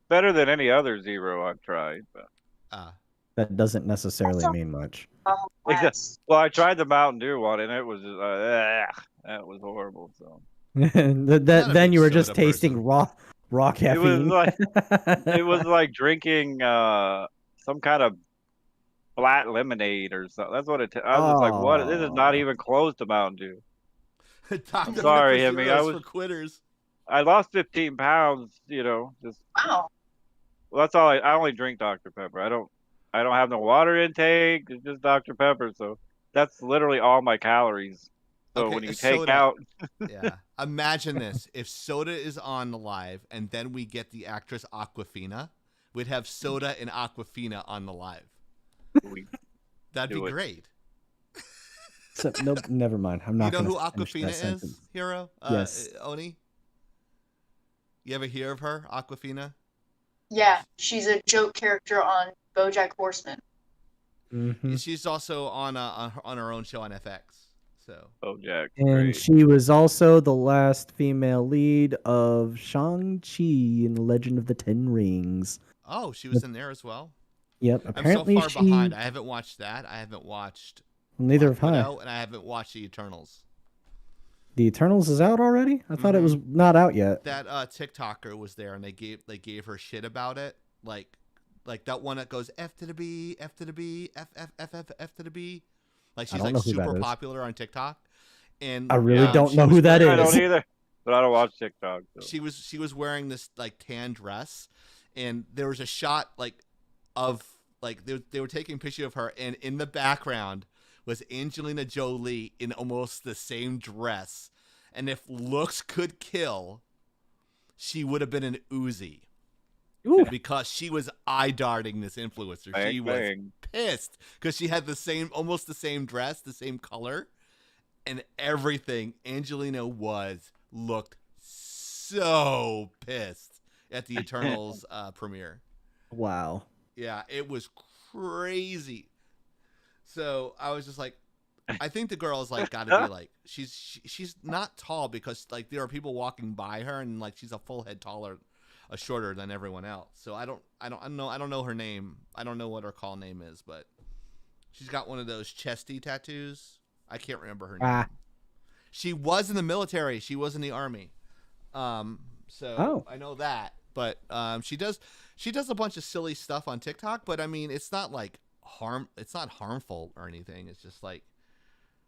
better than any other zero I've tried. But That doesn't necessarily mean much. Oh, that's well, I tried the Mountain Dew one, and it was just, that was horrible. So Then you were just soda tasting person. raw caffeine. it was like it was like drinking some kind of flat lemonade or something. That's what it. I was just like, what? This is not Oh. even close to Mountain Dew. Dr. Sorry, Pepper Hemi. Zeros for quitters. I lost 15 pounds. You know, just Wow. well, that's all. I only drink Dr. Pepper. I don't have no water intake. It's just Dr. Pepper. So that's literally all my calories. So Okay, when you a take soda. out, Yeah. Imagine this. If Soda is on the live and then we get the actress Aquafina, we'd have Soda and Aquafina on the live. we That'd Do be it. great. So, nope, never mind. I'm You not know gonna who finish that Aquafina is, sentence. Hero? Yes. Oni? You ever hear of her, Aquafina? Yeah, she's a joke character on BoJack Horseman. Hmm. She's also on her own show on FX. So Jack. And Great. she was also the last female lead of Shang-Chi in The Legend of the Ten Rings. oh, she was in there as well. Yep. I'm so Apparently far she. behind. I haven't watched that. I haven't watched Neither Black have I. Widow, and I haven't watched the Eternals. The Eternals is out already? I thought it was not out yet. That TikToker was there, and they gave her shit about it, like that one that goes F to the B, F to the B, F F F F F to the B. Like she's don't like know who that super is. popular on TikTok. And I really don't she know was who that wearing- I don't is. either, but I don't watch TikTok. So. She was wearing this like tan dress, and there was a shot of they were taking a picture of her, and in the background was Angelina Jolie in almost the same dress. And if looks could kill, she would have been an Uzi. Ooh. Because she was eye darting this influencer. Bang, she was bang. pissed because she had almost the same dress, the same color, and everything. Angelina looked so pissed at the Eternals premiere. Wow. Yeah, it was crazy. So I was just like, I think the girl is like got to be like she's not tall because like there are people walking by her and like she's a full head shorter than everyone else. So I don't know her name. I don't know what her call name is, but she's got one of those chesty tattoos. I can't remember her name. She was in the military. She was in the army. So I know that. But she does a bunch of silly stuff on TikTok. But I mean, it's not like it's not harmful or anything. It's just like.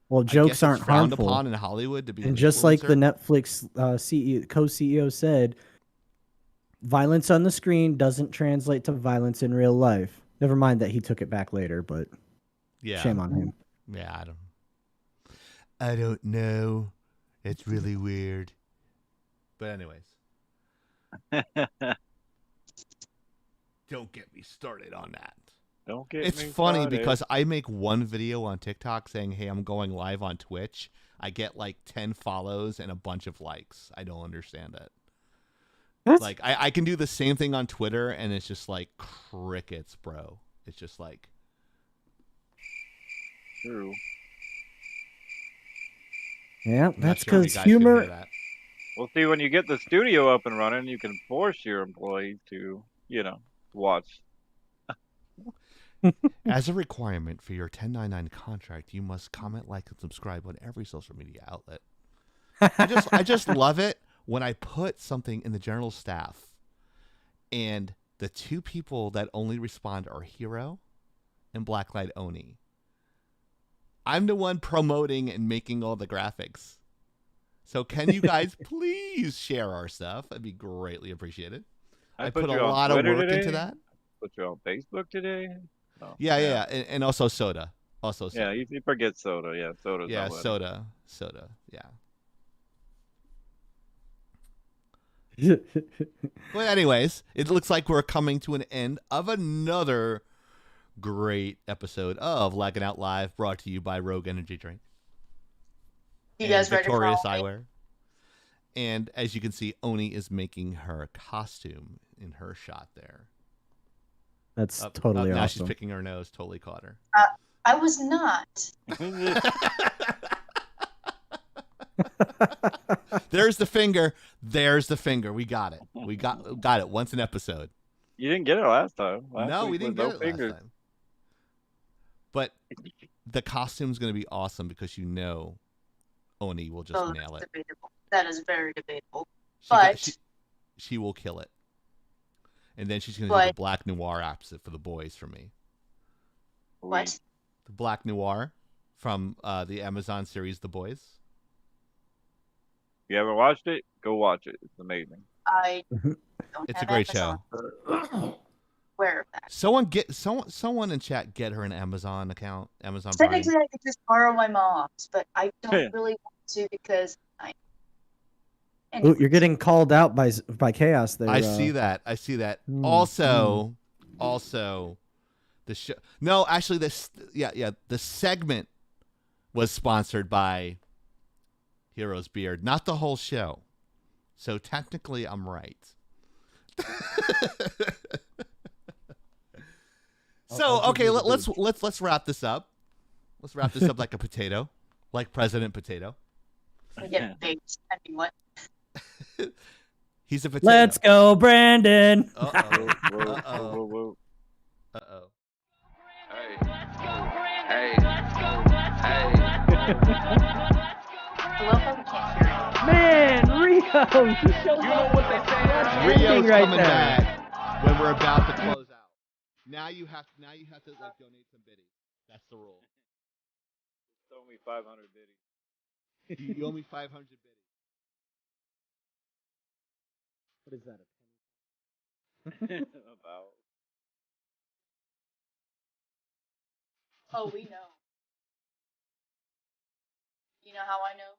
Well, jokes aren't frowned harmful. upon in Hollywood to be. And an just like the influencer. Netflix co-CEO said, violence on the screen doesn't translate to violence in real life. Never mind that he took it back later, but shame on him. Yeah, I don't know. It's really weird. But anyways. Don't get me started on that. Don't get It's me funny started. because I make one video on TikTok saying, hey, I'm going live on Twitch. I get like 10 follows and a bunch of likes. I don't understand it. Like, I can do the same thing on Twitter, and it's just like crickets, bro. It's just like. True. Yeah, I'm not that's sure if you because guys can hear humor. that. Well, see, when you get the studio up and running, you can force your employees to, watch. As a requirement for your 1099 contract, you must comment, like, and subscribe on every social media outlet. I just love it when I put something in the general staff and the two people that only respond are Hero and Blacklight Oni. I'm the one promoting and making all the graphics. So can you guys please share our stuff? That'd be greatly appreciated. I put a you on lot of Twitter work today. into that. Put you on Facebook today. Oh, Yeah. And also Soda. Yeah, you forget Soda. Yeah, Soda's Yeah, not letting me. Soda. Yeah. But anyways, it looks like we're coming to an end of another great episode of Laggin Out Live, brought to you by Rogue Energy Drink. You guys ready for Victorious Halloween? Eyewear. And as you can see, Oni is making her costume in her shot there. That's totally now awesome. she's picking her nose. Totally caught her. I was not. There's the finger. There's the finger. We got it. We got it once an episode. You didn't get it last time. No, we didn't get no it fingers. last time. But the costume's going to be awesome because Oni will just nail That's it. debatable. That is very debatable. But She will kill it. And then she's going to do the black noir opposite for the boys for me. What? The Black Noir from the Amazon series The Boys. If you haven't watched it, go watch it. It's amazing. I don't It's a have great Amazon. show. Aware of that. Someone in chat get her an Amazon account, Amazon Prime. Technically, I could just borrow my mom's, but I don't really want to because I. Ooh, you're getting called out by Chaos there. I see that. Also, the show. No, actually, the segment was sponsored by Hero's Beard, not the whole show. So technically, I'm right. So okay, let's wrap this up. Let's wrap this up like a potato, like President Potato. We get baked. I mean, what? He's a potato. Let's go, Brandon. Whoa. Hey. I love how we can't hear it. Man, Rio, he showed up. Rio's right coming there. back when we're about to close out. Now you have to like donate some biddies. That's the rule. Just owe me 500 biddies. You owe me 500 biddies. What is that? About. Oh, we know. You know how I know?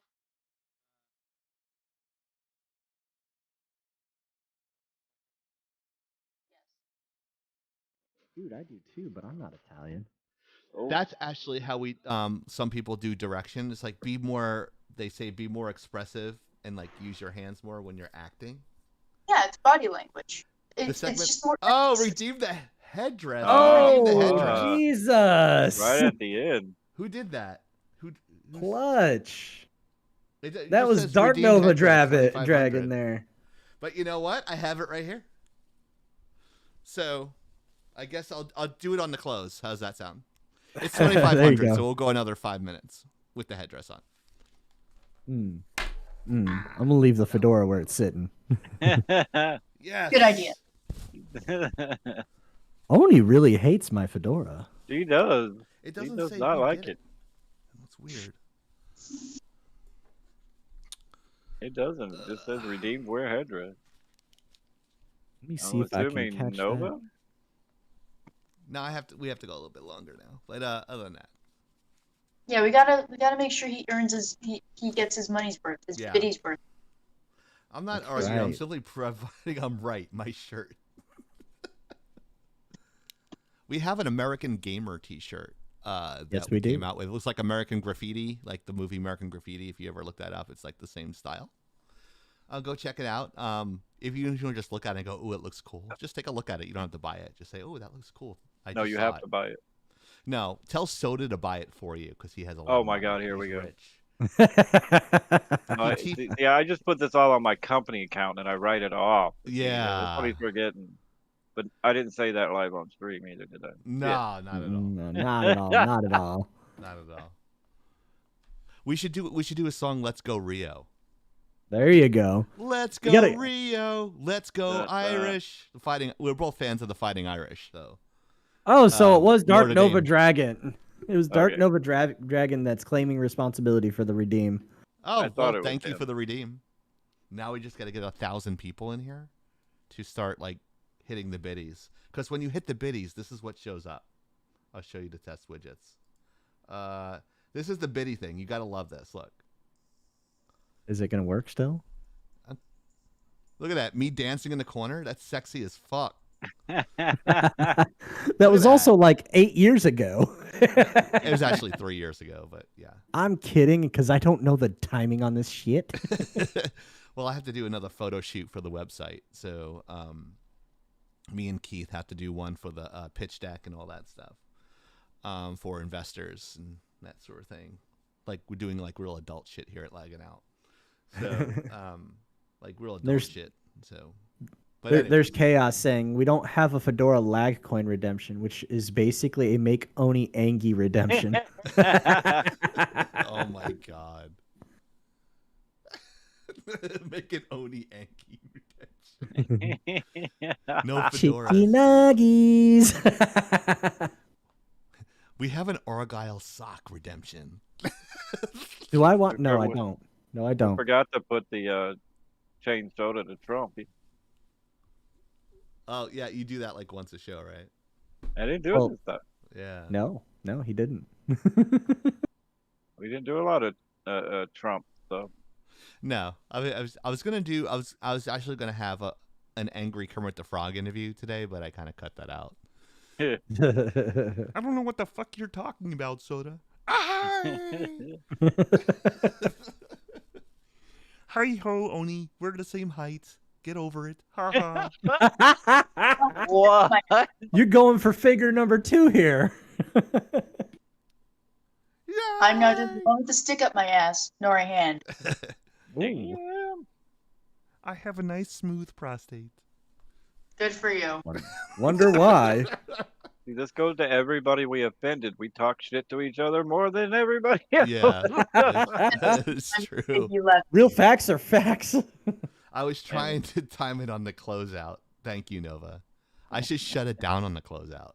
Dude, I do too, but I'm not Italian. Oh. That's actually how we some people do direction. It's like be more expressive and like use your hands more when you're acting. Yeah, it's body language. The It's segment. just more. Oh, redeem the headdress. Oh, Redeem the headdress. Jesus. Right at the end. Who did that? Who's- Clutch. it That just was says Dark redeemed Nova headdress, Dragon 2500. there. But you know what? I have it right here. So, I guess I'll do it on the close. How's that sound? It's There you 2500, go. so we'll go another 5 minutes with the headdress on. I'm gonna leave the fedora where it's sitting. Yes. Good idea. Oni really hates my fedora. He does. It He doesn't does say not who like did it. That's weird. It doesn't. It just says redeemed wear headdress. Let me I'm see if I can assuming catch Nova. that. No, we have to go a little bit longer now. But other than that, Yeah, we gotta make sure he earns he gets his money's worth, his Yeah. biddy's worth. I'm not That's arguing. I'm right. simply providing I'm right. My shirt. We have an American Gamer T-shirt. That Yes, we do. came out with. It looks like American Graffiti, like the movie American Graffiti. If you ever look that up, it's like the same style. Go check it out. If you want to just look at it and go, "Ooh, it looks cool," just take a look at it. You don't have to buy it. Just say, "Oh, that looks cool." No, you have to buy it. No, tell Soda to buy it for you because he has a lot. Oh of my money. God, here He's we go. rich. Yeah, I just put this all on my company account and I write it off. Yeah. That's what he's forgetting. But I didn't say that live on stream either, did I? No, Yeah. not at all. No, not at all. Not at all. Not at all. We should do a song. Let's go Rio. There you go. Let's go gotta- Rio. Let's go Irish. The fighting. We're both fans of the Fighting Irish, though. Oh, so it was Dark Notre Nova Dame. Dragon. It was Dark Okay. Nova Dragon that's claiming responsibility for the redeem. Oh, I thought well, it was thank you him. for the redeem. Now we just got to get 1,000 people in here to start like hitting the biddies. Because when you hit the biddies, this is what shows up. I'll show you the test widgets. This is the biddy thing. You got to love this. Look. Is it gonna work still? Look at that. Me dancing in the corner. That's sexy as fuck. That was also like 8 years ago. It was actually 3 years ago, but yeah. I'm kidding because I don't know the timing on this shit. Well, I have to do another photo shoot for the website. So me and Keith have to do one for the pitch deck and all that stuff for investors and that sort of thing. Like we're doing like real adult shit here at Laggin Out. So like real adult shit. So but anyway. There's Chaos saying we don't have a Fedora lag coin redemption, which is basically a make Oni Angie redemption. Oh my god. Make an Oni Anki redemption. No Fedora. Chicky nuggies. We have an Argyle sock redemption. Do I want? No, I Forgot- don't. No, I don't. Forgot to put the chain soda to Trump. Oh yeah, you do that like once a show, right? I didn't do Oh. it this time. Yeah. No, he didn't. We didn't do a lot of Trump stuff. No, I was gonna do. I was actually gonna have an angry Kermit the Frog interview today, but I kind of cut that out. I don't know what the fuck you're talking about, Soda. Hi ho, Oni. We're the same height. Get over it. Ha ha. What? You're going for figure number 2 here. I'm not just going to stick up my ass nor a hand. Ooh. Damn. I have a nice smooth prostate. Good for you. Wonder why. See, this goes to everybody we offended. We talk shit to each other more than everybody else. Yeah, that's true. You left. Real facts are facts. I was trying to time it on the closeout. Thank you, Nova. I should shut it down on the closeout.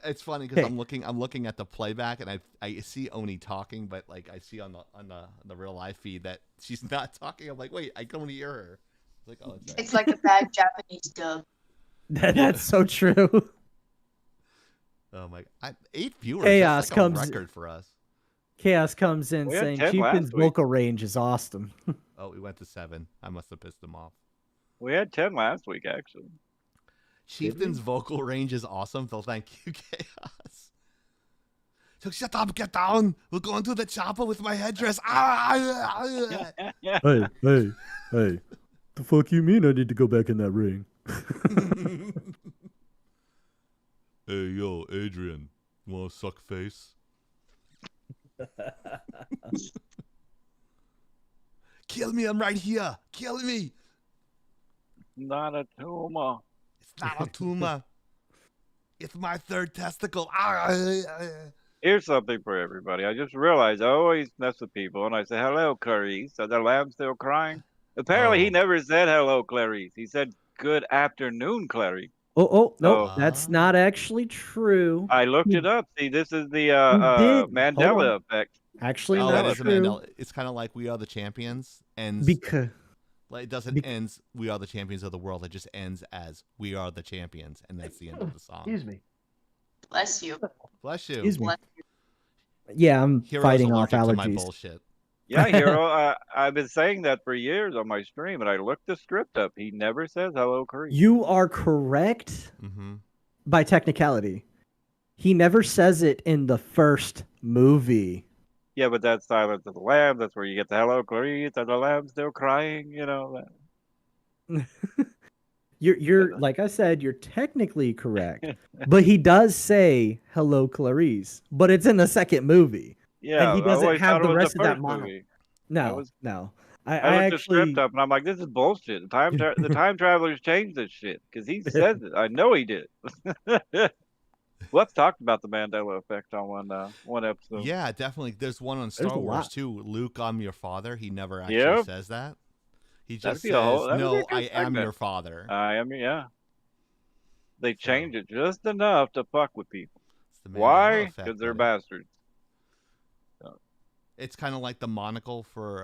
It's funny because I'm looking at the playback and I see Oni talking, but like I see on the real live feed that she's not talking. I'm like, wait, I can only hear her. It's like, oh, it's right. It's like a bad Japanese dub. That's so true. Oh my! 8 viewers. Chaos That's like comes- a record for us. Chaos comes in We had saying 10 last Chieftain's week. vocal range is awesome. Oh, we went to 7. I must have pissed them off. We had 10 last week, actually. Chieftain's vocal range is awesome, so thank you, Chaos. So shut up, get down. We're going to the chopper with my headdress. Hey. The fuck you mean I need to go back in that ring? Hey, yo, Adrian. You want to suck face? Kill me, I'm right here. Kill me. Not a tumor. It's not a tumor. It's my third testicle. Here's something for everybody. I just realized I always mess with people, and I say, hello, Clarice. Are the lambs still crying? Apparently, he Oh. never said hello, Clarice. He said, good afternoon, Clarice. Oh, no, Oh. that's not actually true. I looked it up. See, this is the did. Hold Mandela on. effect. Actually, Oh, not it is a true. Mandela. It's kind of like We Are the Champions. Ends Because like it doesn't ends We Are the Champions of the World. It just ends as We Are the Champions, and that's the end of the song. me. Bless you. Bless you. Excuse me. Bless you. Yeah, I'm Hero's fighting off allergic to my allergies. bullshit. Yeah, Hero. I've been saying that for years on my stream, and I looked the script up. He never says hello, Clarice. You are correct Mm-hmm. by technicality. He never says it in the first movie. Yeah, but that's Silence of the Lambs. That's where you get the hello, Clarice. Are the lambs still crying? You know. You're like I said, you're technically correct, but he does say "Hello, Clarice," but it's in the second movie. Yeah, he I doesn't always have thought it the was rest of that first mono- movie. No, was- no. I I looked the actually script up, and I'm like, this is bullshit. The time travelers changed this shit because he says it. I know he did. Let's talk about the Mandela effect on one episode. Yeah, definitely. There's one on Star a Wars lot. too. Luke, I'm your father. He never actually Yep. says that. He That'd just be says, a whole- that'd be a "No, good I am segment. your father." I mean, yeah. They changed it just enough to fuck with people. It's the Mandela Why? effect, Because they're buddy. bastards. It's kind of like the monocle for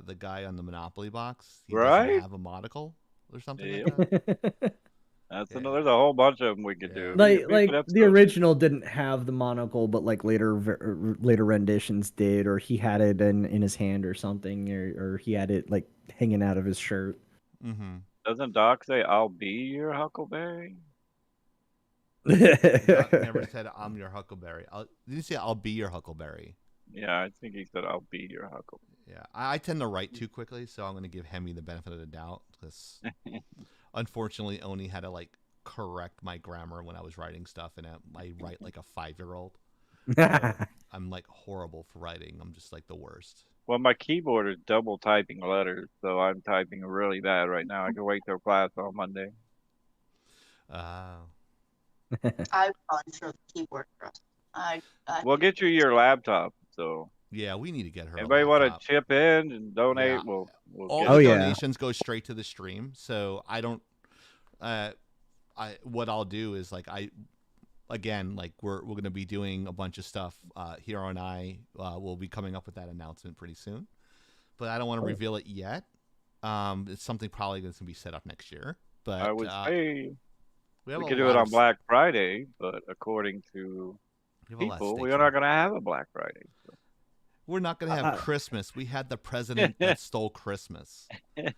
the guy on the Monopoly box. He Right? doesn't have a monocle or something Yep. like that. That's Yeah. there's a whole bunch of them we could Yeah. do. like We could the episode- original didn't have the monocle, but like later renditions did, or he had it in his hand or something, or he had it like hanging out of his shirt. Mm-hmm. Doesn't Doc say, "I'll be your Huckleberry"? Doc never said, "I'm your Huckleberry." Did you say, "I'll be your Huckleberry"? Yeah, I think he said, "I'll be your Huckleberry." Yeah, I tend to write too quickly, so I'm going to give Hemi the benefit of the doubt because unfortunately, Oni had to like correct my grammar when I was writing stuff, and I write like a 5-year-old. I'm like horrible for writing. I'm just like the worst. Well, my keyboard is double typing letters, so I'm typing really bad right now. I can wait till class on Monday. Uh, I would probably throw the keyboard across. We'll get you your laptop, so Yeah, we need to get her. Anybody a want laptop. to chip in and donate? Yeah. We'll All get the it. donations go straight to the stream. So I don't. What I'll do is like we're gonna be doing a bunch of stuff. Hero and I will be coming up with that announcement pretty soon, but I don't want to reveal it yet. It's something probably that's gonna be set up next year. But I would say we we could do it on Black Friday, but according to people, we are not going to have a Black Friday. So. We're not going to have Christmas. We had the president that stole Christmas. Damn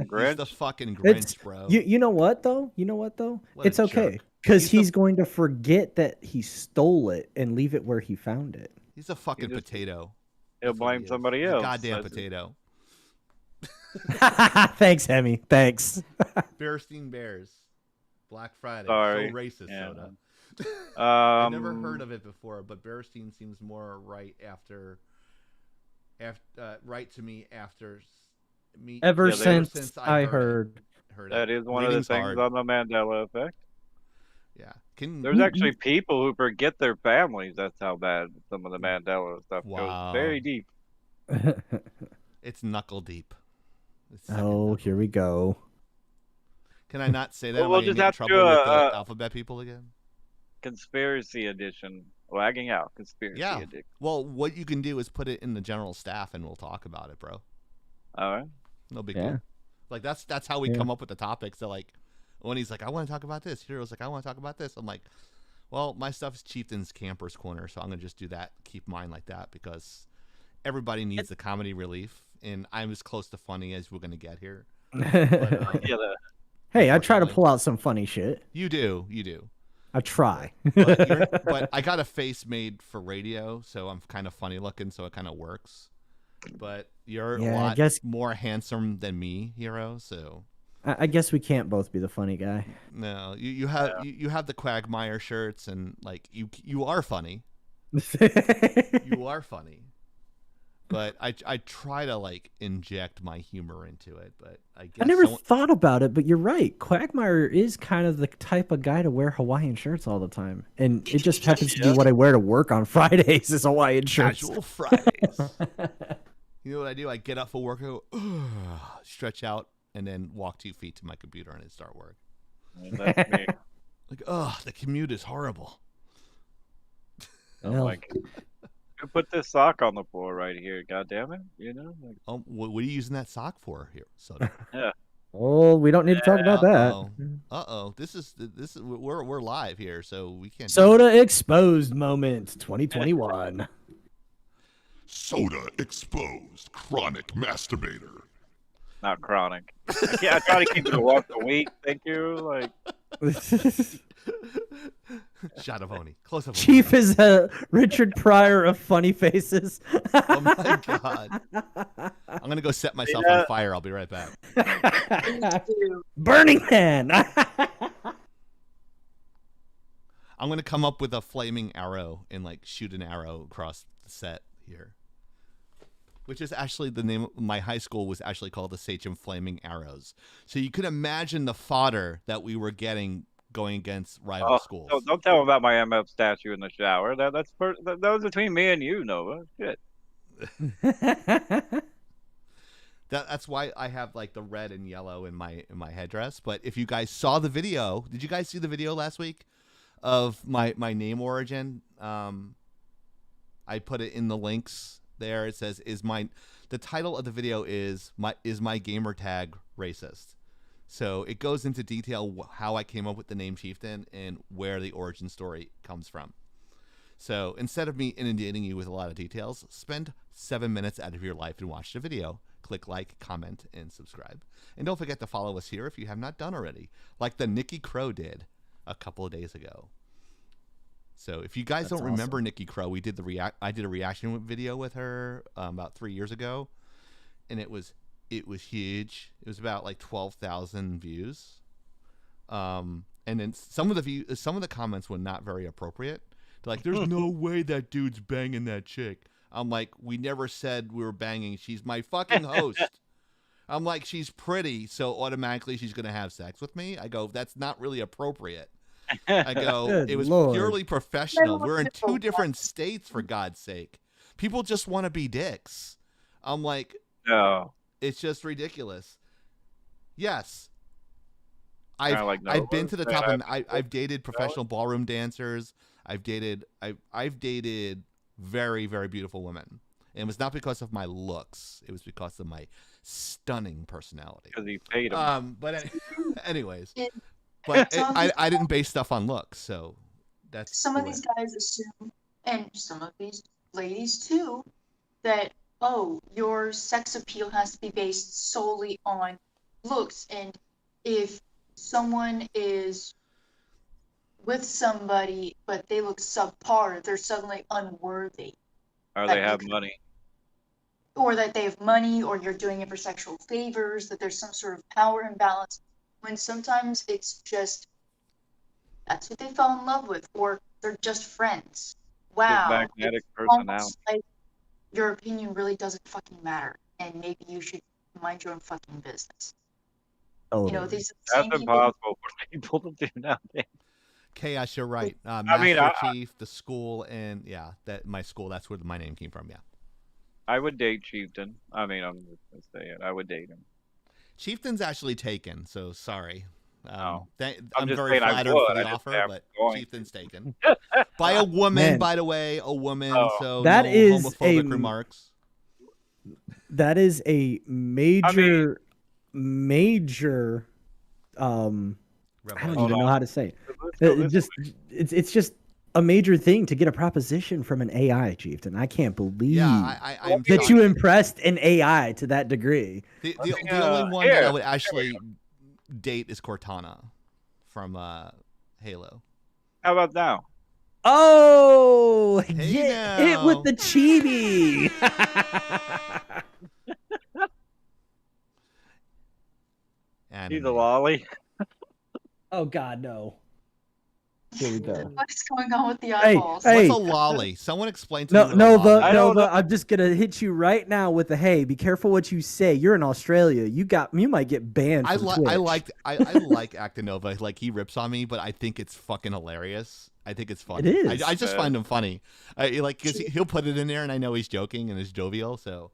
Grinch. He's the fucking Grinch, bro. You know what though? What it's a okay jerk. because he's going to forget that he stole it and leave it where he found it. He's a fucking potato. He'll blame somebody else. Goddamn potato. Thanks, Hemi. Thanks. Bearstein Bears. Black Friday. Sorry. So racist, Yeah. Soda. I never heard of it before, but Bearstein seems more right right to me after me. Ever since I heard that is one of the things on the Mandela effect. Yeah. There's actually people who forget their families. That's how bad some of the Mandela stuff goes. Very deep. It's knuckle deep. Here we go. Can I not say that? Well, we'll just have trouble with the alphabet people again. Conspiracy edition. Lagging out. Conspiracy edition. Well, what you can do is put it in the general staff and we'll talk about it, bro. All right. No big deal. Like that's how we come up with the topics. So like when he's like, I want to talk about this. Hero's like, I want to talk about this. I'm like, well, my stuff is Chieftain's Camper's Corner, so I'm gonna just do that. Keep mine like that because everybody needs the comedy relief, and I'm as close to funny as we're gonna get here. But, hey, I try to pull out some funny shit. You do. I try. but I got a face made for radio, so I'm kind of funny looking, so it kind of works. But you're a lot more handsome than me, Hero. So I guess we can't both be the funny guy. No, you have you have the Quagmire shirts, and like you are funny. You are funny. But I try to like inject my humor into it, but I guess I never thought about it, but you're right. Quagmire is kind of the type of guy to wear Hawaiian shirts all the time, and it just happens to be what I wear to work on Fridays is Hawaiian shirts. Casual Fridays. You know what I do? I get up for work, I go, stretch out, and then walk 2 feet to my computer and then start work. That's me. Like, the commute is horrible. Who put this sock on the floor right here? God damn it! You know. What are you using that sock for here, Soda? Yeah. Oh, we don't need to talk about that. This is we're live here, so we can't. Soda exposed moment 2021. Soda exposed chronic masturbator. Not chronic. I try to keep it once a week. Thank you. Like. Shot of Oni. Close up. Chief is a Richard Pryor of funny faces. Oh my god. I'm gonna go set myself on fire. I'll be right back. Burning Man. I'm gonna come up with a flaming arrow and like shoot an arrow across the set here. Which is actually the name of my high school was actually called the Sachem Flaming Arrows. So you could imagine the fodder that we were getting going against rival schools. Don't tell them about my MF statue in the shower. That was between me and you, Nova. Shit. That's why I have like the red and yellow in my headdress. But if you guys saw the video, did you guys see the video last week of my name origin? I put it in the links there. It says the title of the video is my gamer tag racist. So it goes into detail how I came up with the name Chieftain and where the origin story comes from. So instead of me inundating you with a lot of details, spend 7 minutes out of your life and watch the video. Click like, comment, and subscribe. And don't forget to follow us here if you have not done already, like the Nikki Crow did a couple of days ago. So if you guys don't remember Nikki Crow, I did a reaction video with her about 3 years ago, and it was huge. It was about like 12,000 views. And then some of the comments were not very appropriate. They're like, "There's no way that dude's banging that chick." I'm like, "We never said we were banging. She's my fucking host." I'm like, "She's pretty, so automatically she's gonna have sex with me." I go, "That's not really appropriate." I go, Good it was Lord. purely professional. We're in two different states, for God's sake. People just want to be dicks. I'm like, No. it's just ridiculous. Yes. Kinda I've like I've been Nova, to the saying top, I and have I've dated professional ballroom dancers. I've dated very, very beautiful women. And it was not because of my looks. It was because of my stunning personality. because he paid him. Anyways, It- but some I didn't base stuff on looks, so that's Some the of way. these guys assume, and some of these ladies too, that, oh, your sex appeal has to be based solely on looks. And if someone is with somebody but they look subpar, they're suddenly unworthy. Or that they you have could- money. Or that they have money, or you're doing it for sexual favors, that there's some sort of power imbalance, when sometimes it's just that's what they fell in love with, or they're just friends. Wow. magnetic it's personality. almost like your opinion really doesn't fucking matter, and maybe you should mind your own fucking business. You know, Totally. these are the That's same people. impossible for people to do nowadays. Chaos, you're right. I Master mean, Chief, the school, and yeah, that my school. That's where my name came from. Yeah, I would date Chieftain. I mean, I'm just gonna say it. I would date him. Chieftain's actually taken. So sorry. Oh. I'm just very saying I flattered would, for I the just offer, say I'm but going Chieftain's taken by a woman. Man. By the way, a woman. Oh. So That no is homophobic a- remarks. That is a major, major. I don't Revelation. even know how to say it. Let's go this way. It's just a major thing to get a proposition from an AI chieftain. I can't believe Yeah, I'm that shocked. you impressed an AI to that degree. The only one that I here, would actually date is Cortana from Halo. How about now? Oh, Hey get hit now. with the chibi. He's a Anime. lolly. Oh God, no. Here we go. What's going on with the Hey, eyeballs? hey. What's a lolly? Someone explain to No, me. What a Nova, lolly is. I don't Nova, know. I'm just gonna hit you right now with a hey. Be careful what you say. You're in Australia. You might get banned I from like Twitch. I like Actinova. Like he rips on me, but I think it's fucking hilarious. I think it's funny. It is. I just find him funny. Cause he'll put it in there, and I know he's joking and is jovial. So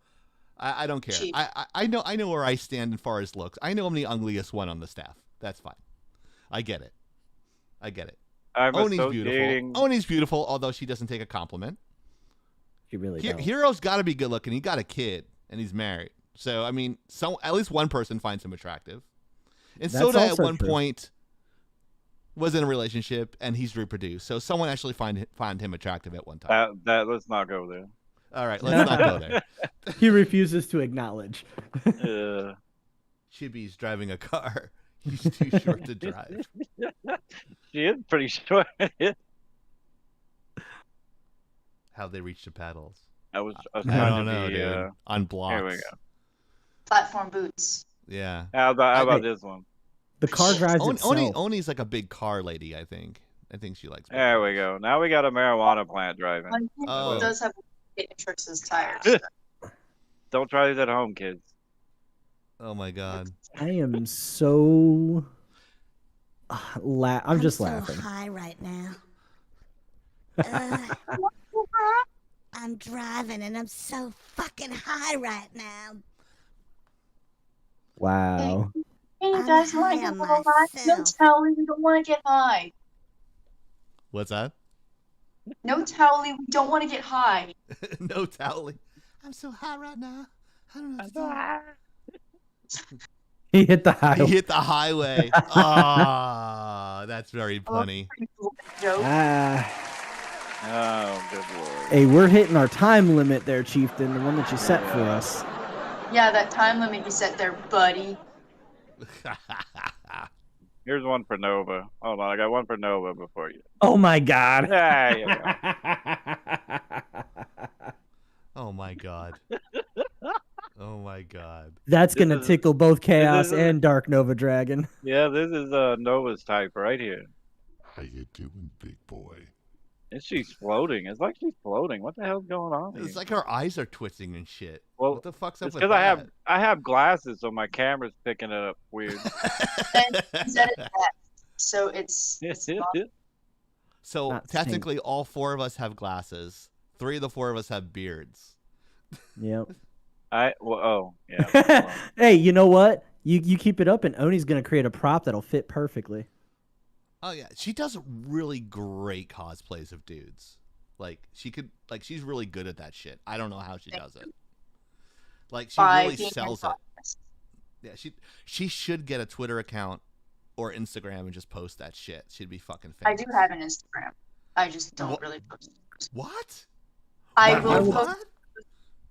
I don't care. Chief. I know where I stand as far as looks. I know I'm the ugliest one on the staff. That's fine. I get it. I'm Oni's associating. beautiful. Oni's beautiful, although she doesn't take a compliment. You really don't. Hero's got to be good looking. He got a kid and he's married. So I mean, at least one person finds him attractive. And That's Soda at also one true. point was in a relationship and he's reproduced. So someone actually find him attractive at one time. That let's not go there. All right, let's not go there. He refuses to acknowledge. Chibi's driving a car. He's too short to drive. She is pretty short. How they reach the paddles? I was I trying don't to know, be, dude. On blocks. Here we go. Platform boots. Yeah. How about Hey. this one? The car drives itself. Oni's like a big car lady, I think. I think she likes big There cars. we go. Now we got a marijuana plant driving. One thing Oh. does have Matrix's tires. Don't try these at home, kids. Oh my god. I am so. I'm just so laughing. high right now. I'm driving and I'm so fucking high right now. Wow. Hey, you I'm guys want to high get on a little high? No, myself. Towley, we don't want to get high. What's that? No, Towley, we don't want to get high. No Towley. I'm so high right now. I don't know. He hit the He highway. hit the highway. Ah, that's very funny. Pretty cool joke. Oh, good lord. Hey, we're hitting our time limit there, Chieftain, the one that you set for us. Yeah, that time limit you set there, buddy. Here's one for Nova. Hold on, I got one for Nova before you. Oh my God. There you go. Oh my god. Oh my god. That's gonna is- tickle both Chaos is- and Dark Nova Dragon. Yeah, this is Nova's type right here. How you doing, big boy? And she's floating. It's like she's floating. What the hell's going on here? It's like her eyes are twisting and shit. Well, What the fuck's up It's with because that? I have glasses, so my camera's picking it up weird. And he's at his best. So it's not So Not technically, all 4 of us have glasses. 3 of the 4 of us have beards. Yep. Yeah. Well, Hey, you know what? You keep it up, and Oni's gonna create a prop that'll fit perfectly. Oh yeah, she does really great cosplays of dudes. Like she's really good at that shit. I don't know how she does it. Like she by really being in sells it. progress. Yeah, she should get a Twitter account or Instagram and just post that shit. She'd be fucking I famous. do have an Instagram. I just don't What? really post. What? I What? will What? post.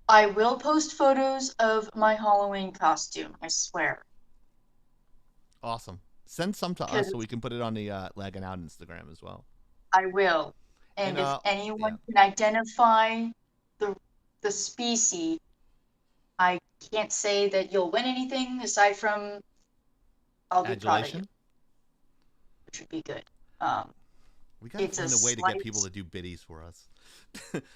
I will post photos of my Halloween costume. I swear. Awesome. Send some to us so we can put it on the Laggin Out Instagram as well. I will. And if anyone can identify the species, I can't say that you'll win anything aside from I'll be proud of you, Adulation? which would be good. We gotta It's a find a way to get slight- people to do biddies for us.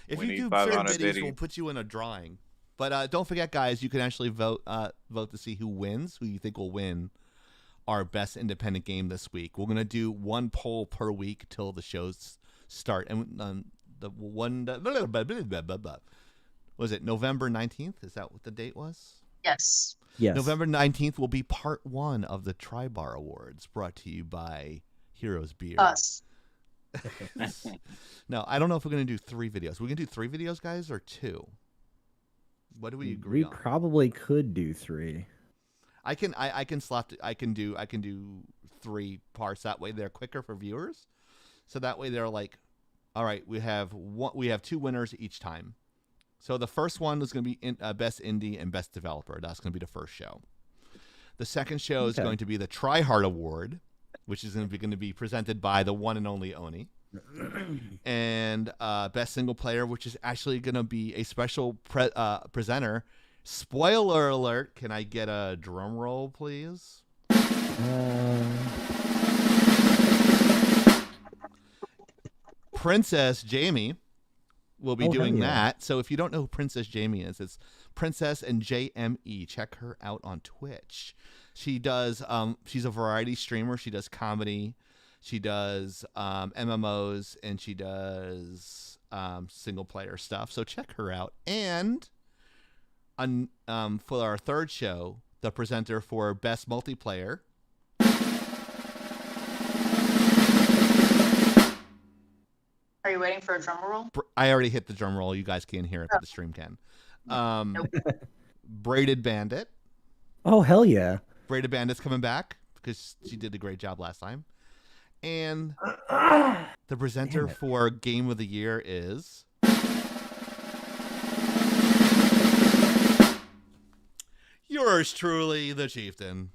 If We you need do certain 500 biddies, biddies. we'll put you in a drawing. But don't forget, guys, you can actually vote to see who wins, who you think will win our best independent game this week. We're gonna do one poll per week till the shows start, and the one was it November 19th? Is that what the date was? Yes. Yes. November 19th will be part 1 of the Tri-Bar Awards, brought to you by Heroes Beer. Us. No, I don't know if we're going to do 3 videos. We're going to do 3 videos, guys, or 2? What do we agree We on? probably could do 3. I can do 3 parts. That way they're quicker for viewers. So that way they're like, all right, we have 2 winners each time. So the first one is going to be best indie and best developer. That's going to be the first show. The second show is going to be the Try Hard Award, which is going to be presented by the one and only Oni. And best single player, which is actually going to be a special presenter. Spoiler alert! Can I get a drum roll, please? Princess Jamie will be doing that. So if you don't know who Princess Jamie is, it's Princess and JME. Check her out on Twitch. She does. She's a variety streamer. She does comedy. She does MMOs, and she does single player stuff. So check her out. And for our third show, the presenter for best multiplayer. Are you waiting for a drum roll? I already hit the drum roll. You guys can't hear it, but the stream can. Braided Bandit. Oh, hell yeah. Braided Bandit's coming back because she did a great job last time. And the presenter for Game of the Year is yours truly, the Chieftain.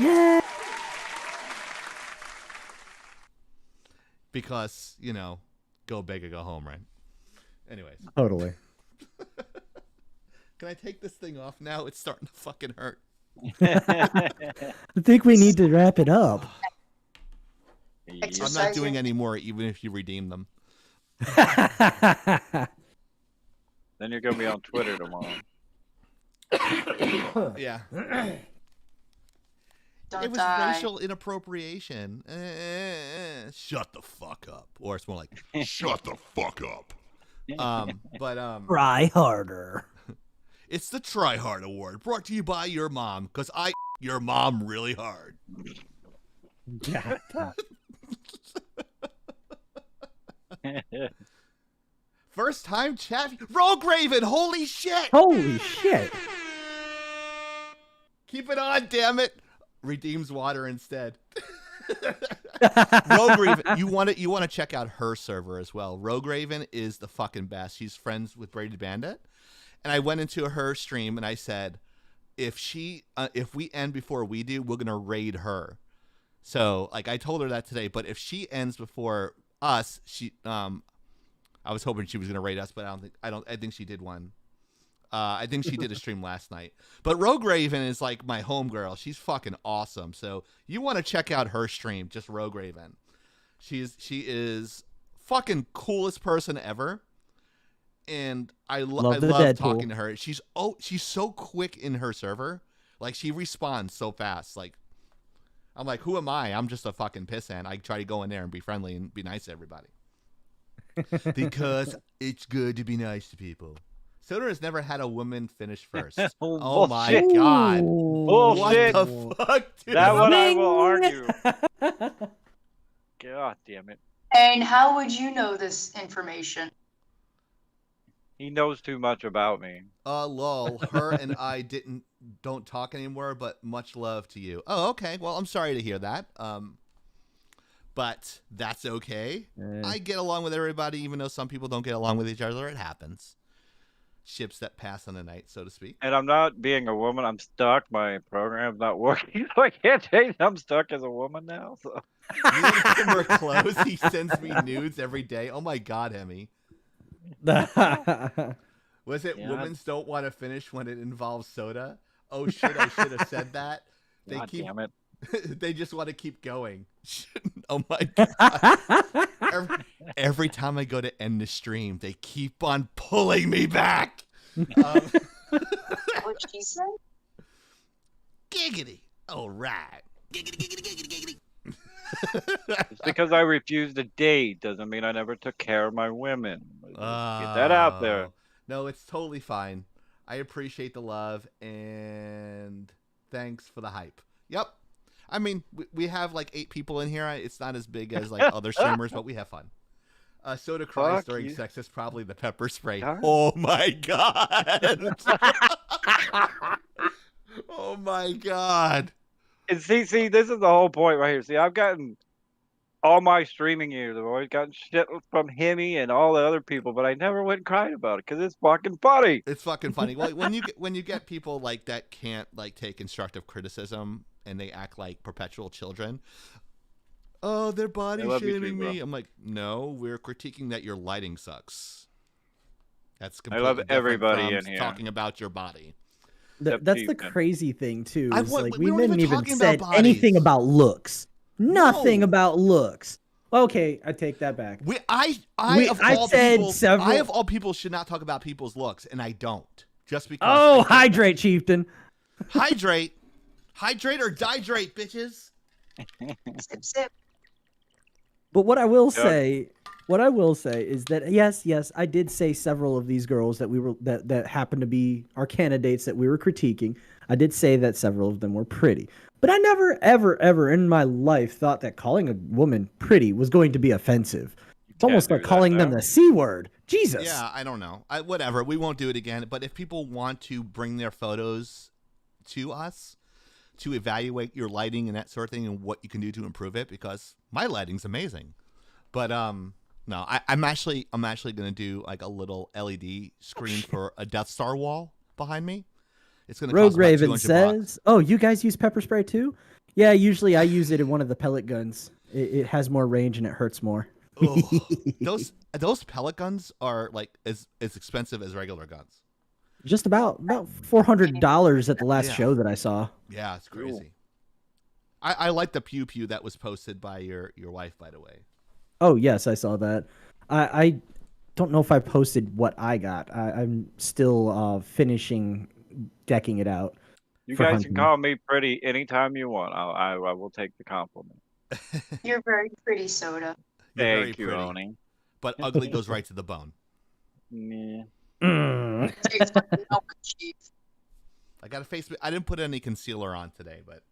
Yeah. Because, go big or go home, right? Anyways. Totally. Can I take this thing off now? It's starting to fucking hurt. I think we need to wrap it up. I'm not doing any more, even if you redeem them. Then you're gonna be on Twitter tomorrow. Yeah. Don't It was die. racial inappropriation. Shut the fuck up. Or it's more like, Shut the fuck up. Try harder. It's the Try Hard Award, brought to you by your mom, because I your mom really hard. First time chat. Rogue Raven, holy shit! Holy shit. Keep it on, damn it. Redeems water instead. Rogue Raven, you want to check out her server as well. Rogue Raven is the fucking best. She's friends with Braided Bandit. And I went into her stream and I said, if we end before we do, we're gonna raid her. So I told her that today. But if she ends before us, I was hoping she was gonna raid us, but I think she did one. I think she did a stream last night. But Rogue Raven is like my homegirl. She's fucking awesome. So you want to check out her stream, just Rogue Raven. She is fucking coolest person ever. And I love talking to her. She's so quick in her server. Like she responds so fast. Like I'm like, who am I? I'm just a fucking pissant. I try to go in there and be friendly and be nice to everybody. Because it's good to be nice to people. Soda has never had a woman finish first. Oh my Bullshit. god. Bullshit. What the fuck, dude? That one I Zing. will argue. God damn it. And how would you know this information? He knows too much about me. Lol. Her and I don't talk anymore, but much love to you. Oh, okay. Well, I'm sorry to hear that. But that's okay. I get along with everybody, even though some people don't get along with each other. It happens. Ships that pass on the night, so to speak. And I'm not being a woman. I'm stuck. My program's not working. So I can't change. I'm stuck as a woman now. So. You and him are close. He sends me nudes every day. Oh my god, Emmy. Was it Yeah. women don't want to finish when it involves soda? Oh shit, I should have said that. God damn it. They just want to keep going. Oh my god. Every time I go to end the stream, they keep on pulling me back. What she said? Giggity. All right. Giggity, giggity, giggity, giggity. Just because I refused to date doesn't mean I never took care of my women. Get that out there. Oh. No, it's totally fine. I appreciate the love and thanks for the hype. Yep. I mean, we have like 8 people in here. It's not as big as like other streamers, but we have fun. Soda cries Fuck during you. sex is probably the pepper spray. God. Oh my god. Oh my god. And see, this is the whole point right here. See, I've gotten all my streaming years. I've always gotten shit from Himmy and all the other people, but I never went and cried about it because it's fucking funny. It's fucking funny. Well, when you get people like that can't like take constructive criticism and they act like perpetual children. Oh, they're body love you shaming too, bro. me. I'm like, no, we're critiquing that your lighting sucks. That's I completely love different everybody from in here. talking about your body. Except That's you, the man. crazy thing too. I Is want- like we we weren't didn't even even talking said about anything bodies. about looks. Nothing No. about looks. Okay, I take that back. I said several- I of all people should not talk about people's looks, and I don't. Just because. Oh, I think- hydrate, chieftain. hydrate or dihydrate, bitches. Sip, sip. But what I will Yeah. say, is that yes, I did say several of these girls that we were that happened to be our candidates that we were critiquing. I did say that several of them were pretty. But I never, ever in my life thought that calling a woman pretty was going to be offensive. It's almost do like that calling them now. the C word. Jesus. Yeah, I don't know. Whatever. We won't do it again. But if people want to bring their photos to us to evaluate your lighting and that sort of thing and what you can do to improve it, because my lighting's amazing. But no, I'm actually gonna do like a little LED screen for a Death Star wall behind me. It's gonna Rogue cost about Raven $200. says, "Oh, you guys use pepper spray too?" Yeah, usually I use it in one of the pellet guns. It has more range and it hurts more. Ugh. Those pellet guns are like as expensive as regular guns. Just about $400 at the last Yeah. show that I saw. Yeah, it's crazy. I like the pew pew that was posted by your wife, by the way. Oh yes, I saw that. I don't know if I posted what I got. I'm still finishing decking it out. You for guys hunting. can call me pretty anytime you want. I will take the compliment. You're very pretty, Soda. You're very Thank you, pretty, Oni. but ugly goes right to the bone. Yeah. It's fucking no cheap. I got a face. I didn't put any concealer on today, but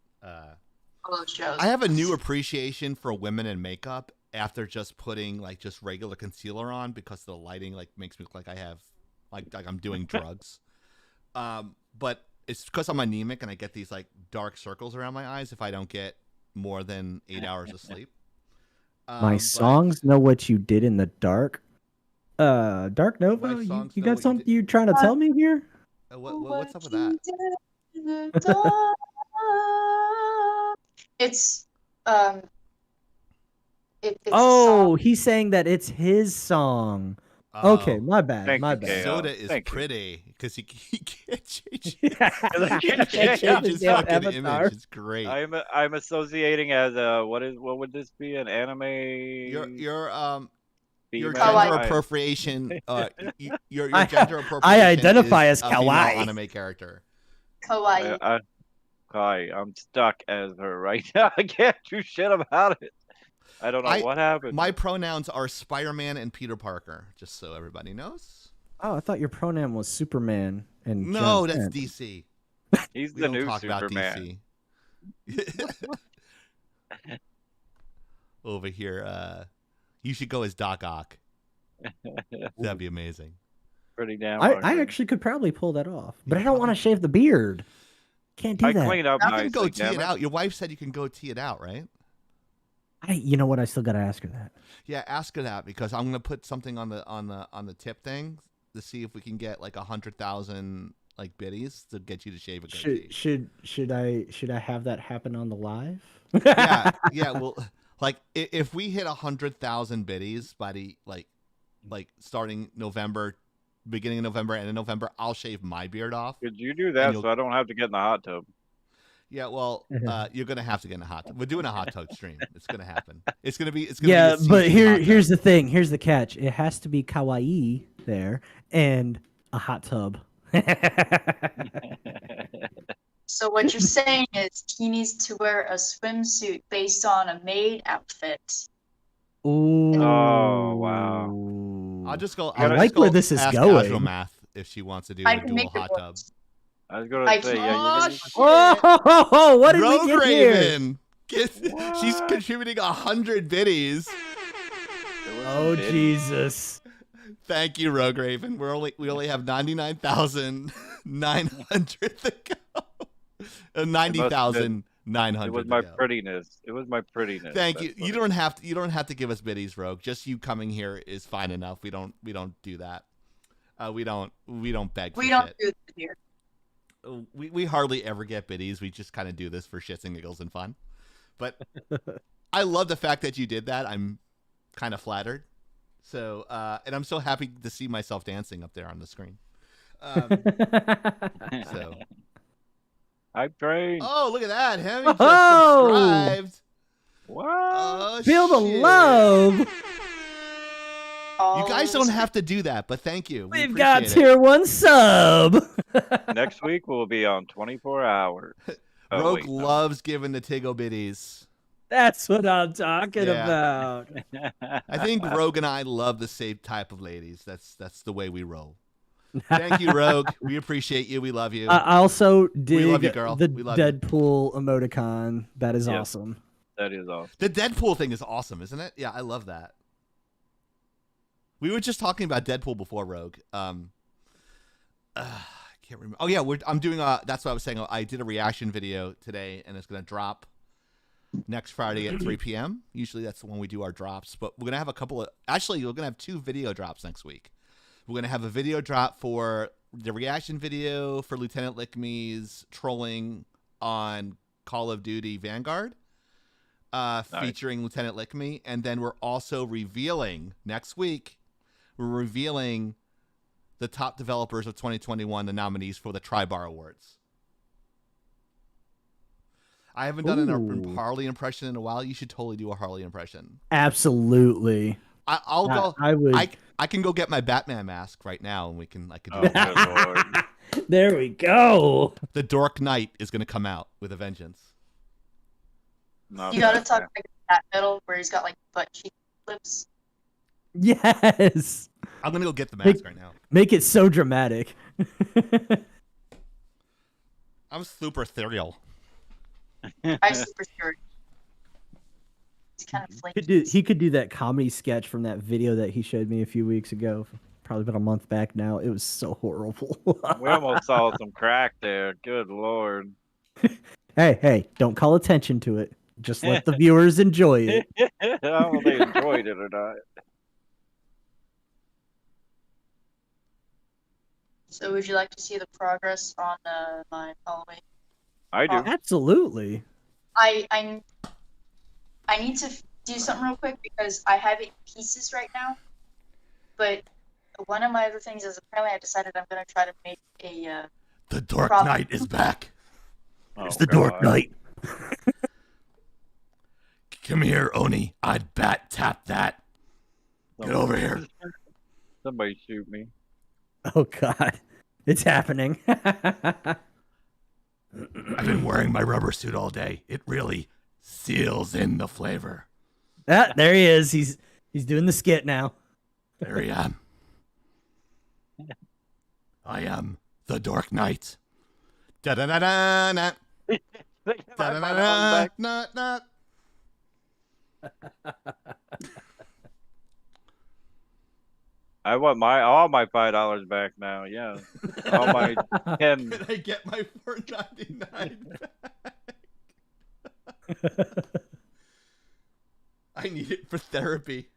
All those shows. I have a new appreciation for women in makeup after just putting like just regular concealer on because the lighting like makes me look like I have like I'm doing drugs. But it's because I'm anemic and I get these like dark circles around my eyes if I don't get more than 8 hours of sleep. My But songs know what you did in the dark. Dark Nova, My you, songs you know got what you something did- you trying to tell me here? what's up with that? It's it's a Oh, song. he's saying that it's his song. Okay, Oh, my bad, Thank my you, bad. Kale. Soda is Thank you. pretty because he can't change. He He can't change his Damn fucking avatar. image. It's great. I'm associating as a what would this be, an anime? Your female? gender Kawaii. appropriation. Your I- gender appropriation. I identify is as a female kawaii. anime character. Kawaii. Kai, I'm stuck as her right now. I can't do shit about it. I don't know what happened. My pronouns are Spider-Man and Peter Parker, just so everybody knows. Oh, I thought your pronoun was Superman and No, John that's Cena. DC. He's We the don't new talk Superman. about DC. Over here, you should go as Doc Ock. That'd be amazing. Pretty damn. I ugly. actually could probably pull that off, but You I don't want to probably shave the beard. Can't do I that. clean up You nicely. can go tee damn it it. out. Your wife said you can go tee it out, right? You know what? I still gotta ask her that. Yeah, ask her that because I'm gonna put something on the tip thing to see if we can get like 100,000 like biddies to get you to shave a goatee. Should I have that happen on the live? yeah. Well, like if we hit 100,000 biddies by the like starting November, beginning of November, end of November, I'll shave my beard off. Could you do that you'll- so I don't have to get in the hot tub? Yeah, well, you're gonna have to get in a hot tub. We're doing a hot tub stream. It's gonna happen. It's gonna be. Yeah, be a but CC hot tub. here's the thing. Here's the catch. It has to be kawaii there and a hot tub. So what you're saying is he needs to wear a swimsuit based on a maid outfit. Ooh. Oh, wow. I'll just go. I I'll like just go where this is ask going. Casual math if she wants to do I a can dual make it hot work. tub. I was gonna I say, can- yeah. You Oh, what did Rogue we get here? Raven. She's contributing 100 biddies. Oh Jesus! Thank you, Rogue Raven. We only have 99,900 to go. 90,900. It was to my go. prettiness. It was my prettiness. Thank you. That's You don't have to give us biddies, Rogue. Just you coming here is fine enough. We don't do that. We don't beg for We don't shit. do it here. We hardly ever get biddies. We just kind of do this for shits and giggles and fun. But I love the fact that you did that. I'm kind of flattered. So and I'm so happy to see myself dancing up there on the screen. So I trained. oh, look at that! Hemi just Oh! subscribed. What? Oh, Feel the shit. love. You guys don't have to do that, but thank you. We We've got appreciate tier 1 sub. Next week we'll be on 24 hours. it. Oh, Rogue wait, no. loves giving the Tigo biddies. That's what I'm talking Yeah. about. I think Rogue and I love the same type of ladies. That's the way we roll. Thank you, Rogue. We appreciate you. We love you. I also dig love you, girl. the We love you. Deadpool emoticon. That is Yes. awesome. That is awesome. The Deadpool thing is awesome, isn't it? Yeah, I love that. We were just talking about Deadpool before, Rogue. I can't remember. Oh yeah, I'm doing that's what I was saying. I did a reaction video today, and it's gonna drop next Friday at 3 p.m. Usually that's when we do our drops, but we're gonna have a couple of. Actually, we're gonna have 2 video drops next week. We're gonna have a video drop for the reaction video for Lieutenant Lickme's trolling on Call of Duty Vanguard, featuring Lieutenant Lickme, and then we're also revealing next week. We're revealing the top developers of 2021, the nominees for the Tribar Awards. I haven't done Ooh. a Harley impression in a while. You should totally do a Harley impression. Absolutely. I'll go. I would. I can go get my Batman mask right now, and I can do Oh, that. good lord. There we go. The Dork Knight is going to come out with a vengeance. Not You gotta bad. talk like that metal where he's got like butt cheek lips. Yes. I'm going to go get the mask right now. Make it so dramatic. I'm super ethereal. I super sure. He's kind of flaky. He could do that comedy sketch from that video that he showed me a few weeks ago. Probably about a month back now. It was so horrible. We almost saw some crack there. Good lord. Hey, don't call attention to it. Just let the viewers enjoy it. I don't know if they enjoyed it or not. So would you like to see the progress on my Halloween? I do. Absolutely. I need to do something real quick because I have it in pieces right now. But one of my other things is apparently I decided I'm gonna try to make a The Dark Problem. Knight is back. Oh, It's the Dark God. Knight. Come here, Oni. I'd bat tap that. Get over here. Somebody shoot me. Oh God, it's happening. I've been wearing my rubber suit all day. It really seals in the flavor. Ah, there he is. He's doing the skit now. There I am. I am the Dork Knight. Da da da da da. Da da da da da. I want all my $5 back now. Yeah, all my 10. Can I get my $4.99 back? I need it for therapy.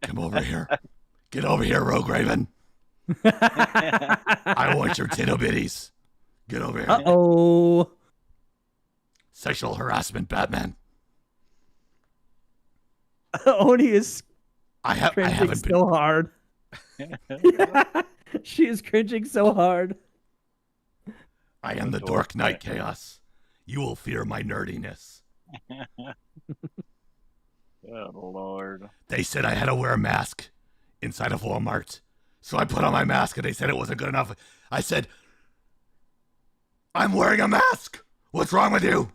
Come over here. Get over here, Rogue Raven. I want your tittle bitties. Get over here. Uh-oh. Sexual harassment, Batman. Oni is I cringing haven't been. so hard. She is cringing so hard. I am the Dork Knight Chaos. You will fear my nerdiness. Oh, Lord. They said I had to wear a mask inside of Walmart. So I put on my mask and they said it wasn't good enough. I said, I'm wearing a mask. What's wrong with you?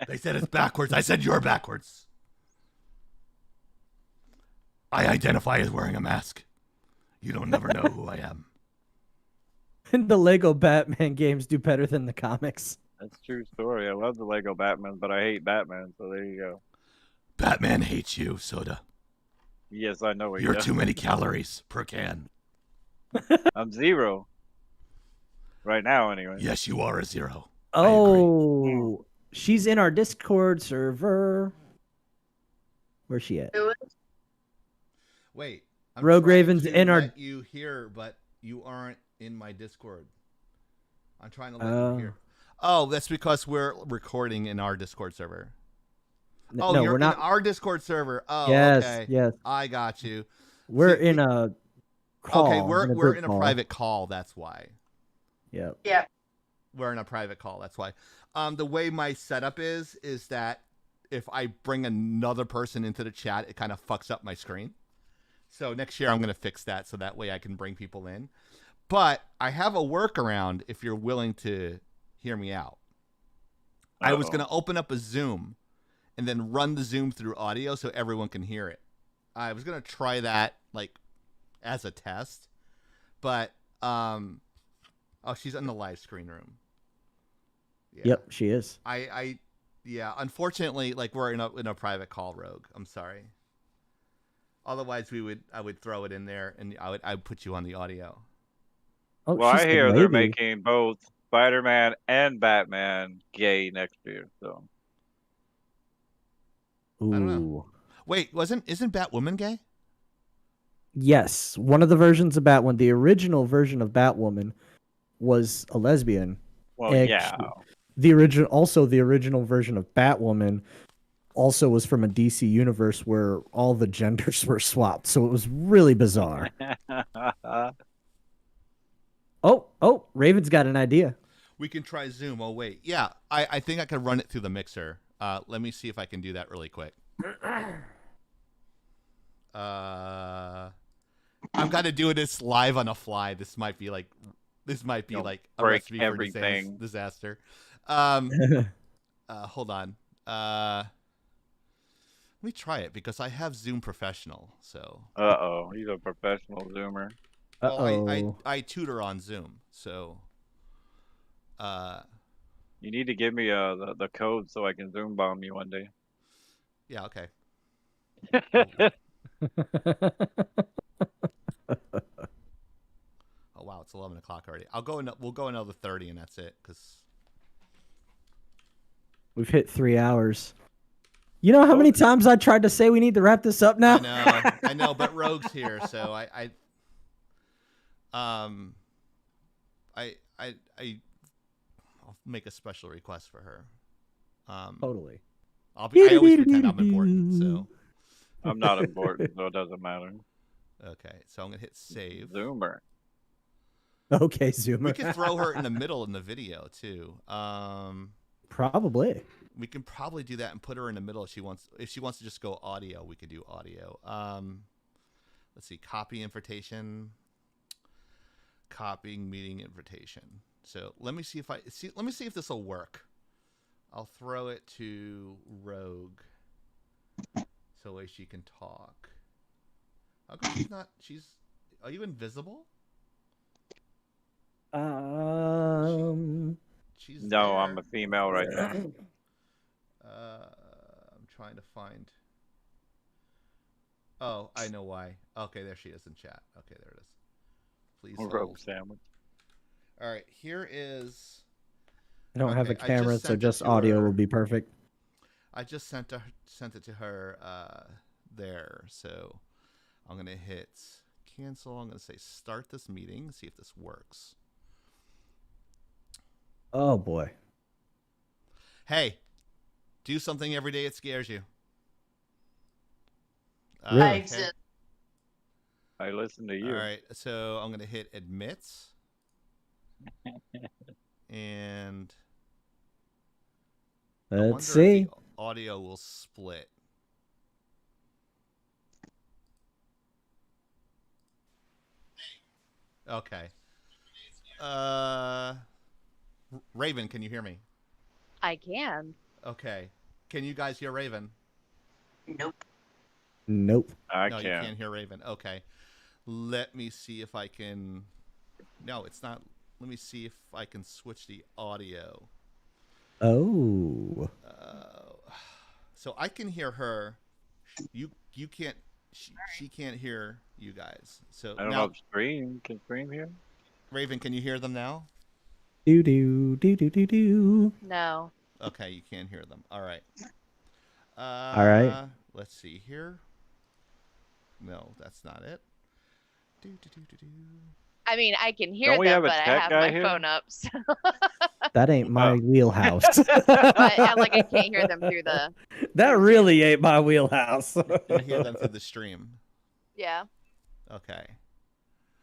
They said it's backwards. I said, you're backwards. I identify as wearing a mask. You don't never know who I am. And the Lego Batman games do better than the comics. That's a true story. I love the Lego Batman, but I hate Batman, so there you go. Batman hates you, Soda. Yes, I know what You're too many calories per can. I'm 0. Right now, anyway. Yes, you are a 0. Oh, she's in our Discord server. Where's she at? Wait. Rogue Raven's in our. Let you hear, but you aren't in my Discord. I'm trying to let you hear. Oh, that's because we're recording in our Discord server. Oh, no, you're we're not. in our Discord server. Oh, Yes, okay. yes. I got you. We're See, in a call. Okay, we're group in a call. private call. That's why. Yep. Yeah. We're in a private call. That's why. The way my setup is that if I bring another person into the chat, it kind of fucks up my screen. So next year I'm going to fix that so that way I can bring people in. But I have a workaround if you're willing to hear me out. I was going to open up a Zoom and then run the Zoom through audio so everyone can hear it. I was going to try that like as a test. But oh, she's in the live screen room. Yeah. Yep, she is. Yeah, unfortunately, like we're in a private call, Rogue. I'm sorry. Otherwise, I would throw it in there, and I would put you on the audio. Oh, Well, she's I the hear they're lady. making both Spider-Man and Batman gay next year. So Ooh. I don't know. Wait, isn't Batwoman gay? Yes, one of the versions of Batwoman, the original version of Batwoman, was a lesbian. well, yeah. The original version of Batwoman also was from a DC universe where all the genders were swapped, so it was really bizarre. Oh, Raven's got an idea. We can try Zoom. Oh wait, yeah, I think I could run it through the mixer. Let me see if I can do that really quick. I've got to do this live on a fly. This might be like a break recipe for everything. disaster. Hold on. Let me try it because I have Zoom Professional. So. He's a professional Zoomer. Well, I tutor on Zoom, so. You need to give me the code so I can Zoom bomb you one day. Yeah. Okay. Oh wow, it's 11 o'clock already. We'll go another 30, and that's it. Cause We've hit 3 hours. You know how many times I tried to say we need to wrap this up now? I know, but Rogue's here, so I'll make a special request for her. Totally. I always pretend I'm important, so. I'm not important, so it doesn't matter. Okay, so I'm gonna hit save. Zoomer. Okay, Zoomer. We can throw her in the middle in the video too. Probably. We can probably do that and put her in the middle if she wants. If she wants to just go audio, we could do audio. Let's see, copy invitation, copying meeting invitation. So let me see if let me see if this will work. I'll throw it to Rogue, so way she can talk. How come she's not? Are you invisible? She's No, there. I'm a female right now. I'm trying to find. Oh, I know why. Okay, there she is in chat. Okay, there it is. Please Rogue hold. sandwich. All right, here is. I don't have a Okay, I camera, so sent it just to audio her. will be perfect. I just sent it to her there. So I'm gonna hit cancel. I'm gonna say start this meeting. See if this works. Oh boy. Hey, do something every day it scares you. Really? I exist. I listen to you. All right, so I'm gonna hit admits, and I wonder Let's see. if the audio will split. Okay. Raven, can you hear me? I can. Okay. Can you guys hear Raven? Nope. Nope. I No, can. you can't hear Raven. Okay. Let me see if I can. No, it's not. Let me see if I can switch the audio. Oh. So I can hear her. You can't. She can't hear you guys. So I don't now, know if Stream can Stream here. Raven, can you hear them now? Do do do do do do. No. Okay, you can't hear them. All right. All right. Let's see here. No, that's not it. Do, do, do, do, do. I mean, I can hear Don't we them, have a but I tech have guy my here? phone up, so That ain't my Oh. wheelhouse. but like I can't hear them through the. That really ain't my wheelhouse. You hear them through the stream. Yeah, Okay.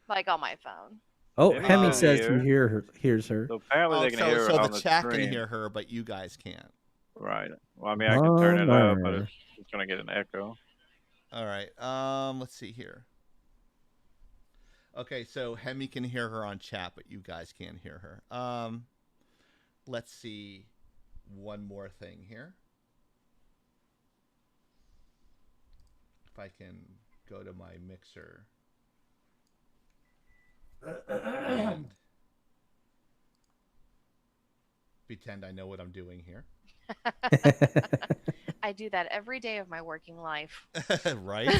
like on my phone. Oh, Maybe Hemi they says hear. he hears her. So apparently they can hear so on the chat stream. can hear her, but you guys can't. Right. Well, I mean, I can turn it up, but Bummer. it's gonna get an echo. All right. Let's see here. Okay, so Hemi can hear her on chat, but you guys can't hear her. Let's see one more thing here. If I can go to my mixer. And pretend I know what I'm doing here. I do that every day of my working life. Right?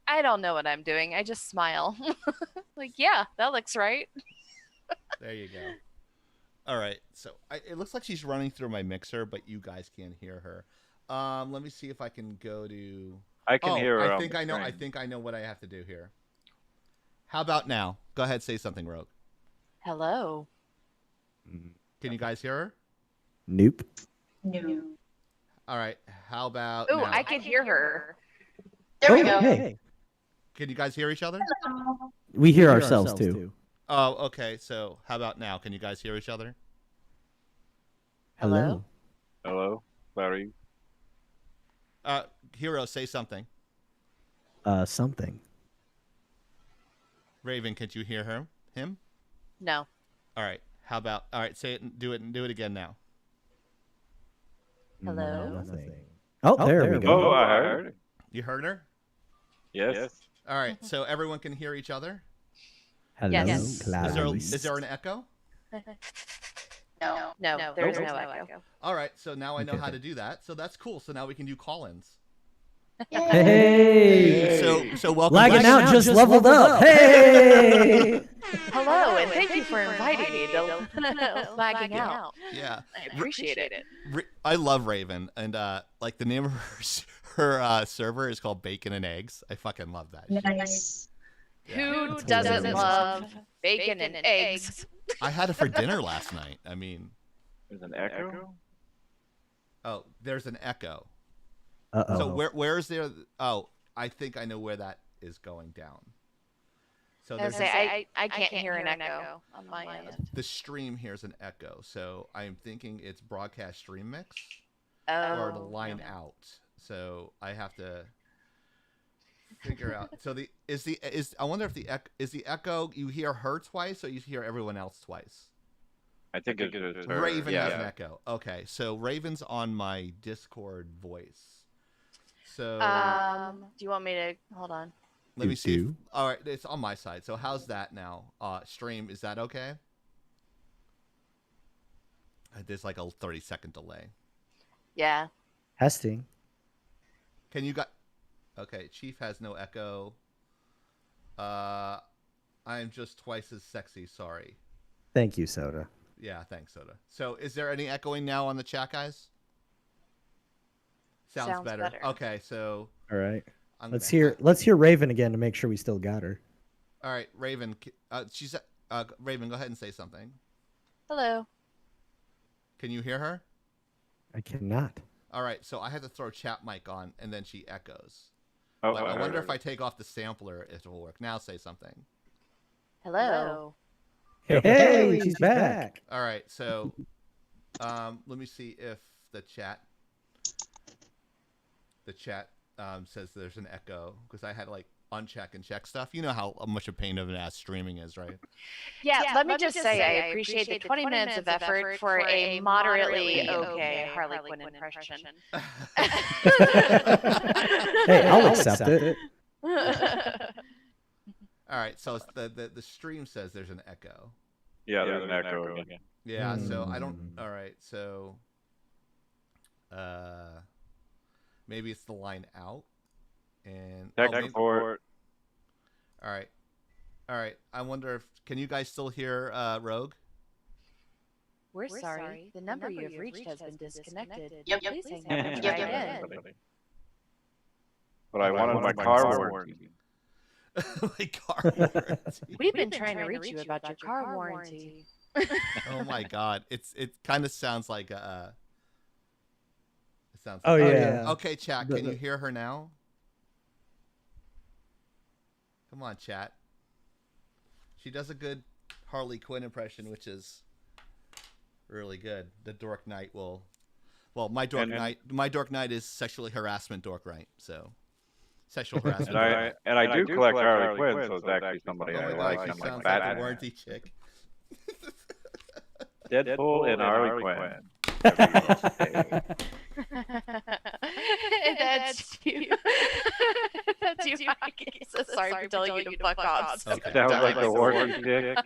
I don't know what I'm doing. I just smile. Like, yeah, that looks right. There you go. All right. So it looks like she's running through my mixer, but you guys can't hear her. Let me see if I can go to. I can hear her. I on think the I know. I screen. think I know what I have to do here. How about now? Go ahead, say something, Rogue. Hello. Can you guys hear her? Nope. No. All right. How about Oh, now? I can hear her. There we Oh, go. hey. Can you guys hear each other? We hear ourselves too. Oh, okay. So how about now? Can you guys hear each other? Hello. Hello, Larry. Hero, say something. Something. Raven, could you hear him? No. All right. How about? All right. Say it. And do it again now. Hello? Nothing. Oh, there we go. Oh, I heard it. You heard her? Yes. All right. So everyone can hear each other. Hello, Yes. Clarice. Is there an echo? No. No, there's no echo. All right. So now I know Okay. how to do that. So that's cool. So now we can do call-ins. Hey. So welcome. Lagging back. out just leveled up. Hey. Hello, and thank you for inviting me to Lagging Out. Yeah. I appreciate it. I love Raven, and like the name of her server is called Bacon and Eggs. I fucking love that. Nice. Who doesn't love bacon and eggs? I had it for dinner last night. I mean, There's an echo. oh, there's an echo. Uh-oh. So where is there? Oh, I think I know where that is going down. So I was there's gonna say, I can't hear an echo on my end. the stream here's an echo. So I'm thinking it's broadcast stream mix Oh. or the line out. So I have to figure out. So I wonder if the echo you hear her twice or you hear everyone else twice. I think it's just her. Raven yeah. has an echo. Okay, so Raven's on my Discord voice. So Do you want me to hold on? let me see. All right, it's on my side. So how's that now? Stream, is that okay? There's like a 30-second delay. Yeah. Testing. Can you got? Okay, Chief has no echo. I am just twice as sexy. Sorry. Thank you, Soda. Yeah, thanks, Soda. So, is there any echoing now on the chat, guys? Sounds better. Okay, so All right. let's Let's hear Raven again to make sure we still got her. All right, Raven. She's Raven. Go ahead and say something. Hello. Can you hear her? I cannot. All right, so I had to throw chat mic on, and then she echoes. Oh, But I wonder if I take off the sampler, if it will work. Now say something. Hello. Hey, she's back. All right, so let me see if the chat says there's an echo, because I had like uncheck and check stuff. You know how much a pain of an ass streaming is, right? Yeah, let me just say I appreciate the 20 minutes of effort for a moderately okay Harley Quinn impression. Hey, I'll accept it. All right, so the stream says there's an echo. Yeah, there's an echo again. Yeah, so I don't. All right, so maybe it's the line out, and Tech support. All right. I wonder if can you guys still hear Rogue? We're sorry. The number you have reached has been disconnected. Yep. Please hang up and try again. But I wanted my car warranty. My car warranty. We've been trying to reach you about your car warranty. Oh my god, it kind of sounds like It sounds. Oh, like, yeah. Okay, chat. Can you hear her now? Come on, chat. She does a good Harley Quinn impression, which is really good. The Dork Knight will. Well, my Dork Knight is sexually harassment Dork Knight. So, sexual harassment. And I do collect Harley Quinn, so it's actually somebody I like. She I'm sounds like like a Batman. warranty chick. Deadpool and Harley Quinn. That's you. That's you. So sorry for telling you to fuck off. Okay. Sounds like a warranty chick.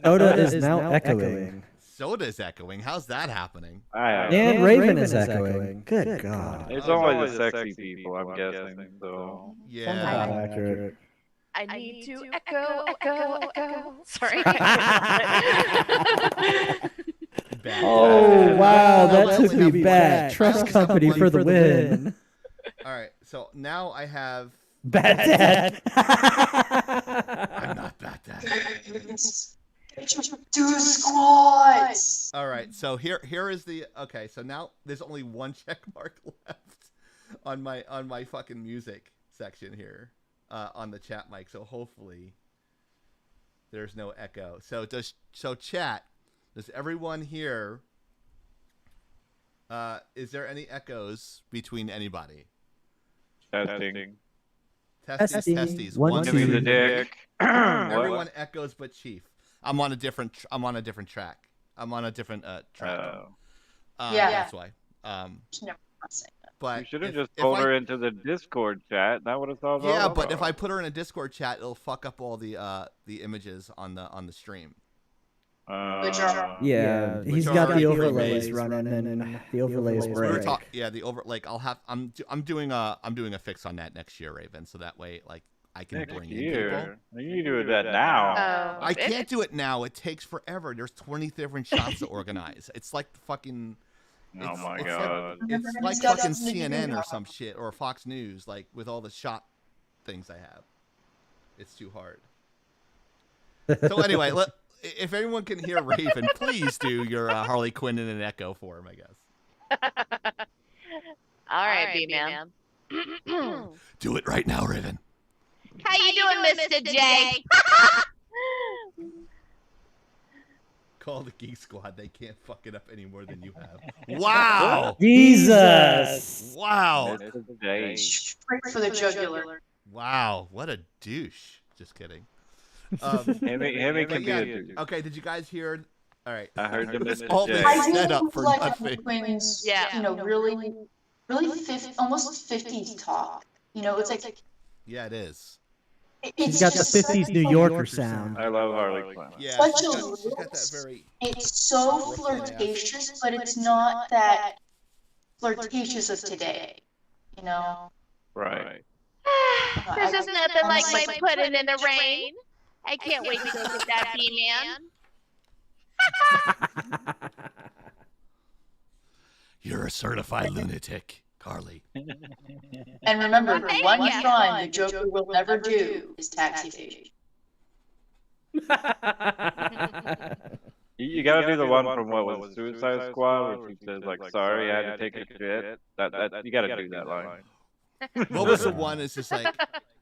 Soda is now echoing. Soda's echoing. How's that happening? And Raven is echoing. Good God. It's always the sexy people, I'm guessing. So Yeah. Not accurate. I need to echo. Sorry. Bad Oh, guy. wow. No, That I took only me have one. back. Trust company for the win. All right, so now I have. Bad dad. I'm not that dad. Do squats. All right, so here is the. Okay, so now there's only one check mark left on my fucking music section here, on the chat mic. So hopefully there's no echo. So chat. Does everyone hear? Is there any echoes between anybody? testing. Testes. One, Give me two. the dick. Everyone echoes but Chief. I'm on a different track. I'm on a different track. Yeah. That's why. Never say that. But You should have if- just if pulled I- her into the Discord chat. That would have solved all Yeah, the but if I problems. put her in a Discord chat, it'll fuck up all the images on the stream. Which are- Yeah, Which he's are got the already overlays running, and the overlays We were break. the I'm doing a fix on that next year, Raven. So that way, like, I can Next bring in people. year. You do that now. I can't do it now. It takes forever. There's 20 different shots to organize. It's like the fucking. Oh my it's god. It's like fucking CNN or some shit or Fox News, like with all the shot things I have. It's too hard. So anyway, if anyone can hear Raven, please do your Harley Quinn in an echo for him, I guess. All right, B-man. Do it right now, Raven. How you doing, Mr. J? Call the Geek Squad. They can't fuck it up any more than you have. Wow. Jesus. Wow. Straight for the jugular. Wow. What a douche. Just kidding. Hammy but can be yeah, a dude. okay, did you guys hear? All right. I heard the This Mr. all J. this I set really up for like nothing. Quinn's, Yeah. you know, really, almost 50s talk. You know, it's like Yeah, it is. She's it's got the just 50s New Yorker sound. I love Harley Quinn. Yeah, Such she's a got that looks. very. It's so flirtatious, but it's not that flirtatious of today. You know. Right. There's just nothing like my pudding in the rain. I can't wait to go get that B-man. You're a certified lunatic, Carly. And remember, Thank the one you. crime the Joker will never do is tax evasion. You gotta do the one from what was it, Suicide Squad, where she says like, "Sorry, I had to take a shit." That you gotta do that line. What was the one? It's just like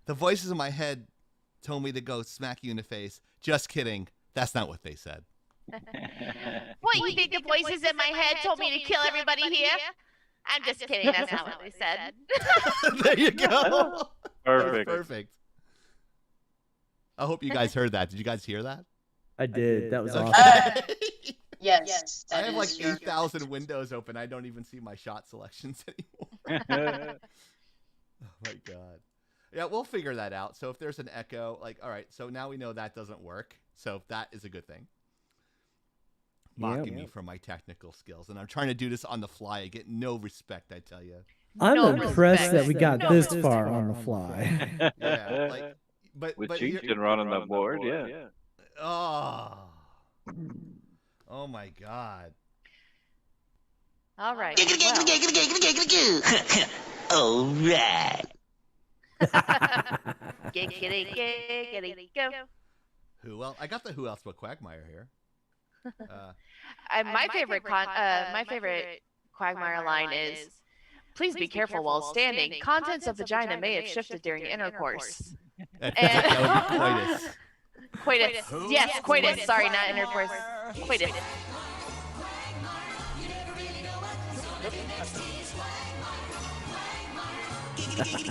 the voices in my head told me to go smack you in the face. Just kidding. That's not what they said. What, you think the voices in my head told me to kill everybody here? I'm just kidding. That's not what they said. There you go. Perfect. Perfect. I hope you guys heard that. Did you guys hear that? I did. That was awesome. Yes. I that have like is your- 8,000 windows open. I don't even see my shot selections anymore. Oh my god. Yeah, we'll figure that out. So if there's an echo, like, all right, so now we know that doesn't work. So that is a good thing. Mocking me for my technical skills. And I'm trying to do this on the fly. I get no respect, I tell you. I'm No impressed respect. that we got No this respect. far on the fly. Yeah, like, but With but cheats you're- can run on the board, yeah. Oh my god. All right. All right. Giggity, go. Who else? I got the who else but Quagmire here. My favorite Quagmire line is, "Please be careful while standing. Contents of vagina may have shifted during intercourse." That would be coitus. Coitus. Yes, coitus. Sorry, not intercourse. Coitus.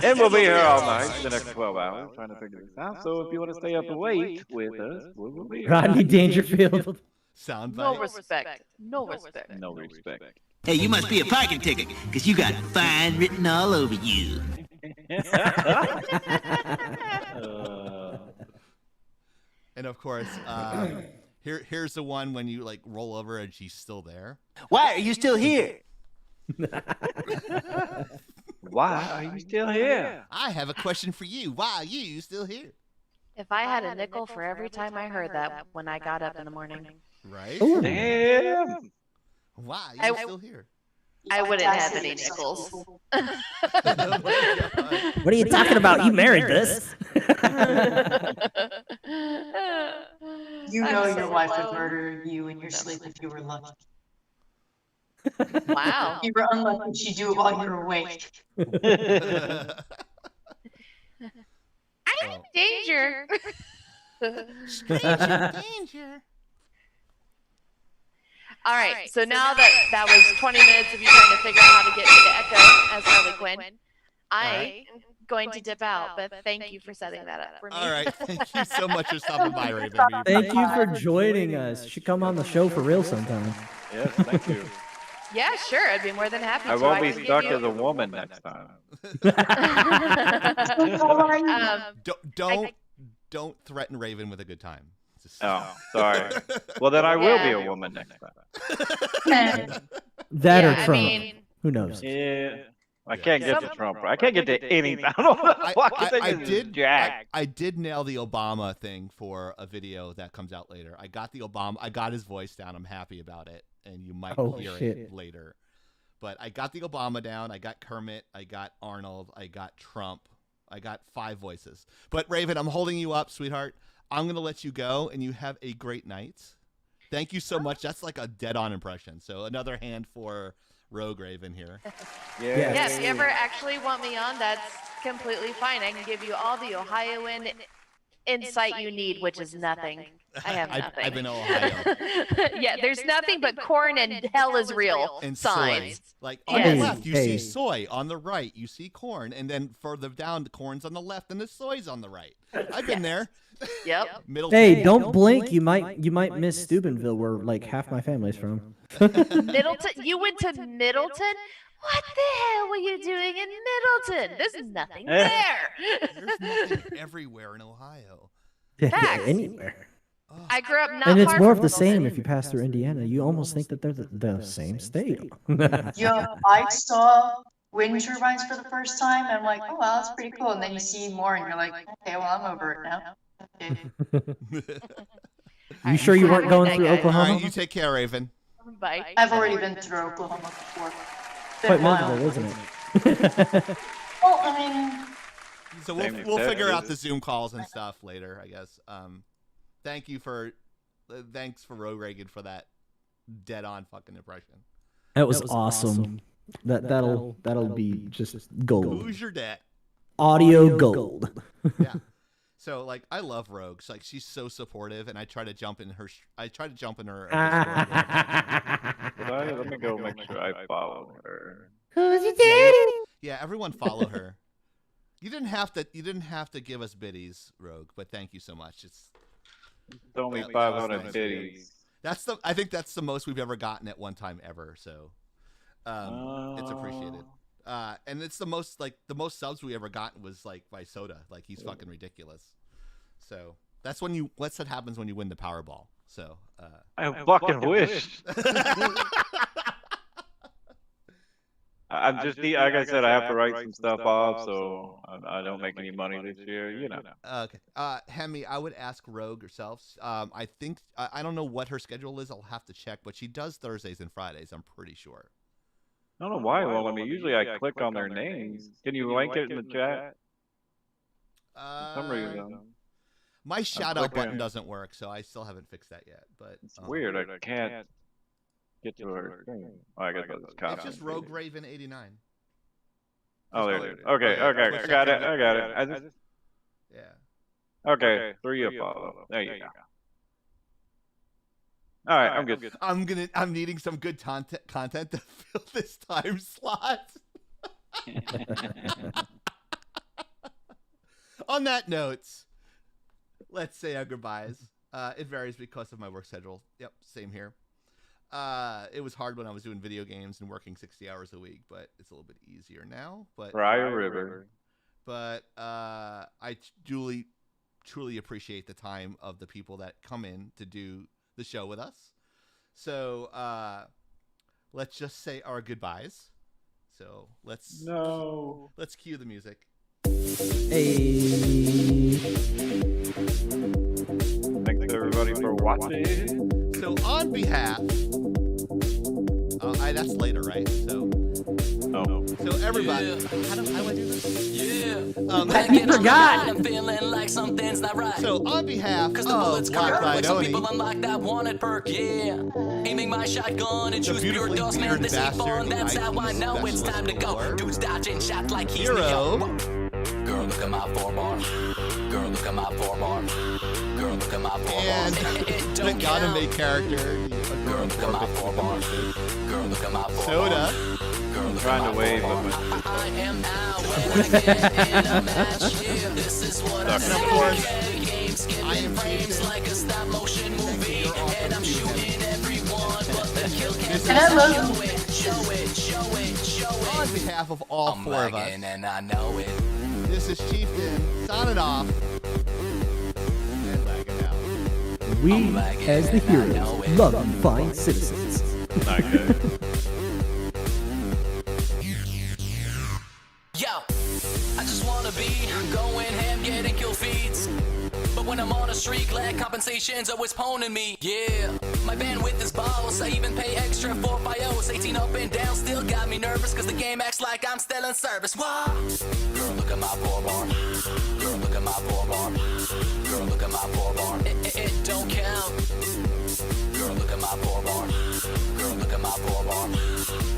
And we'll be here all night for the next 12 hours trying to figure this out. So if you want to stay up and wait with us, we'll be here. Rodney Dangerfield. Soundbite. No respect. No respect. No respect. Hey, you must be a parking ticket, because you got fine written all over you. And of course, here's the one when you like roll over and she's still there. Why are you still here? Why are you still here? I have a question for you. Why are you still here? If I had a nickel for every time I heard that when I got up in the morning, Right? Ooh. Damn. Why are you still here? I wouldn't have any nickels. Oh my God. What are you talking about? You married this. You know I'm your so wife low. would murder you in your sleep if you were lucky. Wow. If you were unlucky, she'd do it while you were awake. I'm in danger. Danger. All right, so now that was 20 minutes of you trying to figure out how to get to the Echo as Harley Quinn, I am going to dip out, but thank you for setting that up for me. All right. Thank you so much for stopping by, Raven. We Thank you for appreciate it. joining us. You should come on the show for real sometime. Yes, thank you. Yeah, sure, I'd be more than happy to. I won't be can stuck give you- as a woman next time. Don't threaten Raven with a good time. Just- Oh, sorry. Well, then I will be Yeah. a woman next time. That Yeah, or I Trump. mean- Who knows? Yeah. I can't get to Trump. I can't get to anything. I don't know. I did nail the Obama thing for a video that comes out later. I got his voice down. I'm happy about it, and you might hear shit. it later. But I got the Obama down. I got Kermit. I got Arnold. I got Trump. I got 5 voices. But Raven, I'm holding you up, sweetheart. I'm gonna let you go, and you have a great night. Thank you so much. That's like a dead-on impression. So another hand for Rogue Raven here. Yeah, if you ever actually want me on, that's completely fine. I can give you all the Ohioan insight you need, which is nothing. I have nothing. I've been to Ohio. Yeah, there's nothing but corn and hell is real And signs. soy. Like on the Yes. left, you Hey. see soy. On the right, you see corn. And then further down, the corn's on the left and the soy's on the right. I've been there. Yep. Middle. Hey, don't blink. You might miss Steubenville, where like half my family's from. Middleton. You went to Middleton? What the hell were you doing in Middleton? There's nothing there. There's nothing everywhere in Ohio. Facts. Anywhere. I grew up not And it's far more from of the same Middleton. if you pass through Indiana. You almost think that they're the same state. I saw wind turbines for the first time, and I'm like, oh wow, that's pretty cool. And then you see more, and you're like, okay, well, I'm over it now. Okay. You sure you weren't going through All Oklahoma? right, you take care, Raven. Bye. I've already been through Oklahoma before. Quite Been a while. miserable, isn't it? Well, I mean, So Same we'll as figure that, out is the it? Zoom calls and stuff later, I guess. Thank you for, thanks for Roe Reagan for that dead on fucking impression. That was awesome. That'll be just gold. Who's your dad? Audio gold. Yeah. So like I love Rogues. Like she's so supportive, and I try to jump in her. I try to jump in her. Let me go make sure I follow her. Who's your daddy? Yeah, everyone follow her. You didn't have to. You didn't have to give us biddies, Rogue, but thank you so much. It's Only That was 500 nice. biddies. that's the. I think that's the most we've ever gotten at one time ever. So, it's appreciated. And it's the most subs we ever gotten was like by Soda. Like he's fucking ridiculous. So that's what happens when you win the Powerball. So I fucking wish. I'm just like I said, I have to write some stuff off, so I don't make any money this year. You know. okay, Hemi, I would ask Rogue herself. I think I don't know what her schedule is. I'll have to check, but she does Thursdays and Fridays. I'm pretty sure. I don't know why. Well, I mean, usually I click on their names. Can you link it in the chat? For some reason, My shout out clicking button it. doesn't work, so I still haven't fixed that yet. But it's weird. I can't get to her thing. Oh, I guess I'll just copy. It's just Rogue Raven 89. Oh, there it is. Okay, okay, I got it. I got it. I just, Yeah. okay, 3 of follow. There you go. All right, I'm good. I'm needing some good content to fill this time slot. On that note, let's say our goodbyes. It varies because of my work schedule. Yep, same here. It was hard when I was doing video games and working 60 hours a week, but it's a little bit easier now. But Briar River. But I truly appreciate the time of the people that come in to do the show with us. So let's just say our goodbyes. So let's cue the music. Hey. Thanks everybody for watching. So on behalf, that's later, right? So everybody, how do I do this? I forgot. I'm feeling like something's not right. So on behalf Cause the of bullets Black come like some Rhydoni, people unlock that wanted perk, yeah. Aiming my shotgun and The choose pure beautifully dust, man. bearded This ain't bastard fun. who That's I how I use know it's time to go. specialist Dude's dodging shots like he's Hero. Girl, look at my 4-bar. Girl, look at my 4-bar. Girl, look at my 4-bar. and the don't gotta count. make character. Girl, look at my 4-bar. Girl, look at my 4-bar. Soda. Girl, look Trying at to my wave 4-bar. with my I am out when I get in a match. Yeah, this is what I And say. of course, The game skipping I am frames Chief. like a stop motion movie, and I'm shooting everyone, but the kill cam. And I love you. Show it. On behalf of all I'm four of us, lagging and I know it. this is Chieftain signing off and lagging out. We, I'm lagging as the and I know heroes, it. love you fine citizens. Not good. Yo, I just wanna be going ham, getting kill feeds. But when I'm on a streak, lag compensation's always poning me. Yeah, my bandwidth is balls. I even pay extra for BIOS. 18 up and down still got me nervous, cause the game acts like I'm still in service. What? Girl, look at my 4-bar. Girl, look at my 4-bar. Girl, look at my 4-bar. It don't count. Girl, look at my 4-bar. Girl, look at my 4-bar.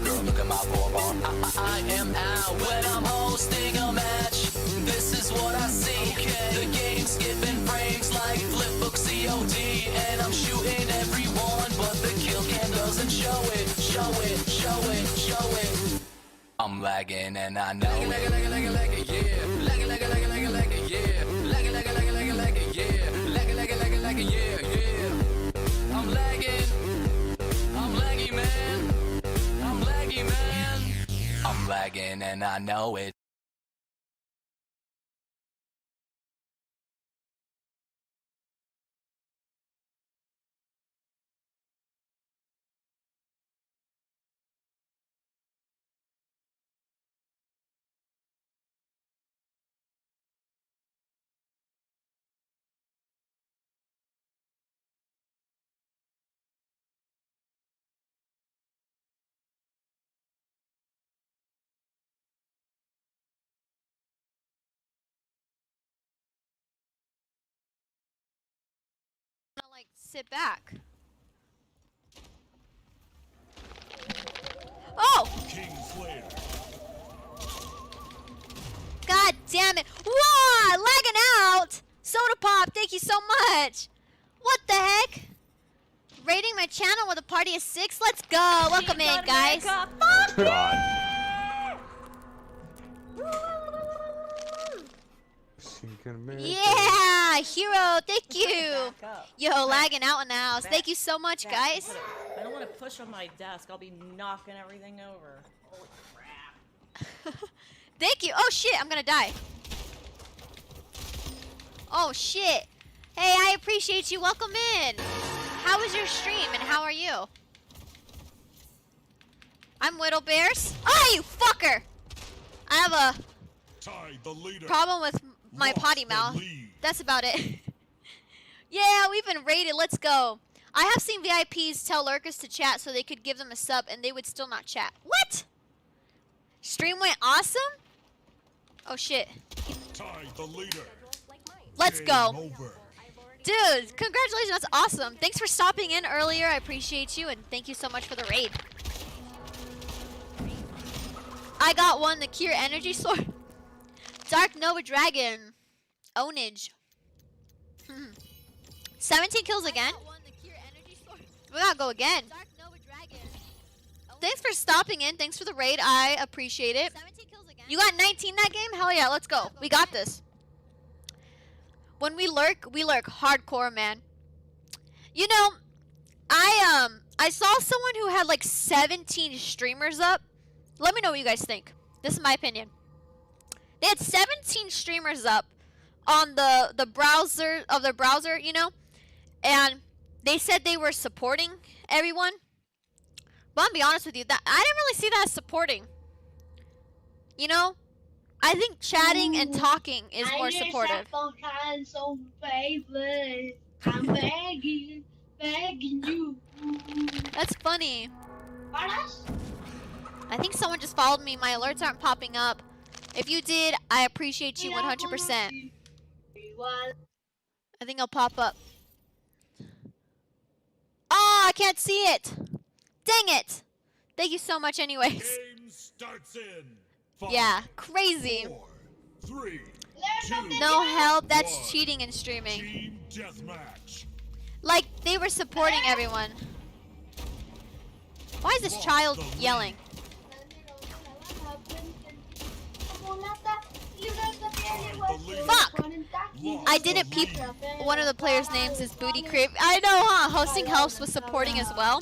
Girl, look at my 4-bar. I am out when I'm hosting a match. This is what I see. The game skipping frames like flip book COD, and I'm shooting everyone, but the kill cam doesn't show it, show it, show it, show it. I'm lagging and I know it. Lagging, yeah. Lagging, yeah. Lagging, yeah. Lagging, yeah. I'm laggy, man. I'm laggy, man. I'm lagging and I know it. Like sit back. Oh! God damn it! Whoa! Lagging out. Soda pop. Thank you so much. What the heck? Rating my channel with a party of 6. Let's go. Welcome in, guys. Yeah, hero. Thank you. Yo, lagging out in the house. Thank you so much, guys. I don't want to push on my desk. I'll be knocking everything over. Holy crap. Thank you. Oh shit, I'm gonna die. Oh shit. Hey, I appreciate you. Welcome in. How was your stream and how are you? I'm Whittle Bears. Oh, you fucker! I have a problem with my potty mouth. That's about it. Yeah, we've been raided. Let's go. I have seen VIPs tell lurkers to chat so they could give them a sub and they would still not chat. What? Stream went awesome? Oh shit. Let's go. Dude, congratulations. That's awesome. Thanks for stopping in earlier. I appreciate you and thank you so much for the raid. I got one, the Cure Energy Sword. Dark Nova Dragon. Ownage. 17 kills again. We gotta go again. Thanks for stopping in. Thanks for the raid. I appreciate it. You got 19 that game? Hell yeah, let's go. We got this. When we lurk hardcore, man. You know, I saw someone who had like 17 streamers up. Let me know what you guys think. This is my opinion. They had 17 streamers up on the browser of their browser, you know, and they said they were supporting everyone. But I'll be honest with you, that I didn't really see that as supporting. You know, I think chatting and talking is more supportive. I'm begging you. That's funny. I think someone just followed me. My alerts aren't popping up. If you did, I appreciate you 100%. I think I'll pop up. Oh, I can't see it. Dang it. Thank you so much anyways. Game starts in 5, Yeah, crazy. 4, 3, No help, that's cheating and streaming. Team deathmatch. Like, they were supporting everyone. Why is this child yelling? Fuck! I didn't peep one of the players' names is Booty Creep. I know, huh? Hosting helps with supporting as well.